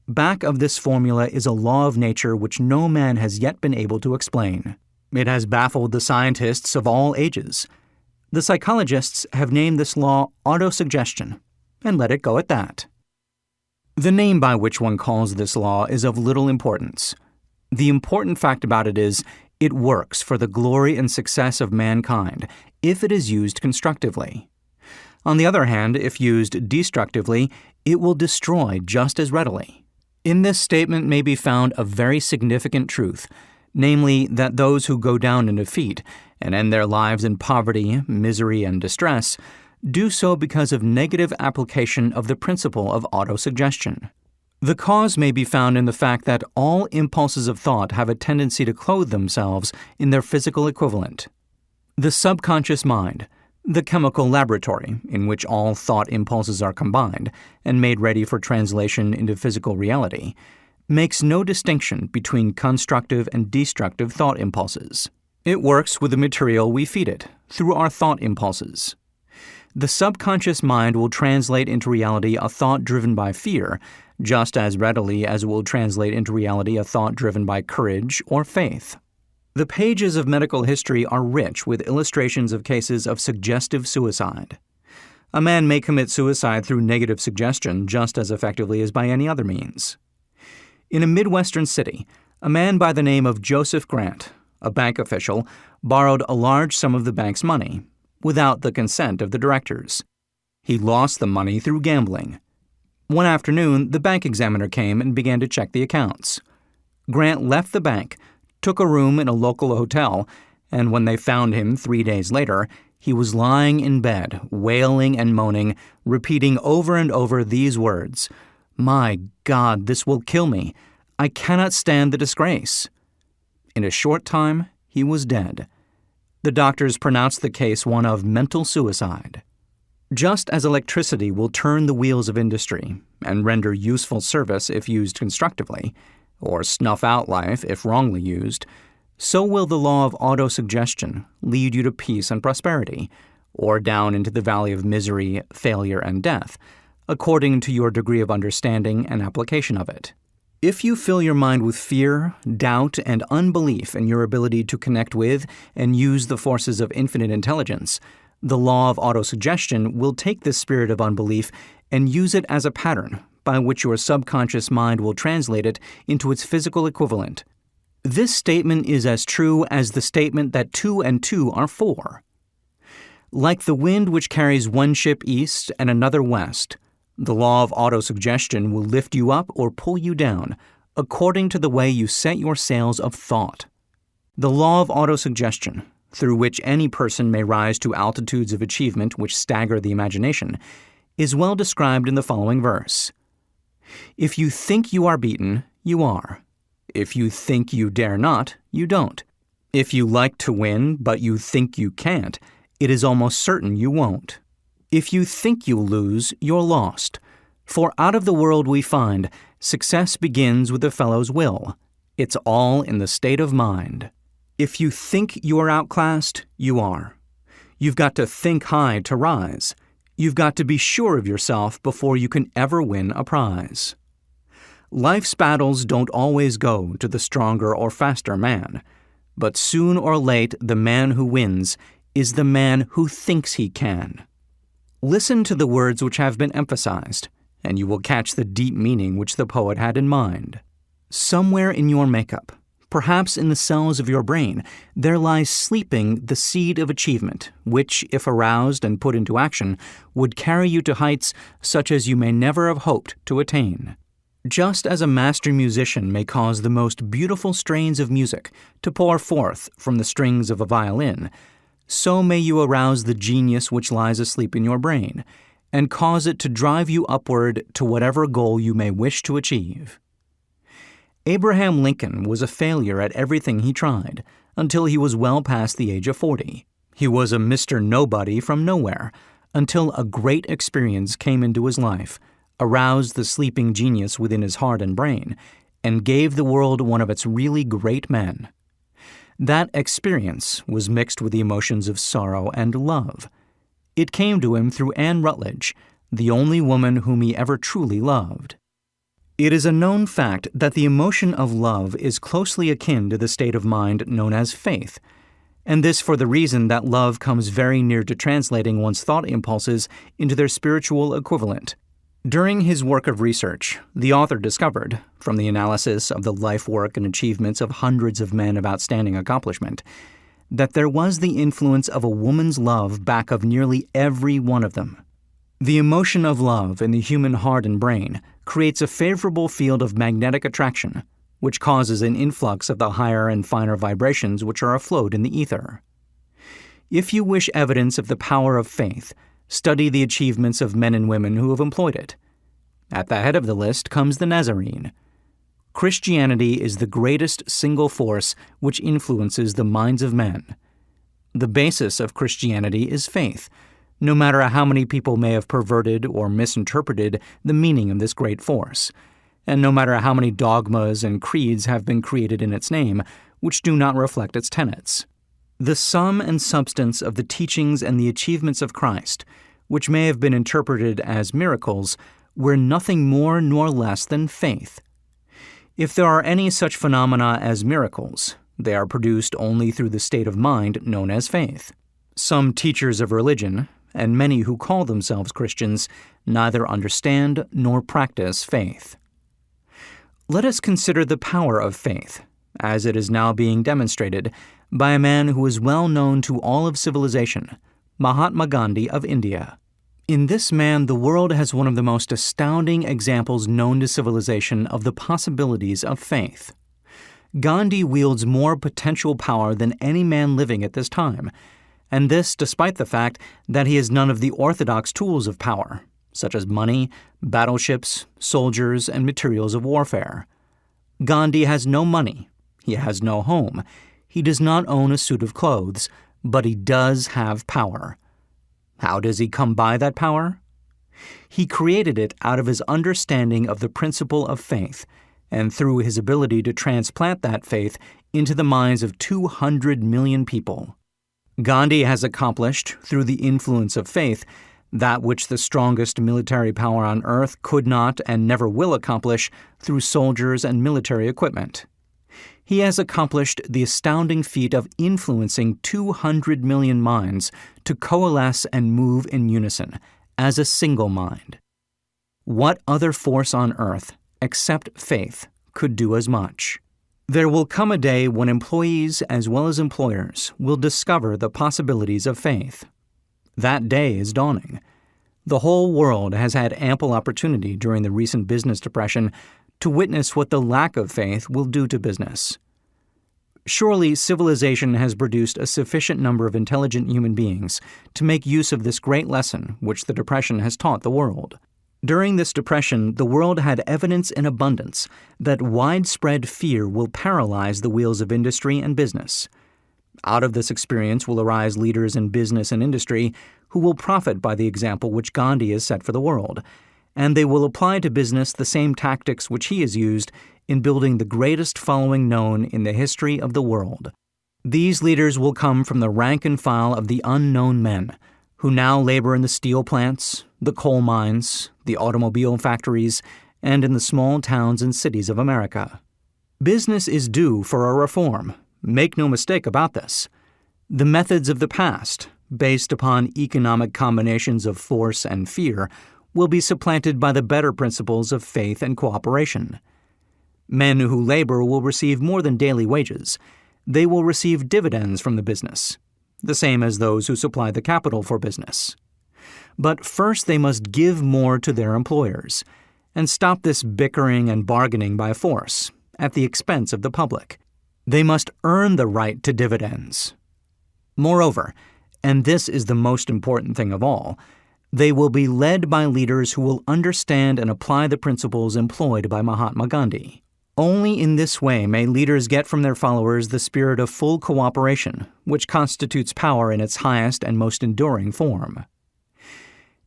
Speaker 1: Back of this formula is a law of nature which no man has yet been able to explain. It has baffled the scientists of all ages. The psychologists have named this law autosuggestion, and let it go at that. The name by which one calls this law is of little importance. The important fact about it is, it works for the glory and success of mankind if it is used constructively. On the other hand, if used destructively, it will destroy just as readily. In this statement may be found a very significant truth, namely that those who go down in defeat and end their lives in poverty, misery, and distress do so because of negative application of the principle of autosuggestion. The cause may be found in the fact that all impulses of thought have a tendency to clothe themselves in their physical equivalent. The subconscious mind, the chemical laboratory in which all thought impulses are combined and made ready for translation into physical reality, makes no distinction between constructive and destructive thought impulses. It works with the material we feed it, through our thought impulses. The subconscious mind will translate into reality a thought driven by fear, just as readily as it will translate into reality a thought driven by courage or faith. The pages of medical history are rich with illustrations of cases of suggestive suicide. A man may commit suicide through negative suggestion just as effectively as by any other means. In a Midwestern city, a man by the name of Joseph Grant, a bank official, borrowed a large sum of the bank's money, without the consent of the directors. He lost the money through gambling. One afternoon, the bank examiner came and began to check the accounts. Grant left the bank, took a room in a local hotel, and when they found him 3 days later, he was lying in bed, wailing and moaning, repeating over and over these words, "My God, this will kill me. I cannot stand the disgrace." In a short time, he was dead. The doctors pronounced the case one of mental suicide. Just as electricity will turn the wheels of industry and render useful service if used constructively, or snuff out life if wrongly used, so will the law of autosuggestion lead you to peace and prosperity, or down into the valley of misery, failure, and death, according to your degree of understanding and application of it. If you fill your mind with fear, doubt, and unbelief in your ability to connect with and use the forces of infinite intelligence, the law of autosuggestion will take this spirit of unbelief and use it as a pattern by which your subconscious mind will translate it into its physical equivalent. This statement is as true as the statement that 2 and 2 are 4. Like the wind which carries one ship east and another west, the law of autosuggestion will lift you up or pull you down, according to the way you set your sails of thought. The law of autosuggestion, through which any person may rise to altitudes of achievement which stagger the imagination, is well described in the following verse. If you think you are beaten, you are. If you think you dare not, you don't. If you like to win, but you think you can't, it is almost certain you won't. If you think you'll lose, you're lost. For out of the world we find, success begins with the fellow's will. It's all in the state of mind. If you think you are outclassed, you are. You've got to think high to rise. You've got to be sure of yourself before you can ever win a prize. Life's battles don't always go to the stronger or faster man, but soon or late the man who wins is the man who thinks he can. Listen to the words which have been emphasized, and you will catch the deep meaning which the poet had in mind. Somewhere in your makeup, perhaps in the cells of your brain, there lies sleeping the seed of achievement, which, if aroused and put into action, would carry you to heights such as you may never have hoped to attain. Just as a master musician may cause the most beautiful strains of music to pour forth from the strings of a violin, so may you arouse the genius which lies asleep in your brain, and cause it to drive you upward to whatever goal you may wish to achieve. Abraham Lincoln was a failure at everything he tried, until he was well past the age of 40. He was a Mr. Nobody from nowhere, until a great experience came into his life, aroused the sleeping genius within his heart and brain, and gave the world one of its really great men. That experience was mixed with the emotions of sorrow and love. It came to him through Anne Rutledge, the only woman whom he ever truly loved. It is a known fact that the emotion of love is closely akin to the state of mind known as faith, and this for the reason that love comes very near to translating one's thought impulses into their spiritual equivalent. During his work of research, the author discovered, from the analysis of the life work and achievements of hundreds of men of outstanding accomplishment, that there was the influence of a woman's love back of nearly every one of them. The emotion of love in the human heart and brain creates a favorable field of magnetic attraction, which causes an influx of the higher and finer vibrations which are afloat in the ether. If you wish evidence of the power of faith, study the achievements of men and women who have employed it. At the head of the list comes the Nazarene. Christianity is the greatest single force which influences the minds of men. The basis of Christianity is faith, no matter how many people may have perverted or misinterpreted the meaning of this great force, and no matter how many dogmas and creeds have been created in its name, which do not reflect its tenets. The sum and substance of the teachings and the achievements of Christ, which may have been interpreted as miracles, were nothing more nor less than faith. If there are any such phenomena as miracles, they are produced only through the state of mind known as faith. Some teachers of religion, and many who call themselves Christians, neither understand nor practice faith. Let us consider the power of faith, as it is now being demonstrated by a man who is well known to all of civilization, Mahatma Gandhi of India. In this man, the world has one of the most astounding examples known to civilization of the possibilities of faith. Gandhi wields more potential power than any man living at this time, and this despite the fact that he has none of the orthodox tools of power, such as money, battleships, soldiers, and materials of warfare. Gandhi has no money, he has no home, he does not own a suit of clothes, but he does have power. How does he come by that power? He created it out of his understanding of the principle of faith, and through his ability to transplant that faith into the minds of 200 million people. Gandhi has accomplished, through the influence of faith, that which the strongest military power on earth could not and never will accomplish through soldiers and military equipment. He has accomplished the astounding feat of influencing 200 million minds to coalesce and move in unison, as a single mind. What other force on earth, except faith, could do as much? There will come a day when employees as well as employers will discover the possibilities of faith. That day is dawning. The whole world has had ample opportunity during the recent business depression to witness what the lack of faith will do to business. Surely civilization has produced a sufficient number of intelligent human beings to make use of this great lesson which the depression has taught the world. During this depression, the world had evidence in abundance that widespread fear will paralyze the wheels of industry and business. Out of this experience will arise leaders in business and industry who will profit by the example which Gandhi has set for the world, and they will apply to business the same tactics which he has used in building the greatest following known in the history of the world. These leaders will come from the rank and file of the unknown men, who now labor in the steel plants, the coal mines, the automobile factories, and in the small towns and cities of America. Business is due for a reform. Make no mistake about this. The methods of the past, based upon economic combinations of force and fear, will be supplanted by the better principles of faith and cooperation. Men who labor will receive more than daily wages. They will receive dividends from the business, the same as those who supply the capital for business. But first they must give more to their employers, and stop this bickering and bargaining by force, at the expense of the public. They must earn the right to dividends. Moreover, and this is the most important thing of all, they will be led by leaders who will understand and apply the principles employed by Mahatma Gandhi. Only in this way may leaders get from their followers the spirit of full cooperation, which constitutes power in its highest and most enduring form.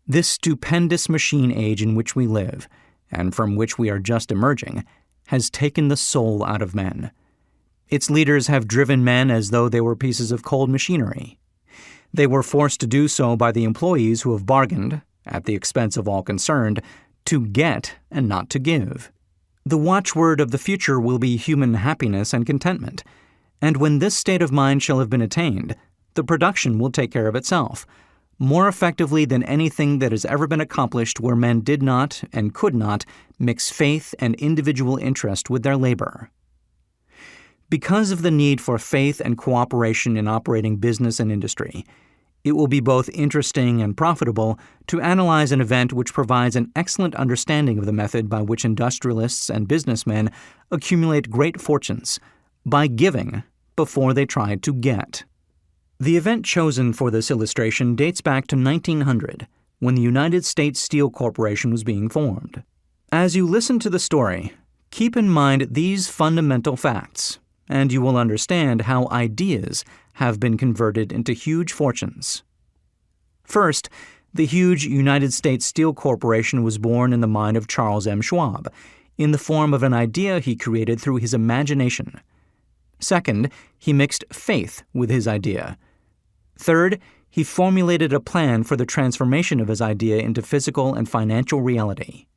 Speaker 1: This stupendous machine age in which we live, and from which we are just emerging, has taken the soul out of men. Its leaders have driven men as though they were pieces of cold machinery. They were forced to do so by the employees who have bargained, at the expense of all concerned, to get and not to give. The watchword of the future will be human happiness and contentment, and when this state of mind shall have been attained, the production will take care of itself, more effectively than anything that has ever been accomplished where men did not and could not mix faith and individual interest with their labor. Because of the need for faith and cooperation in operating business and industry, it will be both interesting and profitable to analyze an event which provides an excellent understanding of the method by which industrialists and businessmen accumulate great fortunes, by giving before they try to get. The event chosen for this illustration dates back to 1900, when the United States Steel Corporation was being formed. As you listen to the story, keep in mind these fundamental facts, and you will understand how ideas have been converted into huge fortunes. First, the huge United States Steel Corporation was born in the mind of Charles M. Schwab in the form of an idea he created through his imagination. Second, he mixed faith with his idea. Third, he formulated a plan for the transformation of his idea into physical and financial reality.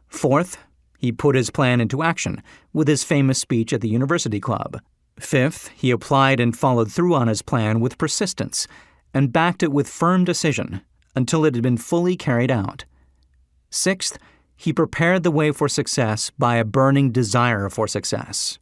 Speaker 1: Fourth, he put his plan into action with his famous speech at the University Club. Fifth, he applied and followed through on his plan with persistence and backed it with firm decision until it had been fully carried out. Sixth, he prepared the way for success by a burning desire for success.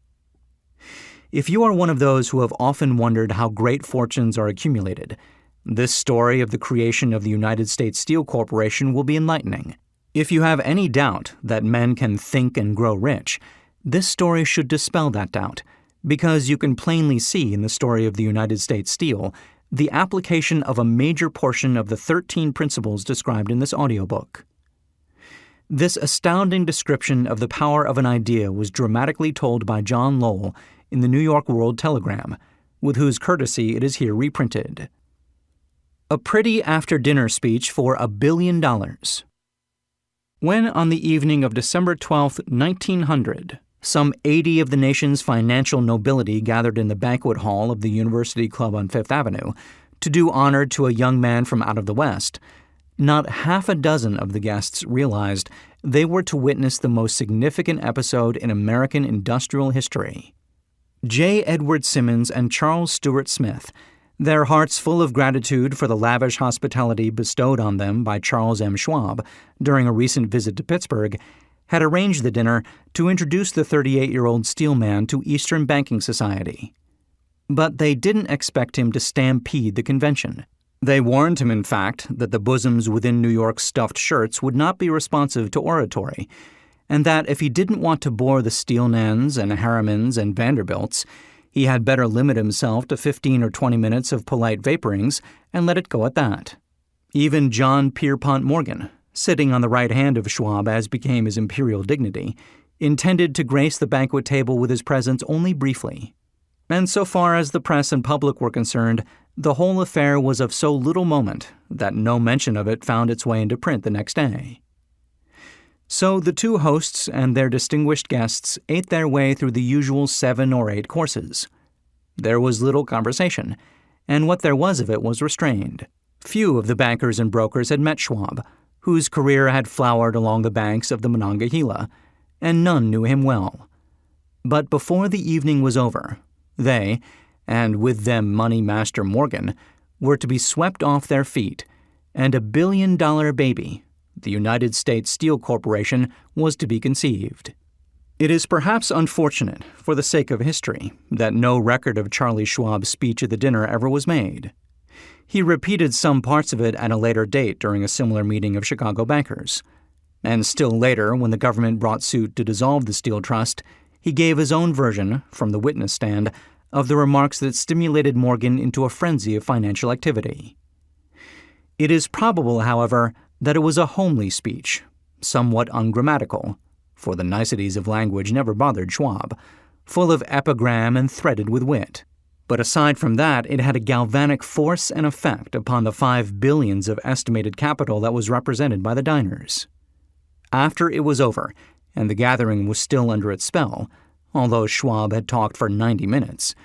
Speaker 1: If you are one of those who have often wondered how great fortunes are accumulated, this story of the creation of the United States Steel Corporation will be enlightening. If you have any doubt that men can think and grow rich, this story should dispel that doubt, because you can plainly see in the story of the United States Steel the application of a major portion of the 13 principles described in this audiobook. This astounding description of the power of an idea was dramatically told by John Lowell in the New York World Telegram, with whose courtesy it is here reprinted. A pretty after-dinner speech for $1 billion. When, on the evening of December 12, 1900, some 80 of the nation's financial nobility gathered in the banquet hall of the University Club on Fifth Avenue to do honor to a young man from out of the West, not half a dozen of the guests realized they were to witness the most significant episode in American industrial history. J. Edward Simmons and Charles Stewart Smith, their hearts full of gratitude for the lavish hospitality bestowed on them by Charles M. Schwab during a recent visit to Pittsburgh, had arranged the dinner to introduce the 38-year-old steelman to Eastern banking society. But they didn't expect him to stampede the convention. They warned him, in fact, that the bosoms within New York's stuffed shirts would not be responsive to oratory, and that if he didn't want to bore the Steelmans and Harrimans and Vanderbilts, he had better limit himself to 15 or 20 minutes of polite vaporings and let it go at that. Even John Pierpont Morgan, sitting on the right hand of Schwab as became his imperial dignity, intended to grace the banquet table with his presence only briefly. And so far as the press and public were concerned, the whole affair was of so little moment that no mention of it found its way into print the next day. So the two hosts and their distinguished guests ate their way through the usual 7 or 8 courses. There was little conversation, and what there was of it was restrained. Few of the bankers and brokers had met Schwab, whose career had flowered along the banks of the Monongahela, and none knew him well. But before the evening was over, they, and with them Money Master Morgan, were to be swept off their feet, and $1 billion baby, the United States Steel Corporation, was to be conceived. It is perhaps unfortunate, for the sake of history, that no record of Charlie Schwab's speech at the dinner ever was made. He repeated some parts of it at a later date during a similar meeting of Chicago bankers. And still later, when the government brought suit to dissolve the Steel Trust, he gave his own version, from the witness stand, of the remarks that stimulated Morgan into a frenzy of financial activity. It is probable, however, that it was a homely speech, somewhat ungrammatical, for the niceties of language never bothered Schwab, full of epigram and threaded with wit. But aside from that, it had a galvanic force and effect upon the $5 billion of estimated capital that was represented by the diners. After it was over, and the gathering was still under its spell, although Schwab had talked for 90 minutes,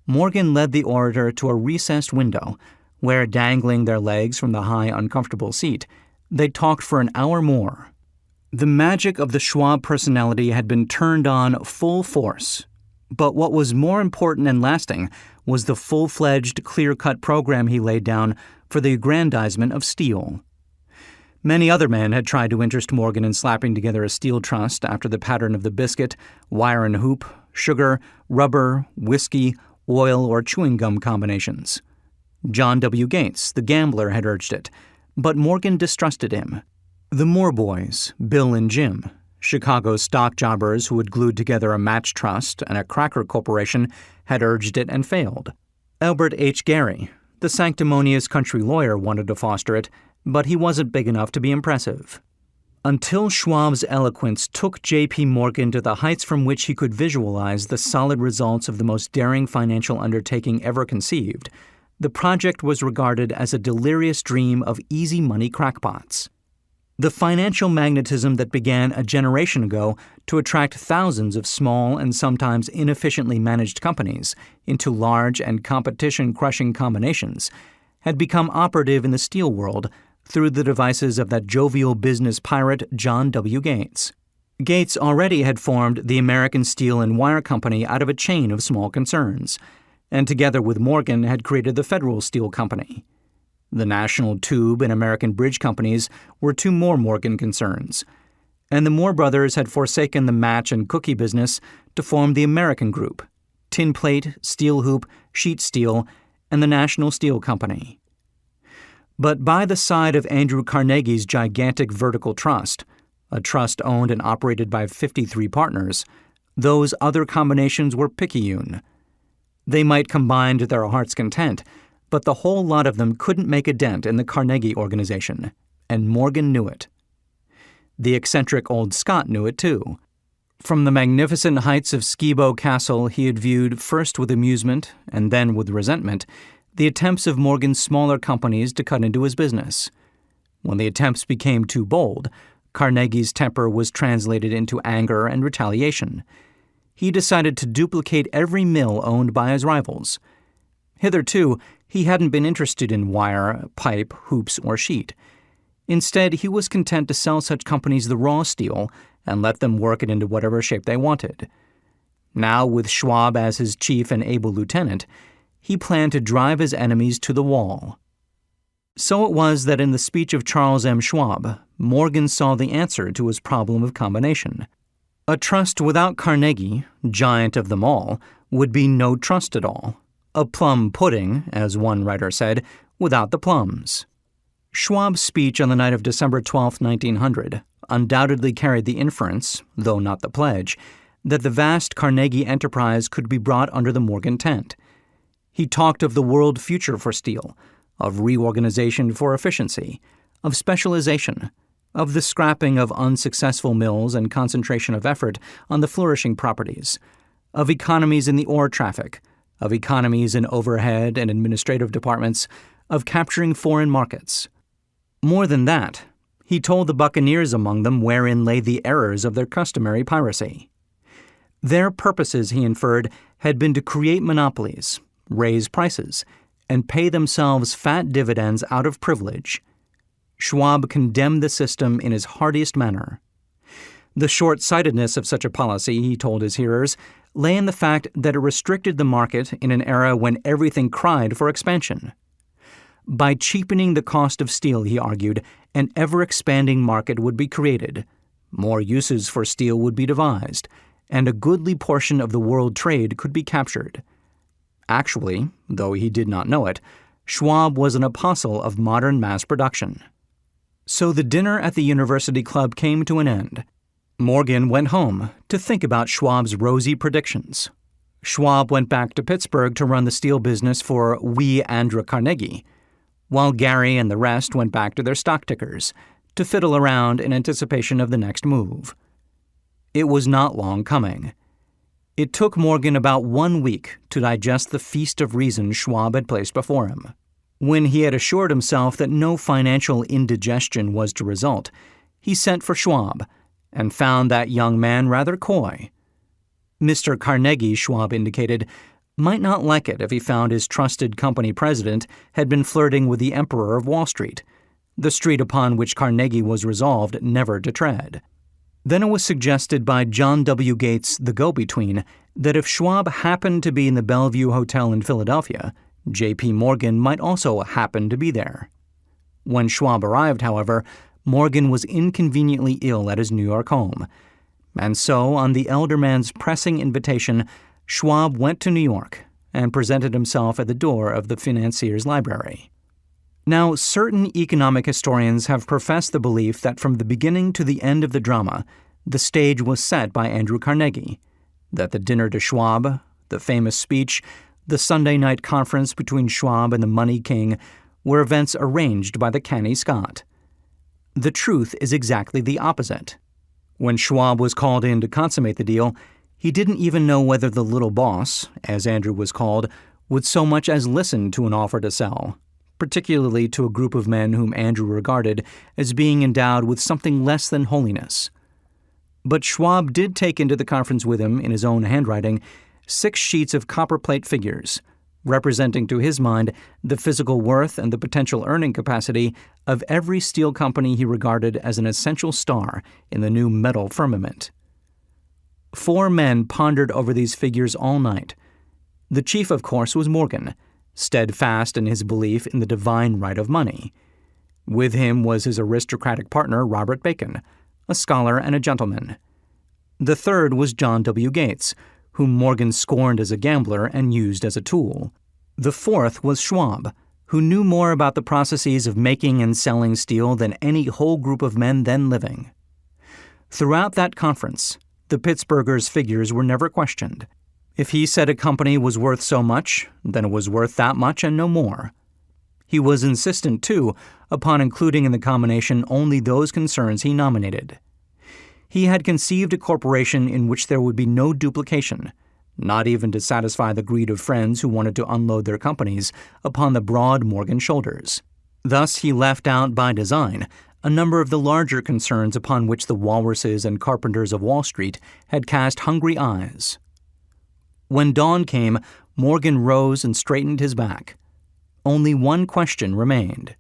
Speaker 1: Morgan led the orator to a recessed window, where, dangling their legs from the high, uncomfortable seat, they talked for an hour more. The magic of the Schwab personality had been turned on full force, but what was more important and lasting was the full-fledged, clear-cut program he laid down for the aggrandizement of steel. Many other men had tried to interest Morgan in slapping together a steel trust after the pattern of the biscuit, wire and hoop, sugar, rubber, whiskey, oil, or chewing gum combinations. John W. Gates, the gambler, had urged it, but Morgan distrusted him. The Moore boys, Bill and Jim, Chicago's stock jobbers who had glued together a match trust and a cracker corporation, had urged it and failed. Albert H. Gary, the sanctimonious country lawyer, wanted to foster it, but he wasn't big enough to be impressive. Until Schwab's eloquence took J.P. Morgan to the heights from which he could visualize the solid results of the most daring financial undertaking ever conceived, the project was regarded as a delirious dream of easy money crackpots. The financial magnetism that began a generation ago to attract thousands of small and sometimes inefficiently managed companies into large and competition-crushing combinations had become operative in the steel world through the devices of that jovial business pirate John W. Gates. Gates already had formed the American Steel and Wire Company out of a chain of small concerns, and together with Morgan had created the Federal Steel Company. The National Tube and American Bridge Companies were two more Morgan concerns, and the Moore brothers had forsaken the match and cookie business to form the American Group, Tin Plate, Steel Hoop, Sheet Steel, and the National Steel Company. But by the side of Andrew Carnegie's gigantic vertical trust, a trust owned and operated by 53 partners, those other combinations were picayune. They might combine to their heart's content, but the whole lot of them couldn't make a dent in the Carnegie organization, and Morgan knew it. The eccentric old Scot knew it too. From the magnificent heights of Skibo Castle he had viewed first with amusement and then with resentment the attempts of Morgan's smaller companies to cut into his business. When the attempts became too bold, Carnegie's temper was translated into anger and retaliation. He decided to duplicate every mill owned by his rivals. Hitherto, he hadn't been interested in wire, pipe, hoops, or sheet. Instead, he was content to sell such companies the raw steel and let them work it into whatever shape they wanted. Now, with Schwab as his chief and able lieutenant, he planned to drive his enemies to the wall. So it was that in the speech of Charles M. Schwab, Morgan saw the answer to his problem of combination. A trust without Carnegie, giant of them all, would be no trust at all. A plum pudding, as one writer said, without the plums. Schwab's speech on the night of December 12, 1900, undoubtedly carried the inference, though not the pledge, that the vast Carnegie enterprise could be brought under the Morgan tent. He talked of the world future for steel, of reorganization for efficiency, of specialization, of the scrapping of unsuccessful mills and concentration of effort on the flourishing properties, of economies in the ore traffic, of economies in overhead and administrative departments, of capturing foreign markets. More than that, he told the buccaneers among them wherein lay the errors of their customary piracy. Their purposes, he inferred, had been to create monopolies, raise prices, and pay themselves fat dividends out of privilege. Schwab condemned the system in his heartiest manner. The short-sightedness of such a policy, he told his hearers, lay in the fact that it restricted the market in an era when everything cried for expansion. By cheapening the cost of steel, he argued, an ever-expanding market would be created, more uses for steel would be devised, and a goodly portion of the world trade could be captured. Actually, though he did not know it, Schwab was an apostle of modern mass production. So the dinner at the University Club came to an end. Morgan went home to think about Schwab's rosy predictions. Schwab went back to Pittsburgh to run the steel business for wee Andrew Carnegie, while Gary and the rest went back to their stock tickers to fiddle around in anticipation of the next move. It was not long coming. It took Morgan about 1 week to digest the feast of reason Schwab had placed before him. When he had assured himself that no financial indigestion was to result, he sent for Schwab and found that young man rather coy. Mr. Carnegie, Schwab indicated, might not like it if he found his trusted company president had been flirting with the Emperor of Wall Street, the street upon which Carnegie was resolved never to tread. Then it was suggested by John W. Gates, the go-between, that if Schwab happened to be in the Bellevue Hotel in Philadelphia, J.P. Morgan might also happen to be there. When Schwab arrived, however, Morgan was inconveniently ill at his New York home, and so, on the elder man's pressing invitation, Schwab went to New York and presented himself at the door of the financier's library. Now, certain economic historians have professed the belief that from the beginning to the end of the drama, the stage was set by Andrew Carnegie, that the dinner to Schwab, the famous speech, the Sunday night conference between Schwab and the Money King were events arranged by the canny Scot. The truth is exactly the opposite. When Schwab was called in to consummate the deal, he didn't even know whether the little boss, as Andrew was called, would so much as listen to an offer to sell. particularly to a group of men whom Andrew regarded as being endowed with something less than holiness. But Schwab did take into the conference with him, in his own handwriting, 6 sheets of copperplate figures, representing to his mind the physical worth and the potential earning capacity of every steel company he regarded as an essential star in the new metal firmament. 4 men pondered over these figures all night. The chief, of course, was Morgan, steadfast in his belief in the divine right of money. With him was his aristocratic partner, Robert Bacon, a scholar and a gentleman. The third was John W. Gates, whom Morgan scorned as a gambler and used as a tool. The fourth was Schwab, who knew more about the processes of making and selling steel than any whole group of men then living. Throughout that conference, the Pittsburghers' figures were never questioned. If he said a company was worth so much, then it was worth that much and no more. He was insistent, too, upon including in the combination only those concerns he nominated. He had conceived a corporation in which there would be no duplication, not even to satisfy the greed of friends who wanted to unload their companies upon the broad Morgan shoulders. Thus he left out by design a number of the larger concerns upon which the walruses and carpenters of Wall Street had cast hungry eyes. When dawn came, Morgan rose and straightened his back. Only one question remained.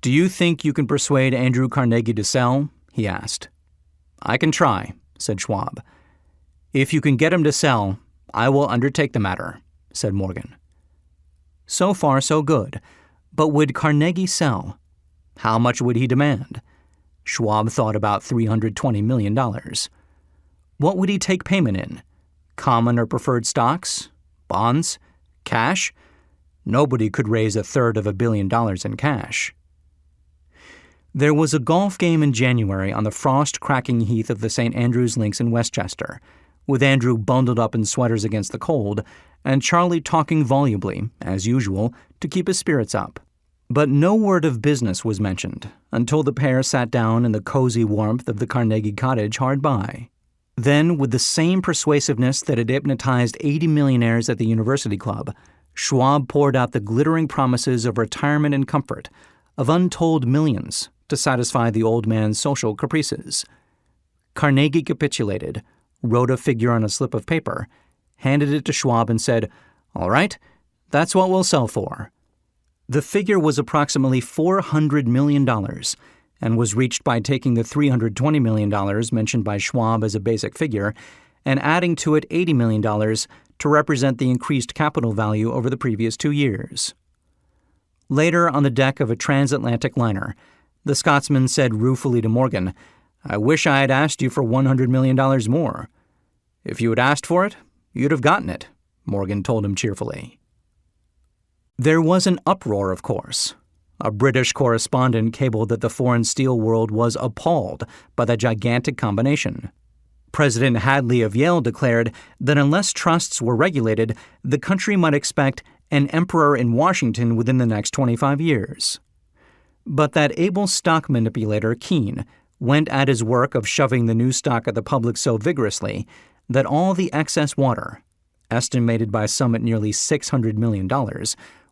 Speaker 1: "Do you think you can persuade Andrew Carnegie to sell?" he asked. "I can try," said Schwab. "If you can get him to sell, I will undertake the matter," said Morgan. So far, so good. But would Carnegie sell? How much would he demand? Schwab thought about $320 million. What would he take payment in? Common or preferred stocks? Bonds? Cash? Nobody could raise $250 million in cash. There was a golf game in January on the frost-cracking heath of the St. Andrews Links in Westchester, with Andrew bundled up in sweaters against the cold, and Charlie talking volubly, as usual, to keep his spirits up. But no word of business was mentioned until the pair sat down in the cozy warmth of the Carnegie cottage hard by. Then, with the same persuasiveness that had hypnotized 80 millionaires at the University Club, Schwab poured out the glittering promises of retirement and comfort, of untold millions, to satisfy the old man's social caprices. Carnegie capitulated, wrote a figure on a slip of paper, handed it to Schwab and said, "All right, that's what we'll sell for." The figure was approximately $400 million and was reached by taking the $320 million mentioned by Schwab as a basic figure and adding to it $80 million to represent the increased capital value over the previous 2 years. Later, on the deck of a transatlantic liner, the Scotsman said ruefully to Morgan, "I wish I had asked you for $100 million more." "If you had asked for it, you'd have gotten it," Morgan told him cheerfully. There was an uproar, of course. A British correspondent cabled that the foreign steel world was appalled by the gigantic combination. President Hadley of Yale declared that unless trusts were regulated, the country might expect an emperor in Washington within the next 25 years. But that able stock manipulator, Keene, went at his work of shoving the new stock at the public so vigorously that all the excess water, estimated by some at nearly $600 million,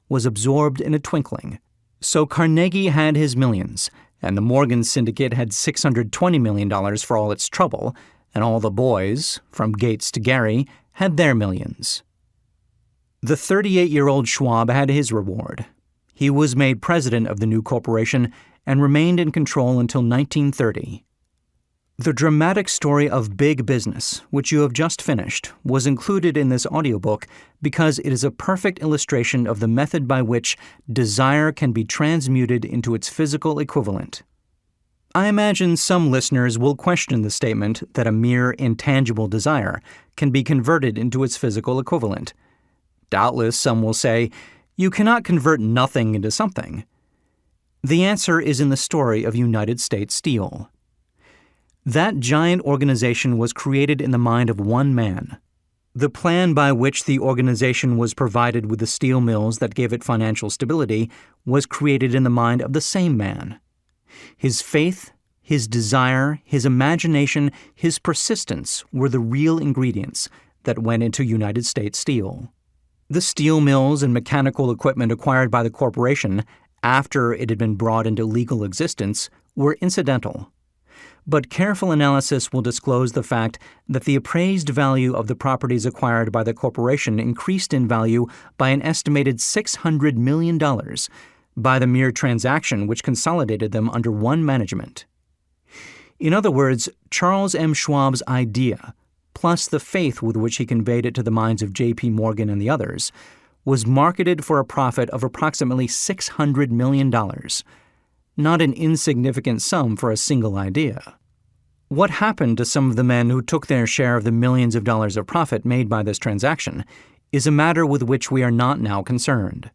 Speaker 1: was absorbed in a twinkling. So Carnegie had his millions, and the Morgan Syndicate had $620 million for all its trouble, and all the boys, from Gates to Gary, had their millions. The 38-year-old Schwab had his reward. He was made president of the new corporation and remained in control until 1930. The dramatic story of big business, which you have just finished, was included in this audiobook because it is a perfect illustration of the method by which desire can be transmuted into its physical equivalent. I imagine some listeners will question the statement that a mere intangible desire can be converted into its physical equivalent. Doubtless some will say, you cannot convert nothing into something. The answer is in the story of United States Steel. That giant organization was created in the mind of one man. The plan by which the organization was provided with the steel mills that gave it financial stability was created in the mind of the same man. His faith, his desire, his imagination, his persistence were the real ingredients that went into United States Steel. The steel mills and mechanical equipment acquired by the corporation, after it had been brought into legal existence were incidental. But careful analysis will disclose the fact that the appraised value of the properties acquired by the corporation increased in value by an estimated $600 million by the mere transaction which consolidated them under one management. In other words, Charles M. Schwab's idea, plus the faith with which he conveyed it to the minds of J.P. Morgan and the others, was marketed for a profit of approximately $600 million. Not an insignificant sum for a single idea. What happened to some of the men who took their share of the millions of dollars of profit made by this transaction is a matter with which we are not now concerned.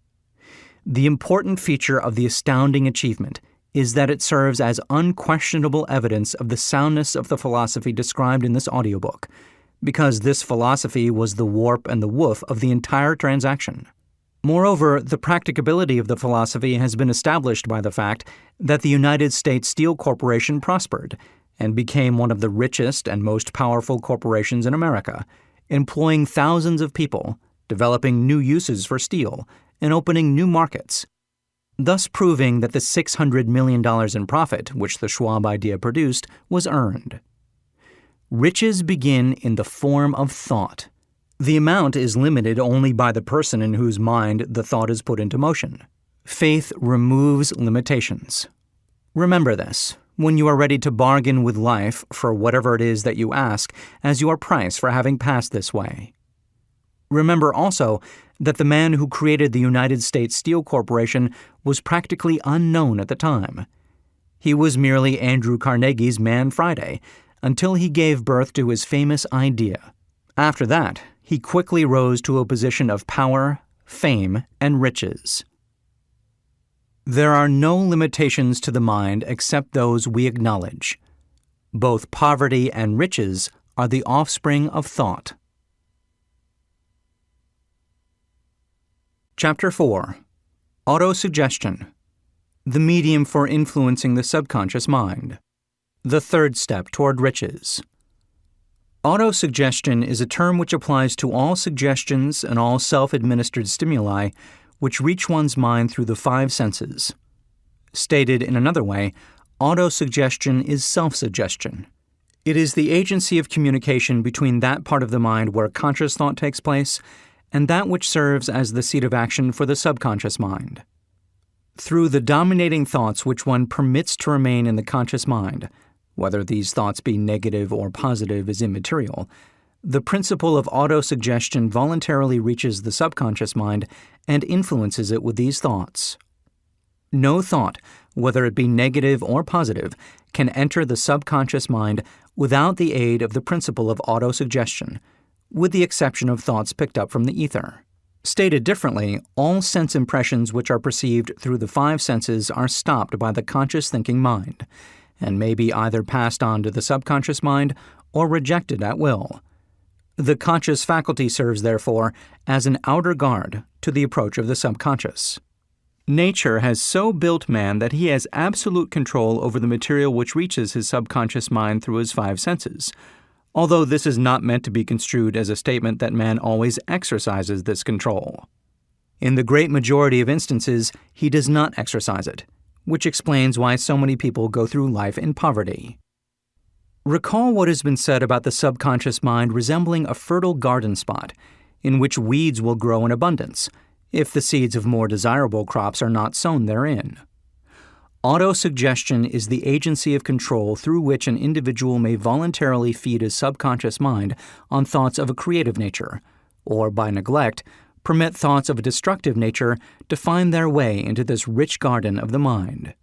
Speaker 1: The important feature of the astounding achievement is that it serves as unquestionable evidence of the soundness of the philosophy described in this audiobook, because this philosophy was the warp and the woof of the entire transaction. Moreover, the practicability of the philosophy has been established by the fact that the United States Steel Corporation prospered and became one of the richest and most powerful corporations in America, employing thousands of people, developing new uses for steel, and opening new markets, thus proving that the $600 million in profit which the Schwab idea produced was earned. Riches begin in the form of thought. The amount is limited only by the person in whose mind the thought is put into motion. Faith removes limitations. Remember this when you are ready to bargain with life for whatever it is that you ask as your price for having passed this way. Remember also that the man who created the United States Steel Corporation was practically unknown at the time. He was merely Andrew Carnegie's Man Friday until he gave birth to his famous idea. After that, he quickly rose to a position of power, fame, and riches. There are no limitations to the mind except those we acknowledge. Both poverty and riches are the offspring of thought. Chapter 4. Autosuggestion. The medium for influencing the subconscious mind. The third step toward riches. Autosuggestion is a term which applies to all suggestions and all self-administered stimuli which reach one's mind through the five senses. Stated in another way, autosuggestion is self-suggestion. It is the agency of communication between that part of the mind where conscious thought takes place and that which serves as the seat of action for the subconscious mind. Through the dominating thoughts which one permits to remain in the conscious mind, whether these thoughts be negative or positive is immaterial, the principle of autosuggestion voluntarily reaches the subconscious mind and influences it with these thoughts. No thought, whether it be negative or positive, can enter the subconscious mind without the aid of the principle of autosuggestion, with the exception of thoughts picked up from the ether. Stated differently, all sense impressions which are perceived through the five senses are stopped by the conscious thinking mind, and may be either passed on to the subconscious mind or rejected at will. The conscious faculty serves, therefore, as an outer guard to the approach of the subconscious. Nature has so built man that he has absolute control over the material which reaches his subconscious mind through his five senses, although this is not meant to be construed as a statement that man always exercises this control. In the great majority of instances, he does not exercise it, which explains why so many people go through life in poverty. Recall what has been said about the subconscious mind resembling a fertile garden spot in which weeds will grow in abundance if the seeds of more desirable crops are not sown therein. Autosuggestion is the agency of control through which an individual may voluntarily feed his subconscious mind on thoughts of a creative nature, or by neglect, permit thoughts of a destructive nature to find their way into this rich garden of the mind.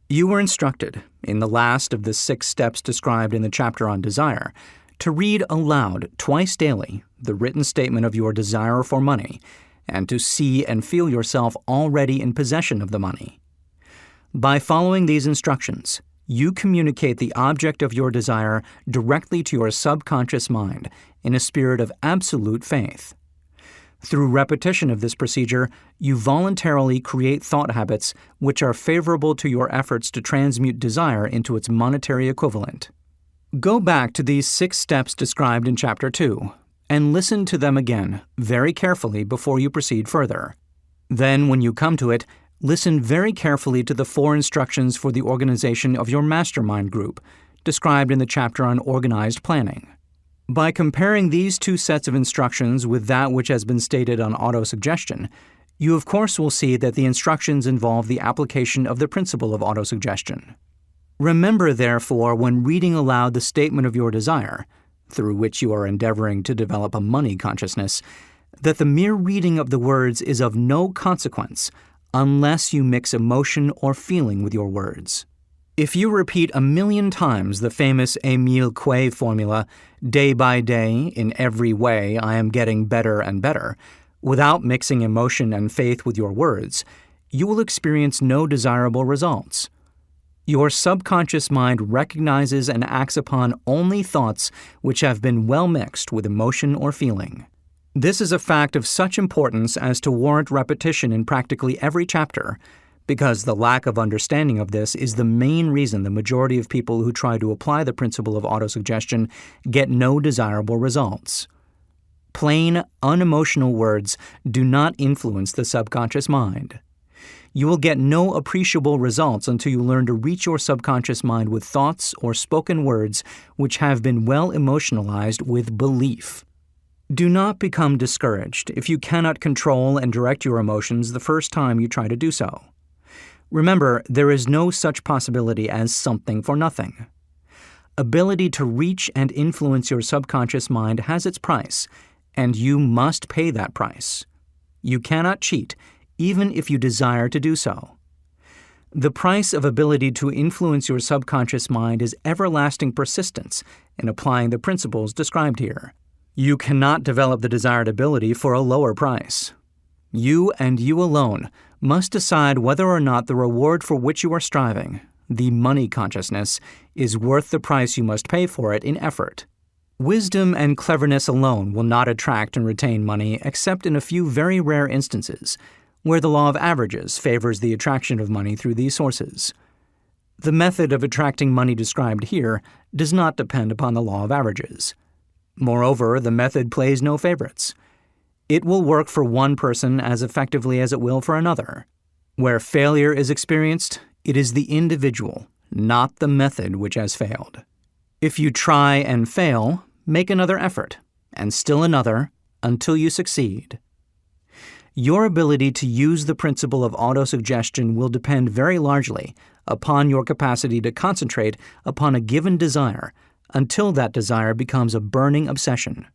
Speaker 1: You were instructed, in the last of the 6 steps described in the chapter on desire, to read aloud twice daily the written statement of your desire for money, and to see and feel yourself already in possession of the money. By following these instructions, you communicate the object of your desire directly to your subconscious mind in a spirit of absolute faith. Through repetition of this procedure, you voluntarily create thought habits which are favorable to your efforts to transmute desire into its monetary equivalent. Go back to these 6 steps described in Chapter 2 and listen to them again very carefully before you proceed further. Then, when you come to it, Listen very carefully to the 4 instructions for the organization of your mastermind group, described in the chapter on organized planning. By comparing these 2 sets of instructions with that which has been stated on autosuggestion, you of course will see that the instructions involve the application of the principle of autosuggestion. Remember, therefore, when reading aloud the statement of your desire, through which you are endeavoring to develop a money consciousness, that the mere reading of the words is of no consequence unless you mix emotion or feeling with your words. If you repeat 1,000,000 times the famous Émile Coué formula, day by day, in every way, I am getting better and better, without mixing emotion and faith with your words, you will experience no desirable results. Your subconscious mind recognizes and acts upon only thoughts which have been well mixed with emotion or feeling. This is a fact of such importance as to warrant repetition in practically every chapter, because the lack of understanding of this is the main reason the majority of people who try to apply the principle of autosuggestion get no desirable results. Plain, unemotional words do not influence the subconscious mind. You will get no appreciable results until you learn to reach your subconscious mind with thoughts or spoken words which have been well emotionalized with belief. Do not become discouraged if you cannot control and direct your emotions the first time you try to do so. Remember, there is no such possibility as something for nothing. Ability to reach and influence your subconscious mind has its price, and you must pay that price. You cannot cheat, even if you desire to do so. The price of ability to influence your subconscious mind is everlasting persistence in applying the principles described here. You cannot develop the desired ability for a lower price. You and you alone must decide whether or not the reward for which you are striving, the money consciousness, is worth the price you must pay for it in effort. Wisdom and cleverness alone will not attract and retain money except in a few very rare instances, where the law of averages favors the attraction of money through these sources. The method of attracting money described here does not depend upon the law of averages. Moreover, the method plays no favorites. It will work for one person as effectively as it will for another. Where failure is experienced, it is the individual, not the method, which has failed. If you try and fail, make another effort, and still another, until you succeed. Your ability to use the principle of autosuggestion will depend very largely upon your capacity to concentrate upon a given desire until that desire becomes a burning obsession.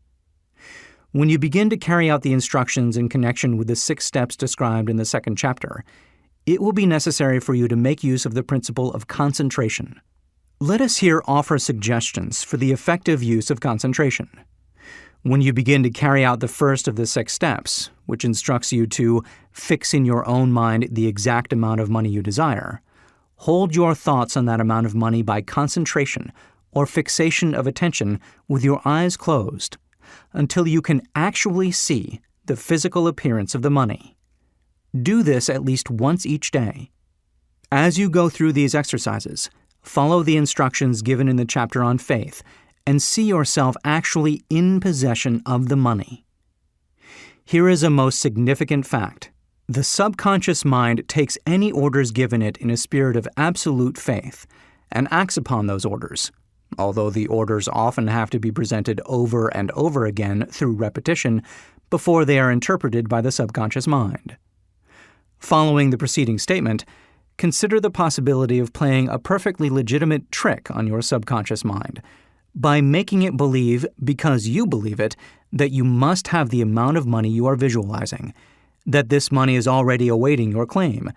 Speaker 1: When you begin to carry out the instructions in connection with the 6 steps described in the 2nd chapter, it will be necessary for you to make use of the principle of concentration. Let us here offer suggestions for the effective use of concentration. When you begin to carry out the first of the 6 steps, which instructs you to fix in your own mind the exact amount of money you desire, hold your thoughts on that amount of money by concentration or fixation of attention with your eyes closed until you can actually see the physical appearance of the money. Do this at least once each day. As you go through these exercises, follow the instructions given in the chapter on faith and see yourself actually in possession of the money. Here is a most significant fact. The subconscious mind takes any orders given it in a spirit of absolute faith and acts upon those orders, although the orders often have to be presented over and over again through repetition before they are interpreted by the subconscious mind. Following the preceding statement, consider the possibility of playing a perfectly legitimate trick on your subconscious mind by making it believe, because you believe it, that you must have the amount of money you are visualizing, that this money is already awaiting your claim,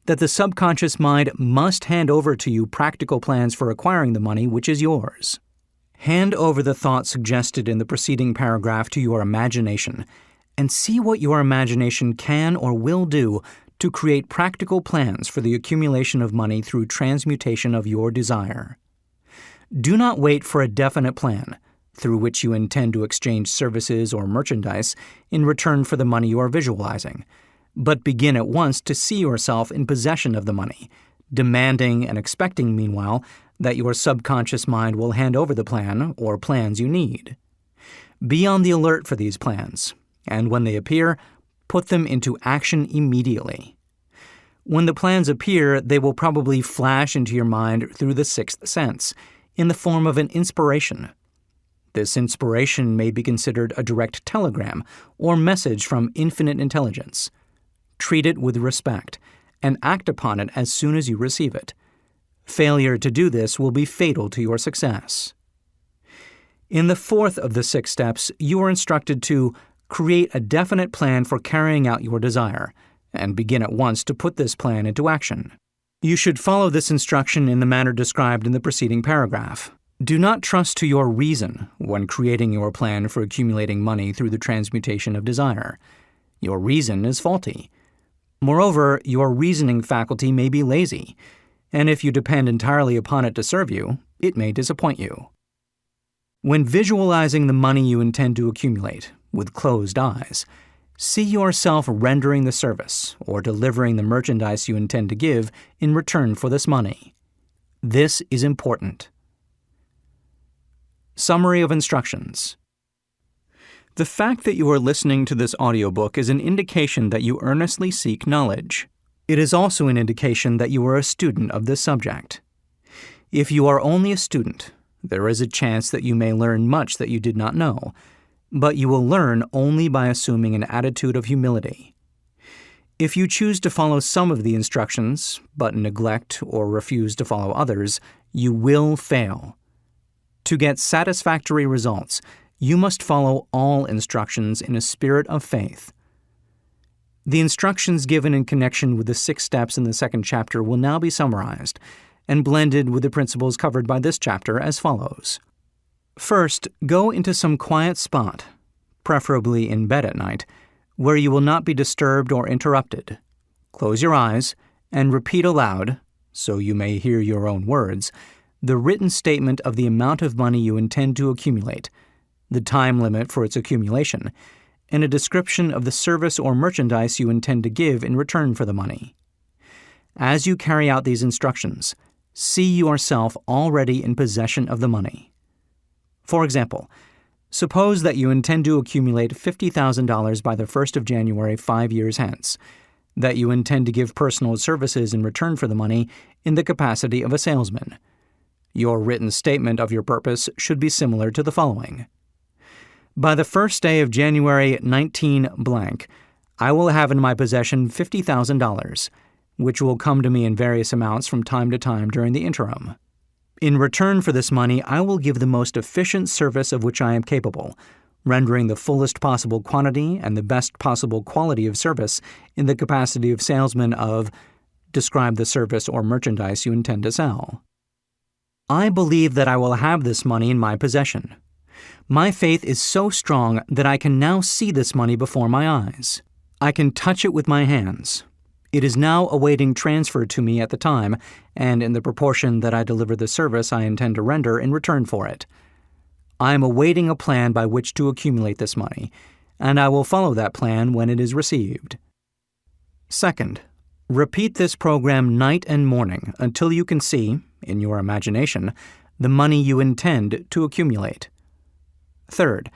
Speaker 1: that the subconscious mind must hand over to you practical plans for acquiring the money which is yours. Hand over the thought suggested in the preceding paragraph to your imagination, and see what your imagination can or will do to create practical plans for the accumulation of money through transmutation of your desire. Do not wait for a definite plan, through which you intend to exchange services or merchandise in return for the money you are visualizing, but begin at once to see yourself in possession of the money, demanding and expecting, meanwhile, that your subconscious mind will hand over the plan or plans you need. Be on the alert for these plans, and when they appear, put them into action immediately. When the plans appear, they will probably flash into your mind through the sixth sense, in the form of an inspiration. This inspiration may be considered a direct telegram or message from infinite intelligence. Treat it with respect, and act upon it as soon as you receive it. Failure to do this will be fatal to your success. In the fourth of the 6 steps, you are instructed to create a definite plan for carrying out your desire, and begin at once to put this plan into action. You should follow this instruction in the manner described in the preceding paragraph. Do not trust to your reason when creating your plan for accumulating money through the transmutation of desire. Your reason is faulty. Moreover, your reasoning faculty may be lazy, and if you depend entirely upon it to serve you, it may disappoint you. When visualizing the money you intend to accumulate with closed eyes, see yourself rendering the service or delivering the merchandise you intend to give in return for this money. This is important. Summary of instructions. The fact that you are listening to this audiobook is an indication that you earnestly seek knowledge. It is also an indication that you are a student of this subject. If you are only a student, there is a chance that you may learn much that you did not know, but you will learn only by assuming an attitude of humility. If you choose to follow some of the instructions, but neglect or refuse to follow others, you will fail. To get satisfactory results, you must follow all instructions in a spirit of faith. The instructions given in connection with the 6 steps in the 2nd chapter will now be summarized and blended with the principles covered by this chapter as follows. First, go into some quiet spot, preferably in bed at night, where you will not be disturbed or interrupted. Close your eyes and repeat aloud, so you may hear your own words, the written statement of the amount of money you intend to accumulate, the time limit for its accumulation, and a description of the service or merchandise you intend to give in return for the money. As you carry out these instructions, see yourself already in possession of the money. For example, suppose that you intend to accumulate $50,000 by the 1st of January 5 years hence, that you intend to give personal services in return for the money in the capacity of a salesman. Your written statement of your purpose should be similar to the following. By the 1st day of January 19 blank, I will have in my possession $50,000, which will come to me in various amounts from time to time during the interim. In return for this money, I will give the most efficient service of which I am capable, rendering the fullest possible quantity and the best possible quality of service in the capacity of salesman of, describe the service or merchandise you intend to sell. I believe that I will have this money in my possession. My faith is so strong that I can now see this money before my eyes. I can touch it with my hands. It is now awaiting transfer to me at the time, and in the proportion that I deliver the service I intend to render in return for it. I am awaiting a plan by which to accumulate this money, and I will follow that plan when it is received. Second, repeat this program night and morning until you can see, in your imagination, the money you intend to accumulate. Third,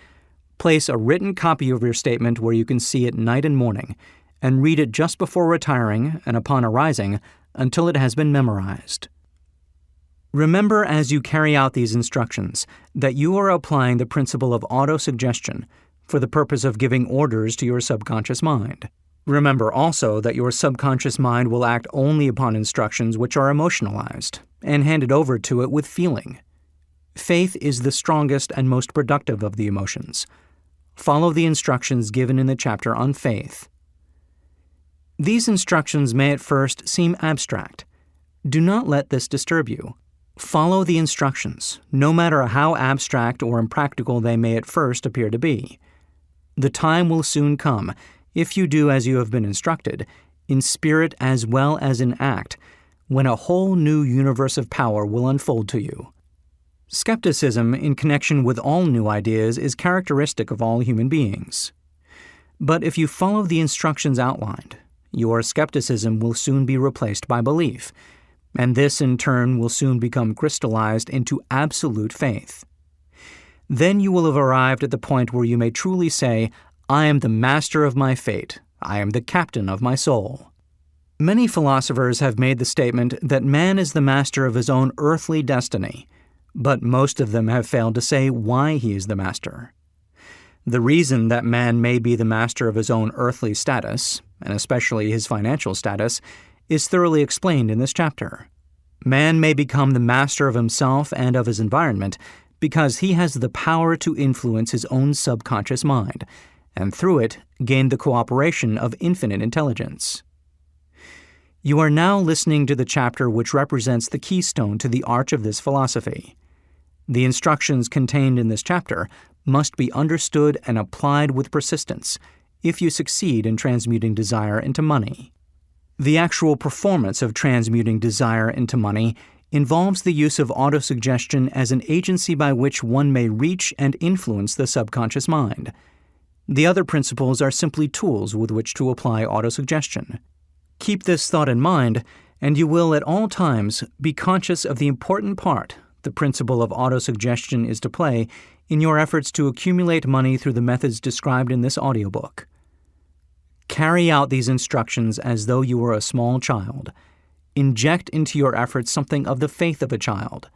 Speaker 1: place a written copy of your statement where you can see it night and morning, and read it just before retiring and upon arising until it has been memorized. Remember as you carry out these instructions that you are applying the principle of autosuggestion for the purpose of giving orders to your subconscious mind. Remember also that your subconscious mind will act only upon instructions which are emotionalized and handed over to it with feeling. Faith is the strongest and most productive of the emotions. Follow the instructions given in the chapter on faith. These instructions may at first seem abstract. Do not let this disturb you. Follow the instructions, no matter how abstract or impractical they may at first appear to be. The time will soon come, if you do as you have been instructed, in spirit as well as in act, when a whole new universe of power will unfold to you. Skepticism in connection with all new ideas is characteristic of all human beings. But if you follow the instructions outlined, your skepticism will soon be replaced by belief, and this in turn will soon become crystallized into absolute faith. Then you will have arrived at the point where you may truly say, I am the master of my fate, I am the captain of my soul. Many philosophers have made the statement that man is the master of his own earthly destiny, but most of them have failed to say why he is the master. The reason that man may be the master of his own earthly status, and especially his financial status, is thoroughly explained in this chapter. Man may become the master of himself and of his environment because he has the power to influence his own subconscious mind, and through it gain the cooperation of infinite intelligence. You are now listening to the chapter which represents the keystone to the arch of this philosophy. The instructions contained in this chapter must be understood and applied with persistence if you succeed in transmuting desire into money. The actual performance of transmuting desire into money involves the use of autosuggestion as an agency by which one may reach and influence the subconscious mind. The other principles are simply tools with which to apply autosuggestion. Keep this thought in mind, and you will at all times be conscious of the important part the principle of autosuggestion is to play in your efforts to accumulate money through the methods described in this audiobook. Carry out these instructions as though you were a small child. Inject into your efforts something of the faith of a child.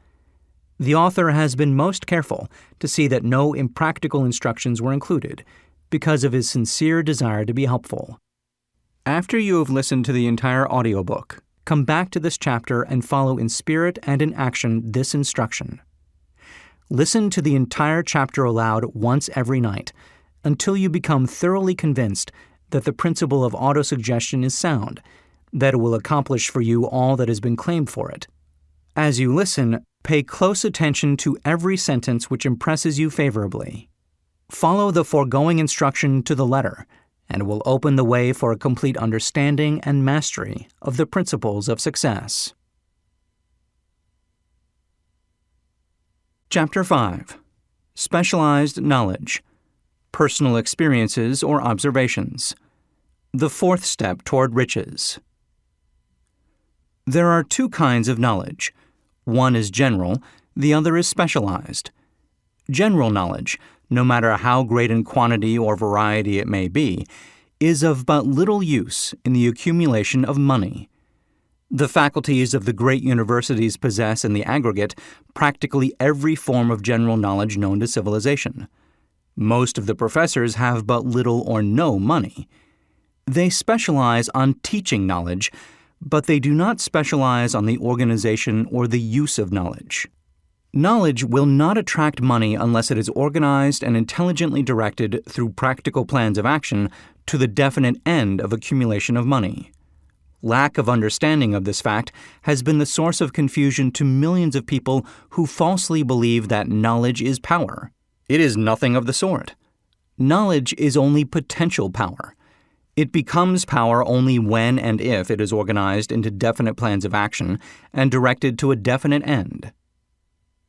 Speaker 1: The author has been most careful to see that no impractical instructions were included because of his sincere desire to be helpful. After you have listened to the entire audiobook, come back to this chapter and follow in spirit and in action this instruction. Listen to the entire chapter aloud once every night until you become thoroughly convinced that the principle of autosuggestion is sound, that it will accomplish for you all that has been claimed for it. As you listen, pay close attention to every sentence which impresses you favorably. Follow the foregoing instruction to the letter, and it will open the way for a complete understanding and mastery of the principles of success. Chapter 5. Specialized Knowledge. Personal Experiences or Observations. The fourth step toward riches. There are two kinds of knowledge. One is general, the other is specialized. General knowledge, no matter how great in quantity or variety it may be, is of but little use in the accumulation of money. The faculties of the great universities possess in the aggregate practically every form of general knowledge known to civilization. Most of the professors have but little or no money. They specialize on teaching knowledge, but they do not specialize on the organization or the use of knowledge. Knowledge will not attract money unless it is organized and intelligently directed through practical plans of action to the definite end of accumulation of money. Lack of understanding of this fact has been the source of confusion to millions of people who falsely believe that knowledge is power. It is nothing of the sort. Knowledge is only potential power. It becomes power only when and if it is organized into definite plans of action and directed to a definite end.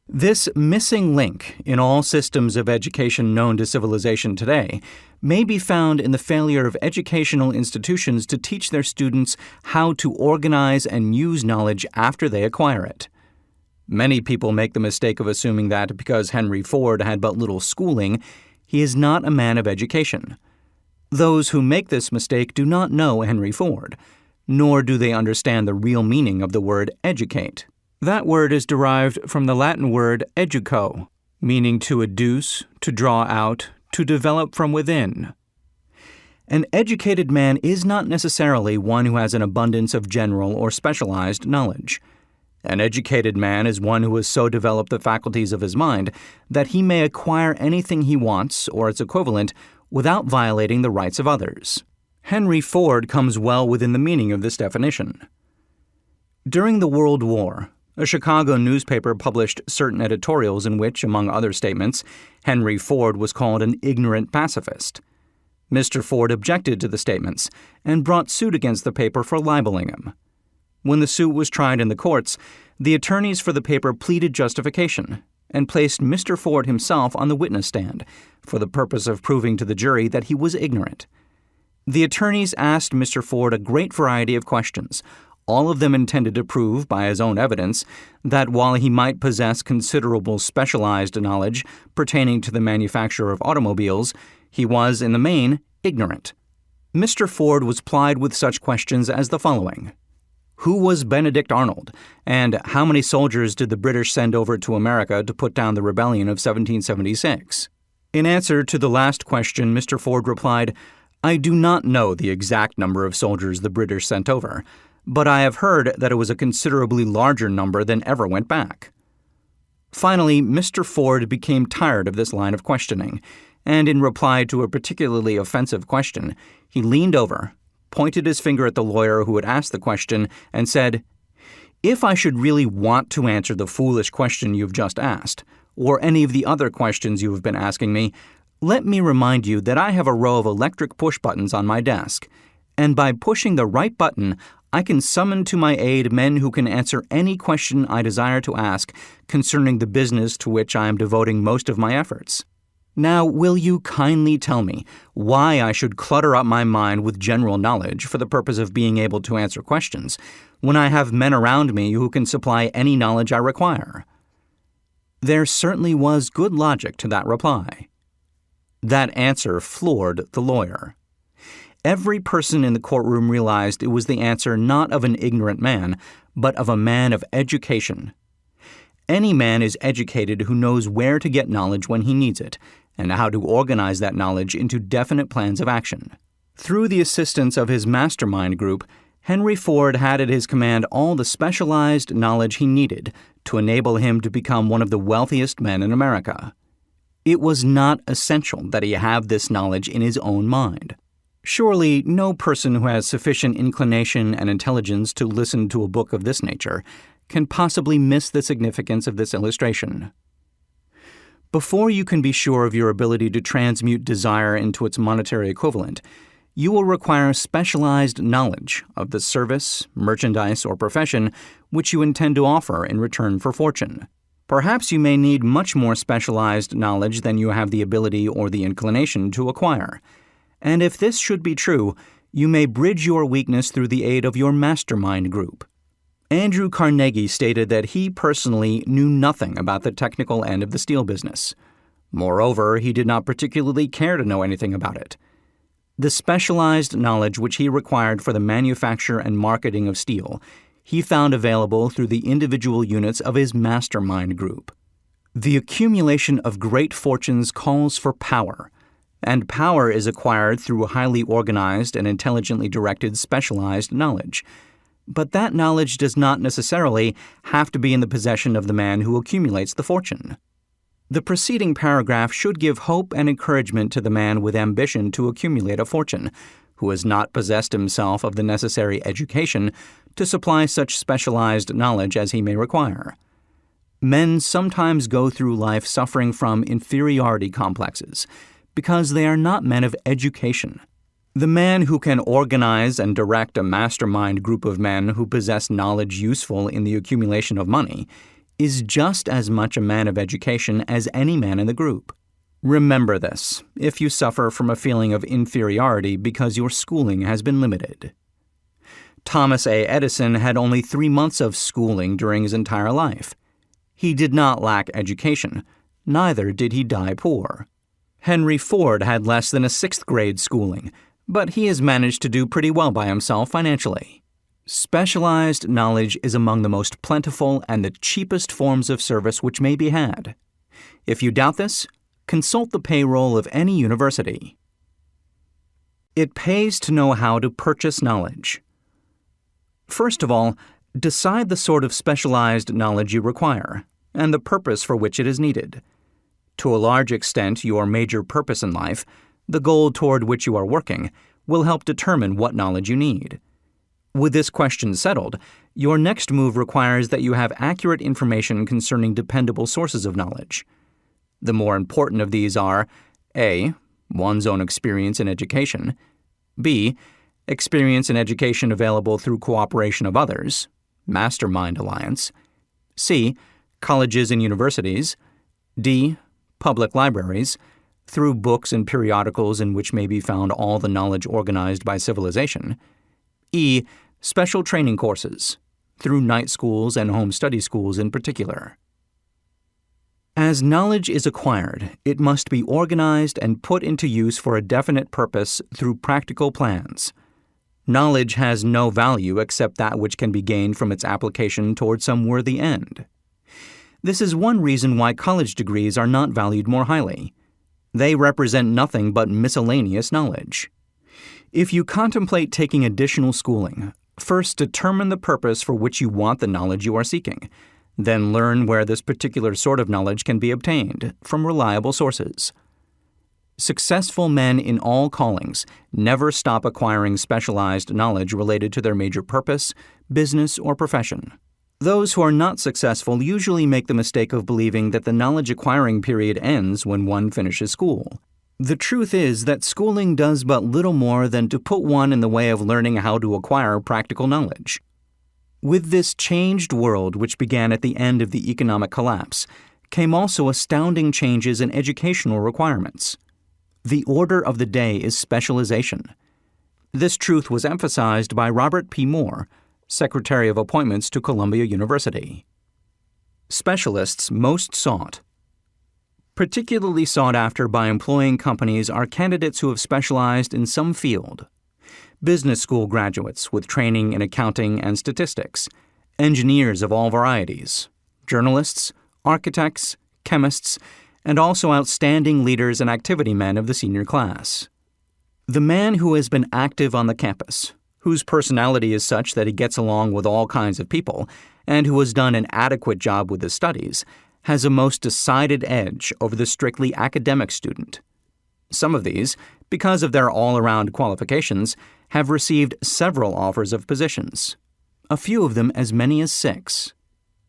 Speaker 1: This missing link in all systems of education known to civilization today may be found in the failure of educational institutions to teach their students how to organize and use knowledge after they acquire it. Many people make the mistake of assuming that because Henry Ford had but little schooling, he is not a man of education. Those who make this mistake do not know Henry Ford, nor do they understand the real meaning of the word educate. That word is derived from the Latin word educo, meaning to adduce, to draw out, to develop from within. An educated man is not necessarily one who has an abundance of general or specialized knowledge. An educated man is one who has so developed the faculties of his mind that he may acquire anything he wants, or its equivalent, without violating the rights of others. Henry Ford comes well within the meaning of this definition. During the World War, a Chicago newspaper published certain editorials in which, among other statements, Henry Ford was called an ignorant pacifist. Mr. Ford objected to the statements and brought suit against the paper for libeling him. When the suit was tried in the courts, the attorneys for the paper pleaded justification and placed Mr. Ford himself on the witness stand for the purpose of proving to the jury that he was ignorant. The attorneys asked Mr. Ford a great variety of questions, all of them intended to prove by his own evidence that while he might possess considerable specialized knowledge pertaining to the manufacture of automobiles, he was, in the main, ignorant. Mr. Ford was plied with such questions as the following. Who was Benedict Arnold, and how many soldiers did the British send over to America to put down the rebellion of 1776? In answer to the last question, Mr. Ford replied, I do not know the exact number of soldiers the British sent over, but I have heard that it was a considerably larger number than ever went back. Finally, Mr. Ford became tired of this line of questioning, and in reply to a particularly offensive question, he leaned over, pointed his finger at the lawyer who had asked the question, and said, If I should really want to answer the foolish question you've just asked, or any of the other questions you have been asking me, let me remind you that I have a row of electric push buttons on my desk, and by pushing the right button, I can summon to my aid men who can answer any question I desire to ask concerning the business to which I am devoting most of my efforts. Now, will you kindly tell me why I should clutter up my mind with general knowledge for the purpose of being able to answer questions, when I have men around me who can supply any knowledge I require? There certainly was good logic to that reply. That answer floored the lawyer. Every person in the courtroom realized it was the answer not of an ignorant man, but of a man of education. Any man is educated who knows where to get knowledge when he needs it, and how to organize that knowledge into definite plans of action. Through the assistance of his mastermind group, Henry Ford had at his command all the specialized knowledge he needed to enable him to become one of the wealthiest men in America. It was not essential that he have this knowledge in his own mind. Surely no person who has sufficient inclination and intelligence to listen to a book of this nature can possibly miss the significance of this illustration. Before you can be sure of your ability to transmute desire into its monetary equivalent, you will require specialized knowledge of the service, merchandise, or profession which you intend to offer in return for fortune. Perhaps you may need much more specialized knowledge than you have the ability or the inclination to acquire. And if this should be true, you may bridge your weakness through the aid of your mastermind group. Andrew Carnegie stated that he personally knew nothing about the technical end of the steel business. Moreover, he did not particularly care to know anything about it. The specialized knowledge which he required for the manufacture and marketing of steel, he found available through the individual units of his mastermind group. The accumulation of great fortunes calls for power, and power is acquired through highly organized and intelligently directed specialized knowledge. But that knowledge does not necessarily have to be in the possession of the man who accumulates the fortune. The preceding paragraph should give hope and encouragement to the man with ambition to accumulate a fortune, who has not possessed himself of the necessary education to supply such specialized knowledge as he may require. Men sometimes go through life suffering from inferiority complexes because they are not men of education. The man who can organize and direct a mastermind group of men who possess knowledge useful in the accumulation of money is just as much a man of education as any man in the group. Remember this if you suffer from a feeling of inferiority because your schooling has been limited. Thomas A. Edison had only 3 months of schooling during his entire life. He did not lack education, neither did he die poor. Henry Ford had less than a 6th grade schooling, but he has managed to do pretty well by himself financially. Specialized knowledge is among the most plentiful and the cheapest forms of service which may be had. If you doubt this, consult the payroll of any university. It pays to know how to purchase knowledge. First of all, decide the sort of specialized knowledge you require and the purpose for which it is needed. To a large extent, your major purpose in life, the goal toward which you are working, will help determine what knowledge you need. With this question settled, your next move requires that you have accurate information concerning dependable sources of knowledge. The more important of these are A. One's own experience in education, B. Experience in education available through cooperation of others, mastermind alliance, C. Colleges and universities, D. Public libraries, through books and periodicals in which may be found all the knowledge organized by civilization, E. Special training courses, through night schools and home study schools in particular. As knowledge is acquired, it must be organized and put into use for a definite purpose through practical plans. Knowledge has no value except that which can be gained from its application toward some worthy end. This is one reason why college degrees are not valued more highly. They represent nothing but miscellaneous knowledge. If you contemplate taking additional schooling, first determine the purpose for which you want the knowledge you are seeking. Then learn where this particular sort of knowledge can be obtained from reliable sources. Successful men in all callings never stop acquiring specialized knowledge related to their major purpose, business, or profession. Those who are not successful usually make the mistake of believing that the knowledge acquiring period ends when one finishes school. The truth is that schooling does but little more than to put one in the way of learning how to acquire practical knowledge. With this changed world, which began at the end of the economic collapse, came also astounding changes in educational requirements. The order of the day is specialization. This truth was emphasized by Robert P. Moore, Secretary of Appointments to Columbia University. Specialists most sought. Particularly sought after by employing companies are candidates who have specialized in some field. Business school graduates with training in accounting and statistics, engineers of all varieties, journalists, architects, chemists, and also outstanding leaders and activity men of the senior class. The man who has been active on the campus, whose personality is such that he gets along with all kinds of people, and who has done an adequate job with his studies, has a most decided edge over the strictly academic student. Some of these, because of their all-around qualifications, have received several offers of positions, a few of them as many as 6.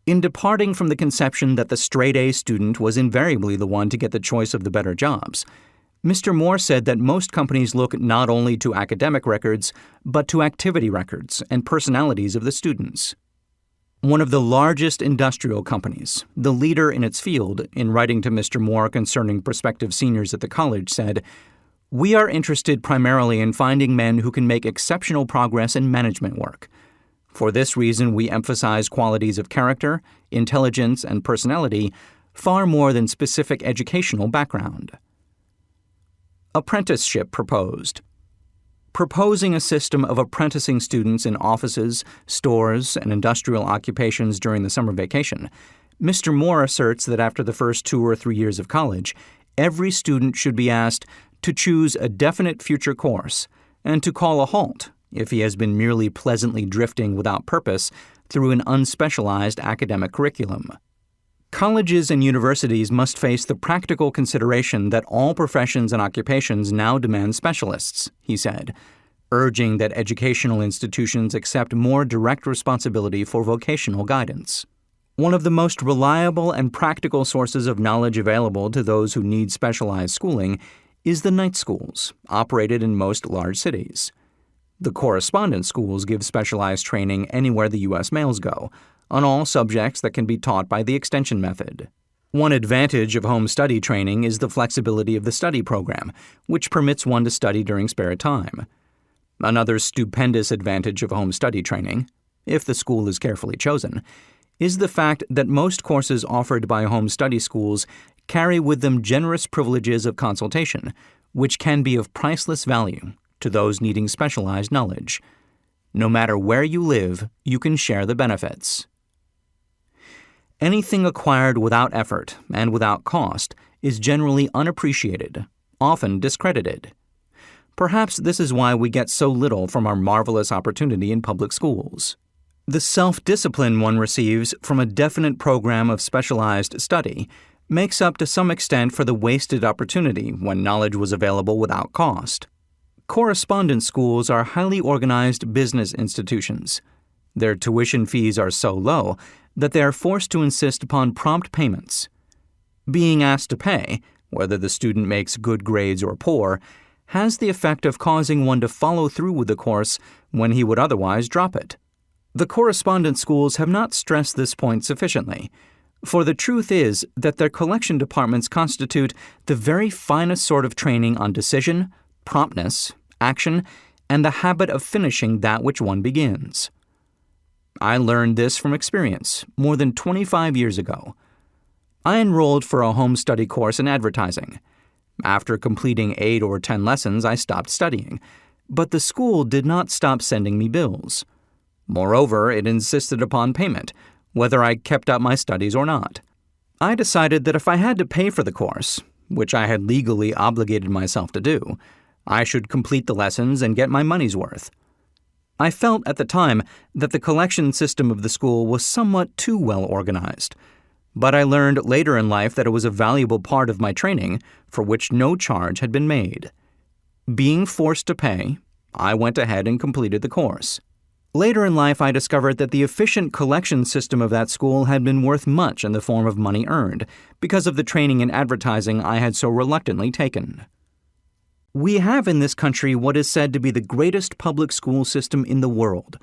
Speaker 1: In departing from the conception that the straight-A student was invariably the one to get the choice of the better jobs, Mr. Moore said that most companies look not only to academic records, but to activity records and personalities of the students. One of the largest industrial companies, the leader in its field, in writing to Mr. Moore concerning prospective seniors at the college, said, "We are interested primarily in finding men who can make exceptional progress in management work. For this reason, we emphasize qualities of character, intelligence, and personality far more than specific educational background." Apprenticeship proposed. Proposing a system of apprenticing students in offices, stores, and industrial occupations during the summer vacation, Mr. Moore asserts that after the first 2 or 3 years of college, every student should be asked to choose a definite future course and to call a halt if he has been merely pleasantly drifting without purpose through an unspecialized academic curriculum. Colleges and universities must face the practical consideration that all professions and occupations now demand specialists, he said, urging that educational institutions accept more direct responsibility for vocational guidance. One of the most reliable and practical sources of knowledge available to those who need specialized schooling is the night schools, operated in most large cities. The correspondence schools give specialized training anywhere the U.S. mails go, on all subjects that can be taught by the extension method. One advantage of home study training is the flexibility of the study program, which permits one to study during spare time. Another stupendous advantage of home study training, if the school is carefully chosen, is the fact that most courses offered by home study schools carry with them generous privileges of consultation, which can be of priceless value to those needing specialized knowledge. No matter where you live, you can share the benefits. Anything acquired without effort and without cost is generally unappreciated, often discredited. Perhaps this is why we get so little from our marvelous opportunity in public schools. The self-discipline one receives from a definite program of specialized study makes up to some extent for the wasted opportunity when knowledge was available without cost. Correspondence schools are highly organized business institutions. Their tuition fees are so low that they are forced to insist upon prompt payments. Being asked to pay, whether the student makes good grades or poor, has the effect of causing one to follow through with the course when he would otherwise drop it. The correspondence schools have not stressed this point sufficiently, for the truth is that their collection departments constitute the very finest sort of training on decision, promptness, action, and the habit of finishing that which one begins. I learned this from experience more than 25 years ago. I enrolled for a home study course in advertising. After completing 8 or 10 lessons, I stopped studying, but the school did not stop sending me bills. Moreover, it insisted upon payment, whether I kept up my studies or not. I decided that if I had to pay for the course, which I had legally obligated myself to do, I should complete the lessons and get my money's worth. I felt at the time that the collection system of the school was somewhat too well organized, but I learned later in life that it was a valuable part of my training for which no charge had been made. Being forced to pay, I went ahead and completed the course. Later in life, I discovered that the efficient collection system of that school had been worth much in the form of money earned because of the training in advertising I had so reluctantly taken. We have in this country what is said to be the greatest public school system in the world.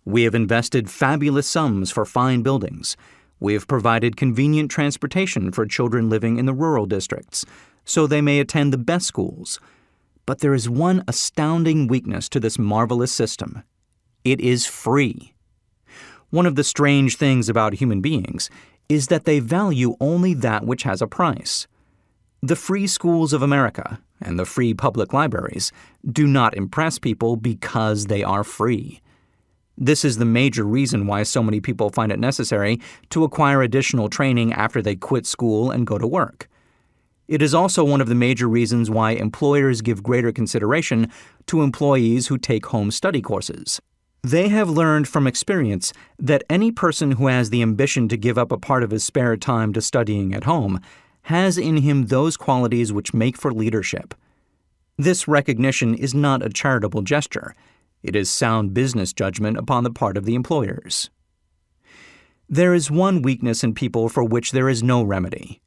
Speaker 1: We have invested fabulous sums for fine buildings. We have provided convenient transportation for children living in the rural districts, so they may attend the best schools. But there is one astounding weakness to this marvelous system. It is free. One of the strange things about human beings is that they value only that which has a price. The free schools of America and the free public libraries do not impress people because they are free. This is the major reason why so many people find it necessary to acquire additional training after they quit school and go to work. It is also one of the major reasons why employers give greater consideration to employees who take home study courses. They have learned from experience that any person who has the ambition to give up a part of his spare time to studying at home has in him those qualities which make for leadership. This recognition is not a charitable gesture. It is sound business judgment upon the part of the employers. There is one weakness in people for which there is no remedy.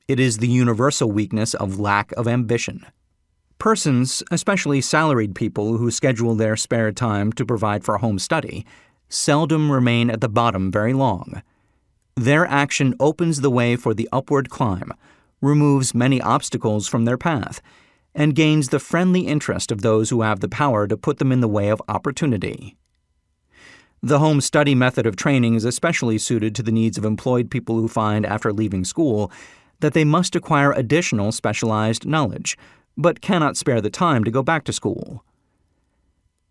Speaker 1: It is the universal weakness of lack of ambition. Persons, especially salaried people who schedule their spare time to provide for home study, seldom remain at the bottom very long. Their action opens the way for the upward climb, removes many obstacles from their path, and gains the friendly interest of those who have the power to put them in the way of opportunity. The home study method of training is especially suited to the needs of employed people who find after leaving school that they must acquire additional specialized knowledge, but cannot spare the time to go back to school.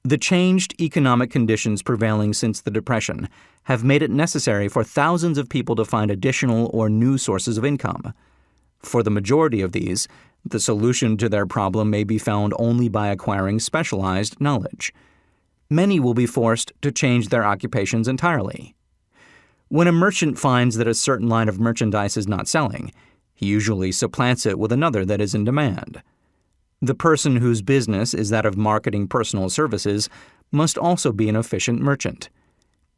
Speaker 1: The changed economic conditions prevailing since the Depression have made it necessary for thousands of people to find additional or new sources of income. For the majority of these, the solution to their problem may be found only by acquiring specialized knowledge. Many will be forced to change their occupations entirely. When a merchant finds that a certain line of merchandise is not selling, he usually supplants it with another that is in demand. The person whose business is that of marketing personal services must also be an efficient merchant.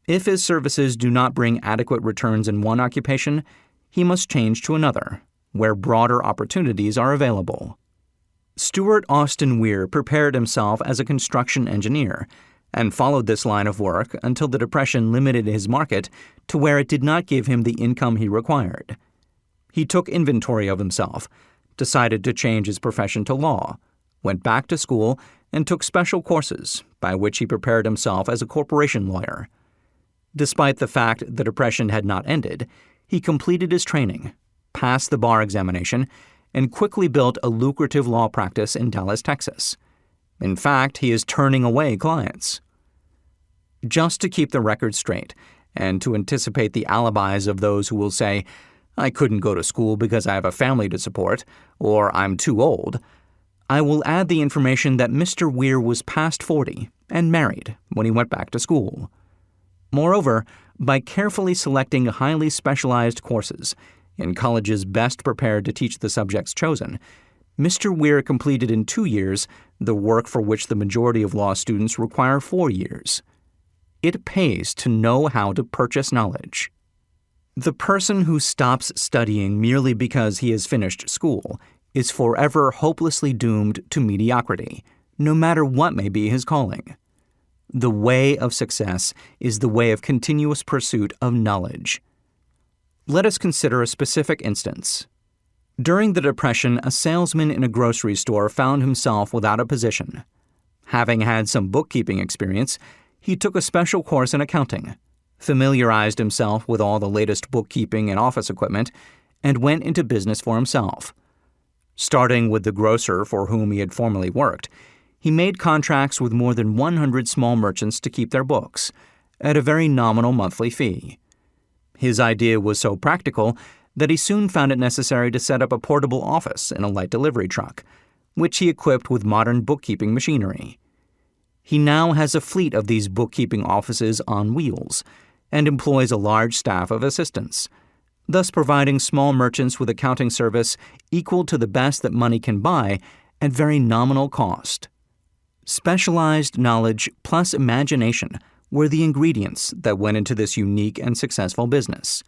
Speaker 1: If his services do not bring adequate returns in one occupation, he must change to another, where broader opportunities are available. Stuart Austin Weir prepared himself as a construction engineer and followed this line of work until the Depression limited his market to where it did not give him the income he required. He took inventory of himself, decided to change his profession to law, went back to school, and took special courses by which he prepared himself as a corporation lawyer. Despite the fact the Depression had not ended, he completed his training, passed the bar examination, and quickly built a lucrative law practice in Dallas, Texas. In fact, he is turning away clients. Just to keep the record straight, and to anticipate the alibis of those who will say, "I couldn't go to school because I have a family to support," or "I'm too old," I will add the information that Mr. Weir was past 40 and married when he went back to school. Moreover, by carefully selecting highly specialized courses in colleges best prepared to teach the subjects chosen, Mr. Weir completed in 2 years the work for which the majority of law students require 4 years. It pays to know how to purchase knowledge. The person who stops studying merely because he has finished school is forever hopelessly doomed to mediocrity, no matter what may be his calling. The way of success is the way of continuous pursuit of knowledge. Let us consider a specific instance. During the Depression, a salesman in a grocery store found himself without a position. Having had some bookkeeping experience, he took a special course in accounting, familiarized himself with all the latest bookkeeping and office equipment, and went into business for himself. Starting with the grocer for whom he had formerly worked, he made contracts with more than 100 small merchants to keep their books, at a very nominal monthly fee. His idea was so practical that he soon found it necessary to set up a portable office in a light delivery truck, which he equipped with modern bookkeeping machinery. He now has a fleet of these bookkeeping offices on wheels and employs a large staff of assistants, thus providing small merchants with accounting service equal to the best that money can buy at very nominal cost. Specialized knowledge plus imagination were the ingredients that went into this unique and successful business.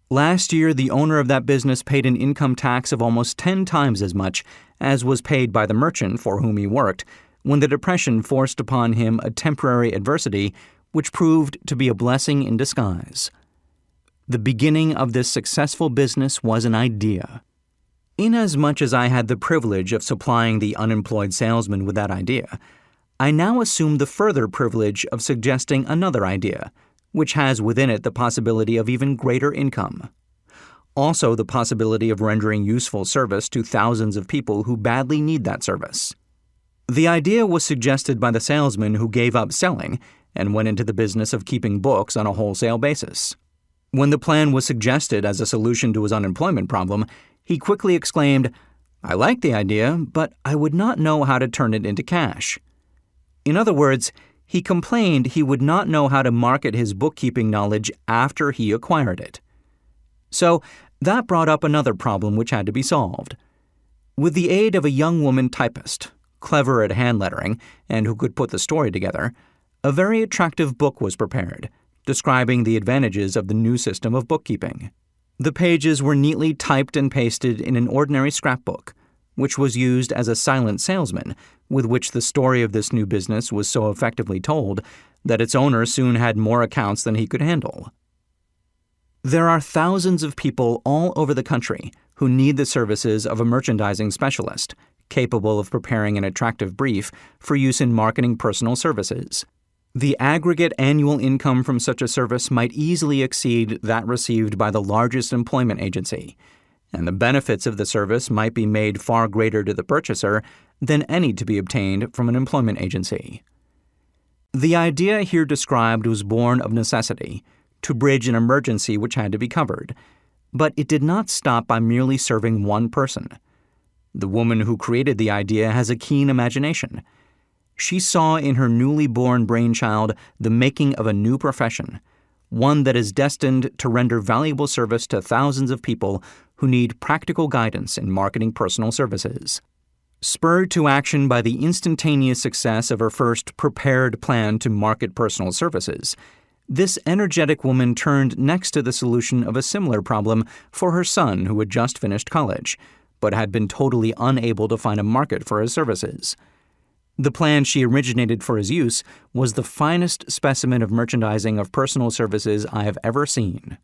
Speaker 1: Last year, the owner of that business paid an income tax of almost 10 times as much as was paid by the merchant for whom he worked when the Depression forced upon him a temporary adversity which proved to be a blessing in disguise. The beginning of this successful business was an idea. Inasmuch as I had the privilege of supplying the unemployed salesman with that idea, I now assume the further privilege of suggesting another idea, which has within it the possibility of even greater income. Also the possibility of rendering useful service to thousands of people who badly need that service. The idea was suggested by the salesman who gave up selling and went into the business of keeping books on a wholesale basis. When the plan was suggested as a solution to his unemployment problem, he quickly exclaimed, "I like the idea, but I would not know how to turn it into cash." In other words, he complained he would not know how to market his bookkeeping knowledge after he acquired it. So that brought up another problem which had to be solved. With the aid of a young woman typist, clever at hand lettering and who could put the story together, a very attractive book was prepared, describing the advantages of the new system of bookkeeping. The pages were neatly typed and pasted in an ordinary scrapbook, which was used as a silent salesman, with which the story of this new business was so effectively told that its owner soon had more accounts than he could handle. There are thousands of people all over the country who need the services of a merchandising specialist, capable of preparing an attractive brief for use in marketing personal services. The aggregate annual income from such a service might easily exceed that received by the largest employment agency, and the benefits of the service might be made far greater to the purchaser than any to be obtained from an employment agency. The idea here described was born of necessity, to bridge an emergency which had to be covered, but it did not stop by merely serving one person. The woman who created the idea has a keen imagination. She saw in her newly born brainchild the making of a new profession, one that is destined to render valuable service to thousands of people who need practical guidance in marketing personal services. Spurred to action by the instantaneous success of her first prepared plan to market personal services, this energetic woman turned next to the solution of a similar problem for her son who had just finished college, but had been totally unable to find a market for his services. The plan she originated for his use was the finest specimen of merchandising of personal services I have ever seen.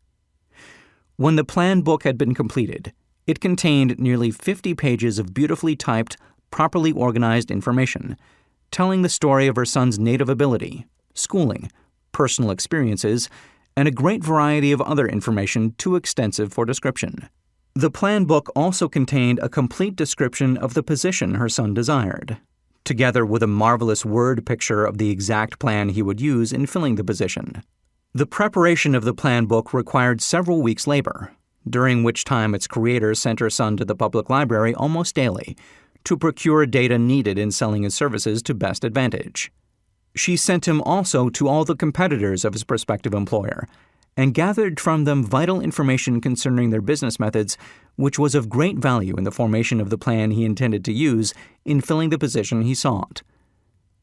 Speaker 1: When the plan book had been completed, it contained nearly 50 pages of beautifully typed, properly organized information, telling the story of her son's native ability, schooling, personal experiences, and a great variety of other information too extensive for description. The plan book also contained a complete description of the position her son desired, together with a marvelous word picture of the exact plan he would use in filling the position. The preparation of the plan book required several weeks' labor, during which time its creator sent her son to the public library almost daily to procure data needed in selling his services to best advantage. She sent him also to all the competitors of his prospective employer and gathered from them vital information concerning their business methods, which was of great value in the formation of the plan he intended to use in filling the position he sought.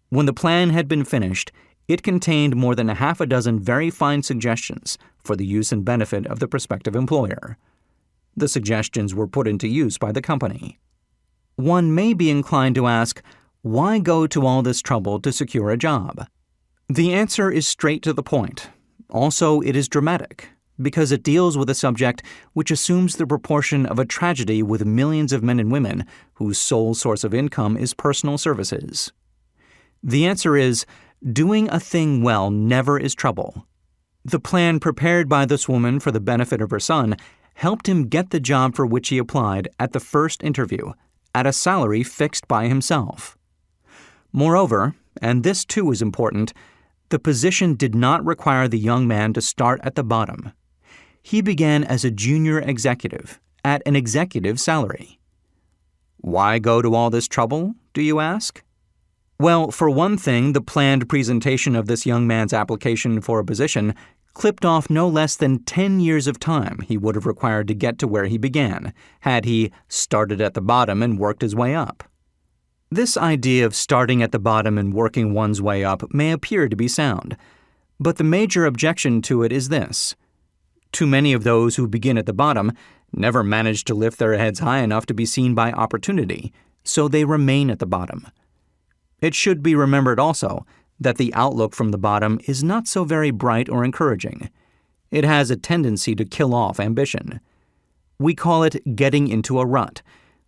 Speaker 1: When the plan had been finished, it contained more than a half a dozen very fine suggestions for the use and benefit of the prospective employer. The suggestions were put into use by the company. One may be inclined to ask, why go to all this trouble to secure a job? The answer is straight to the point. Also, it is dramatic, because it deals with a subject which assumes the proportion of a tragedy with millions of men and women whose sole source of income is personal services. The answer is, doing a thing well never is trouble. The plan prepared by this woman for the benefit of her son helped him get the job for which he applied at the first interview, at a salary fixed by himself. Moreover, and this too is important, the position did not require the young man to start at the bottom. He began as a junior executive, at an executive salary. Why go to all this trouble, do you ask? Well, for one thing, the planned presentation of this young man's application for a position clipped off no less than 10 years of time he would have required to get to where he began, had he started at the bottom and worked his way up. This idea of starting at the bottom and working one's way up may appear to be sound, but the major objection to it is this. Too many of those who begin at the bottom never manage to lift their heads high enough to be seen by opportunity, so they remain at the bottom. It should be remembered also that the outlook from the bottom is not so very bright or encouraging. It has a tendency to kill off ambition. We call it getting into a rut,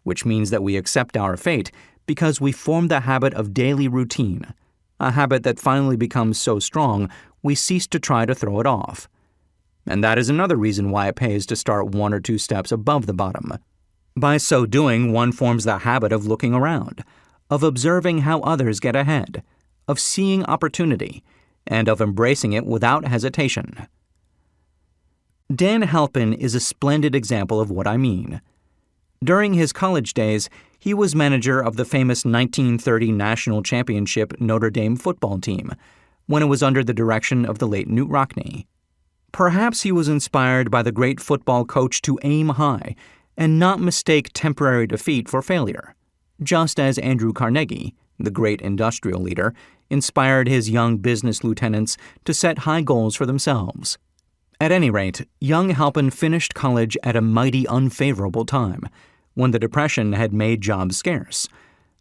Speaker 1: which means that we accept our fate because we form the habit of daily routine, a habit that finally becomes so strong we cease to try to throw it off. And that is another reason why it pays to start 1 or 2 steps above the bottom. By so doing, one forms the habit of looking around, of observing how others get ahead, of seeing opportunity, and of embracing it without hesitation. Dan Halpin is a splendid example of what I mean. During his college days, he was manager of the famous 1930 national championship Notre Dame football team, when it was under the direction of the late Knute Rockne. Perhaps he was inspired by the great football coach to aim high and not mistake temporary defeat for failure, just as Andrew Carnegie, the great industrial leader, inspired his young business lieutenants to set high goals for themselves. At any rate, young Halpin finished college at a mighty unfavorable time, when the Depression had made jobs scarce.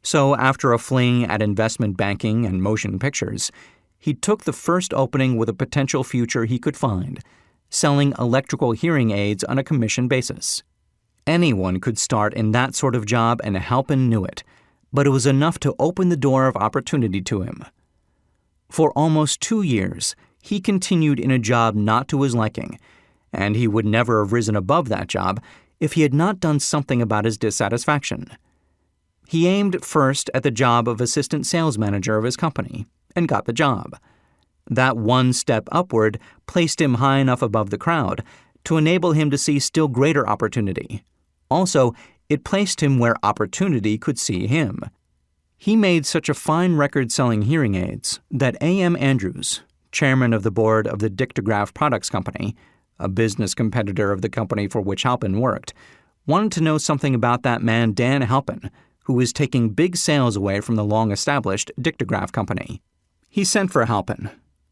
Speaker 1: So after a fling at investment banking and motion pictures, he took the first opening with a potential future he could find, selling electrical hearing aids on a commission basis. Anyone could start in that sort of job, and Halpin knew it, but it was enough to open the door of opportunity to him. For almost 2 years, he continued in a job not to his liking, and he would never have risen above that job if he had not done something about his dissatisfaction. He aimed first at the job of assistant sales manager of his company, and got the job. That one step upward placed him high enough above the crowd to enable him to see still greater opportunity. Also, it placed him where opportunity could see him. He made such a fine record selling hearing aids that A.M. Andrews, chairman of the board of the Dictograph Products Company, a business competitor of the company for which Halpin worked, wanted to know something about that man Dan Halpin, who was taking big sales away from the long-established Dictograph Company. He sent for Halpin.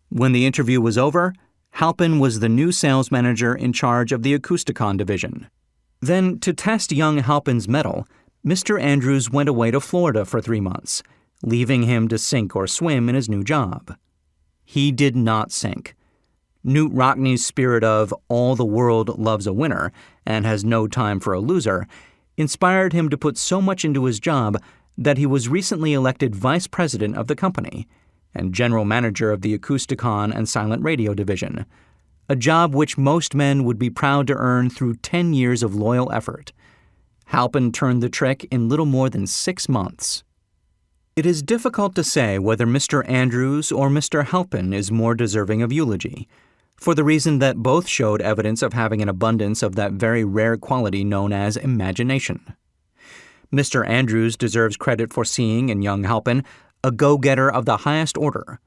Speaker 1: When the interview was over, Halpin was the new sales manager in charge of the Acousticon division. Then, to test young Halpin's mettle, Mr. Andrews went away to Florida for 3 months, leaving him to sink or swim in his new job. He did not sink. Knute Rockne's spirit of all the world loves a winner and has no time for a loser inspired him to put so much into his job that he was recently elected vice president of the company and general manager of the Acousticon and Silent Radio division, a job which most men would be proud to earn through 10 years of loyal effort. Halpin turned the trick in little more than 6 months. It is difficult to say whether Mr. Andrews or Mr. Halpin is more deserving of eulogy, for the reason that both showed evidence of having an abundance of that very rare quality known as imagination. Mr. Andrews deserves credit for seeing in young Halpin a go-getter of the highest order.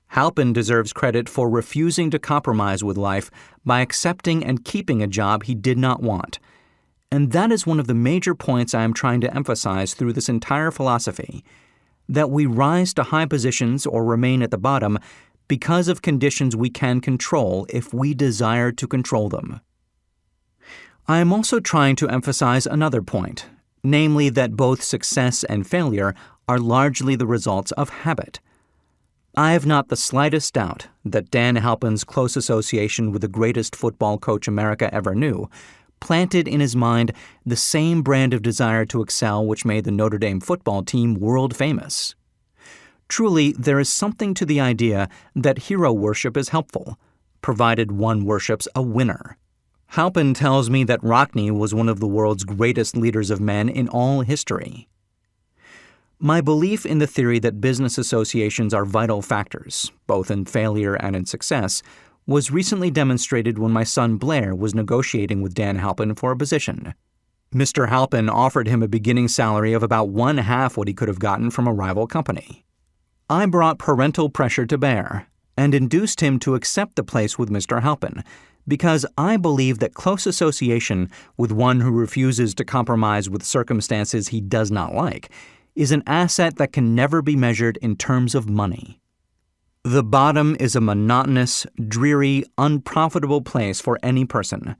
Speaker 1: Halpin deserves credit for refusing to compromise with life by accepting and keeping a job he did not want. And that is one of the major points I am trying to emphasize through this entire philosophy, that we rise to high positions or remain at the bottom because of conditions we can control if we desire to control them. I am also trying to emphasize another point, namely that both success and failure are largely the results of habit. I have not the slightest doubt that Dan Halpin's close association with the greatest football coach America ever knew planted in his mind the same brand of desire to excel which made the Notre Dame football team world famous. Truly, there is something to the idea that hero worship is helpful, provided one worships a winner. Halpin tells me that Rockne was one of the world's greatest leaders of men in all history. My belief in the theory that business associations are vital factors, both in failure and in success, was recently demonstrated when my son Blair was negotiating with Dan Halpin for a position. Mr. Halpin offered him a beginning salary of about one-half what he could have gotten from a rival company. I brought parental pressure to bear and induced him to accept the place with Mr. Halpin because I believe that close association with one who refuses to compromise with circumstances he does not like is an asset that can never be measured in terms of money. The bottom is a monotonous, dreary, unprofitable place for any person.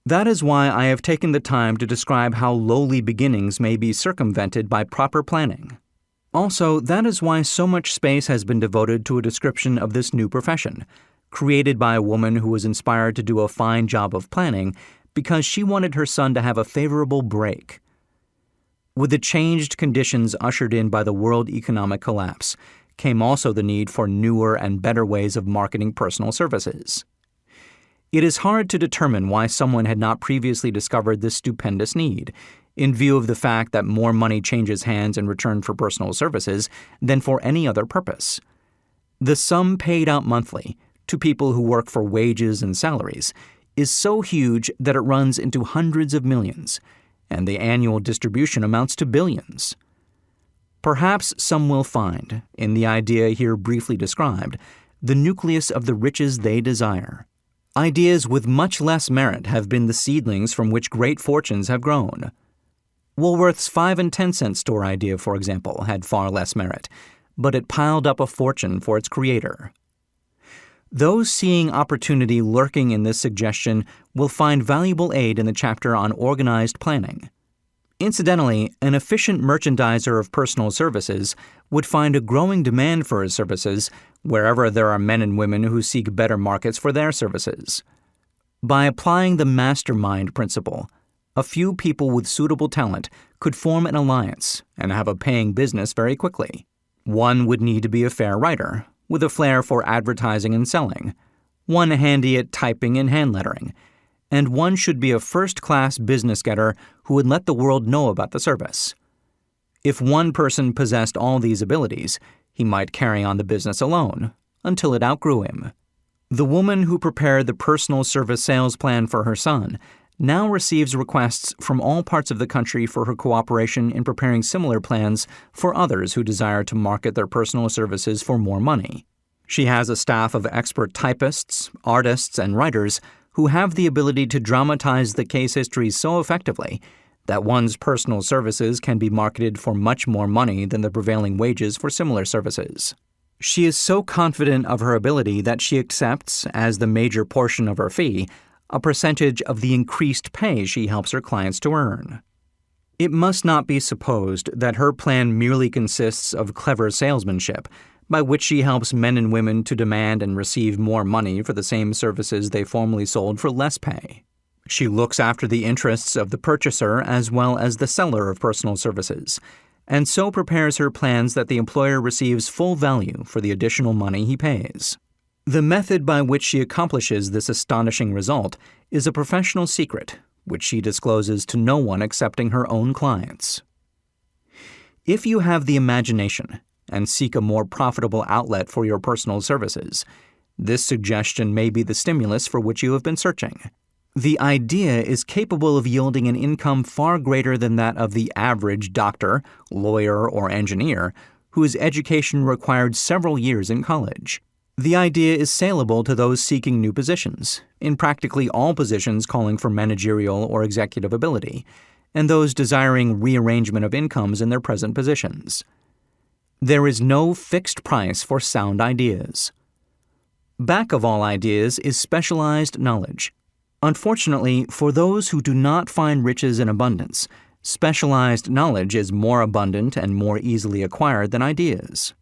Speaker 1: That is why I have taken the time to describe how lowly beginnings may be circumvented by proper planning. Also, that is why so much space has been devoted to a description of this new profession, created by a woman who was inspired to do a fine job of planning because she wanted her son to have a favorable break. With the changed conditions ushered in by the world economic collapse, came also the need for newer and better ways of marketing personal services. It is hard to determine why someone had not previously discovered this stupendous need, in view of the fact that more money changes hands in return for personal services than for any other purpose. The sum paid out monthly to people who work for wages and salaries is so huge that it runs into hundreds of millions, and the annual distribution amounts to billions. Perhaps some will find, in the idea here briefly described, the nucleus of the riches they desire. Ideas with much less merit have been the seedlings from which great fortunes have grown. Woolworth's 5 and 10 cent store idea, for example, had far less merit, but it piled up a fortune for its creator. Those seeing opportunity lurking in this suggestion will find valuable aid in the chapter on organized planning. Incidentally, an efficient merchandiser of personal services would find a growing demand for his services wherever there are men and women who seek better markets for their services. By applying the mastermind principle, a few people with suitable talent could form an alliance and have a paying business very quickly. One would need to be a fair writer, with a flair for advertising and selling, one handy at typing and hand lettering, and one should be a first-class business getter who would let the world know about the service. If one person possessed all these abilities, he might carry on the business alone, until it outgrew him. The woman who prepared the personal service sales plan for her son now receives requests from all parts of the country for her cooperation in preparing similar plans for others who desire to market their personal services for more money. She has a staff of expert typists, artists, and writers who have the ability to dramatize the case histories so effectively that one's personal services can be marketed for much more money than the prevailing wages for similar services. She is so confident of her ability that she accepts, as the major portion of her fee, a percentage of the increased pay she helps her clients to earn. It must not be supposed that her plan merely consists of clever salesmanship, by which she helps men and women to demand and receive more money for the same services they formerly sold for less pay. She looks after the interests of the purchaser as well as the seller of personal services, and so prepares her plans that the employer receives full value for the additional money he pays. The method by which she accomplishes this astonishing result is a professional secret, which she discloses to no one excepting her own clients. If you have the imagination and seek a more profitable outlet for your personal services, this suggestion may be the stimulus for which you have been searching. The idea is capable of yielding an income far greater than that of the average doctor, lawyer, or engineer, whose education required several years in college. The idea is saleable to those seeking new positions, in practically all positions calling for managerial or executive ability, and those desiring rearrangement of incomes in their present positions. There is no fixed price for sound ideas. Back of all ideas is specialized knowledge. Unfortunately, for those who do not find riches in abundance, specialized knowledge is more abundant and more easily acquired than ideas.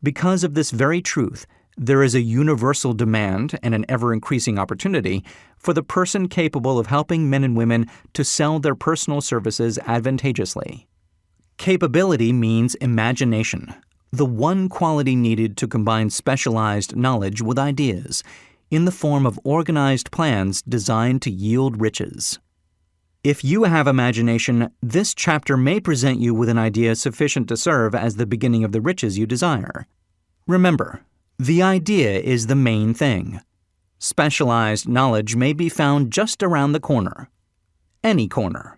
Speaker 1: Because of this very truth, there is a universal demand and an ever-increasing opportunity for the person capable of helping men and women to sell their personal services advantageously. Capability means imagination, the one quality needed to combine specialized knowledge with ideas, in the form of organized plans designed to yield riches. If you have imagination, this chapter may present you with an idea sufficient to serve as the beginning of the riches you desire. Remember, the idea is the main thing. Specialized knowledge may be found just around the corner. Any corner.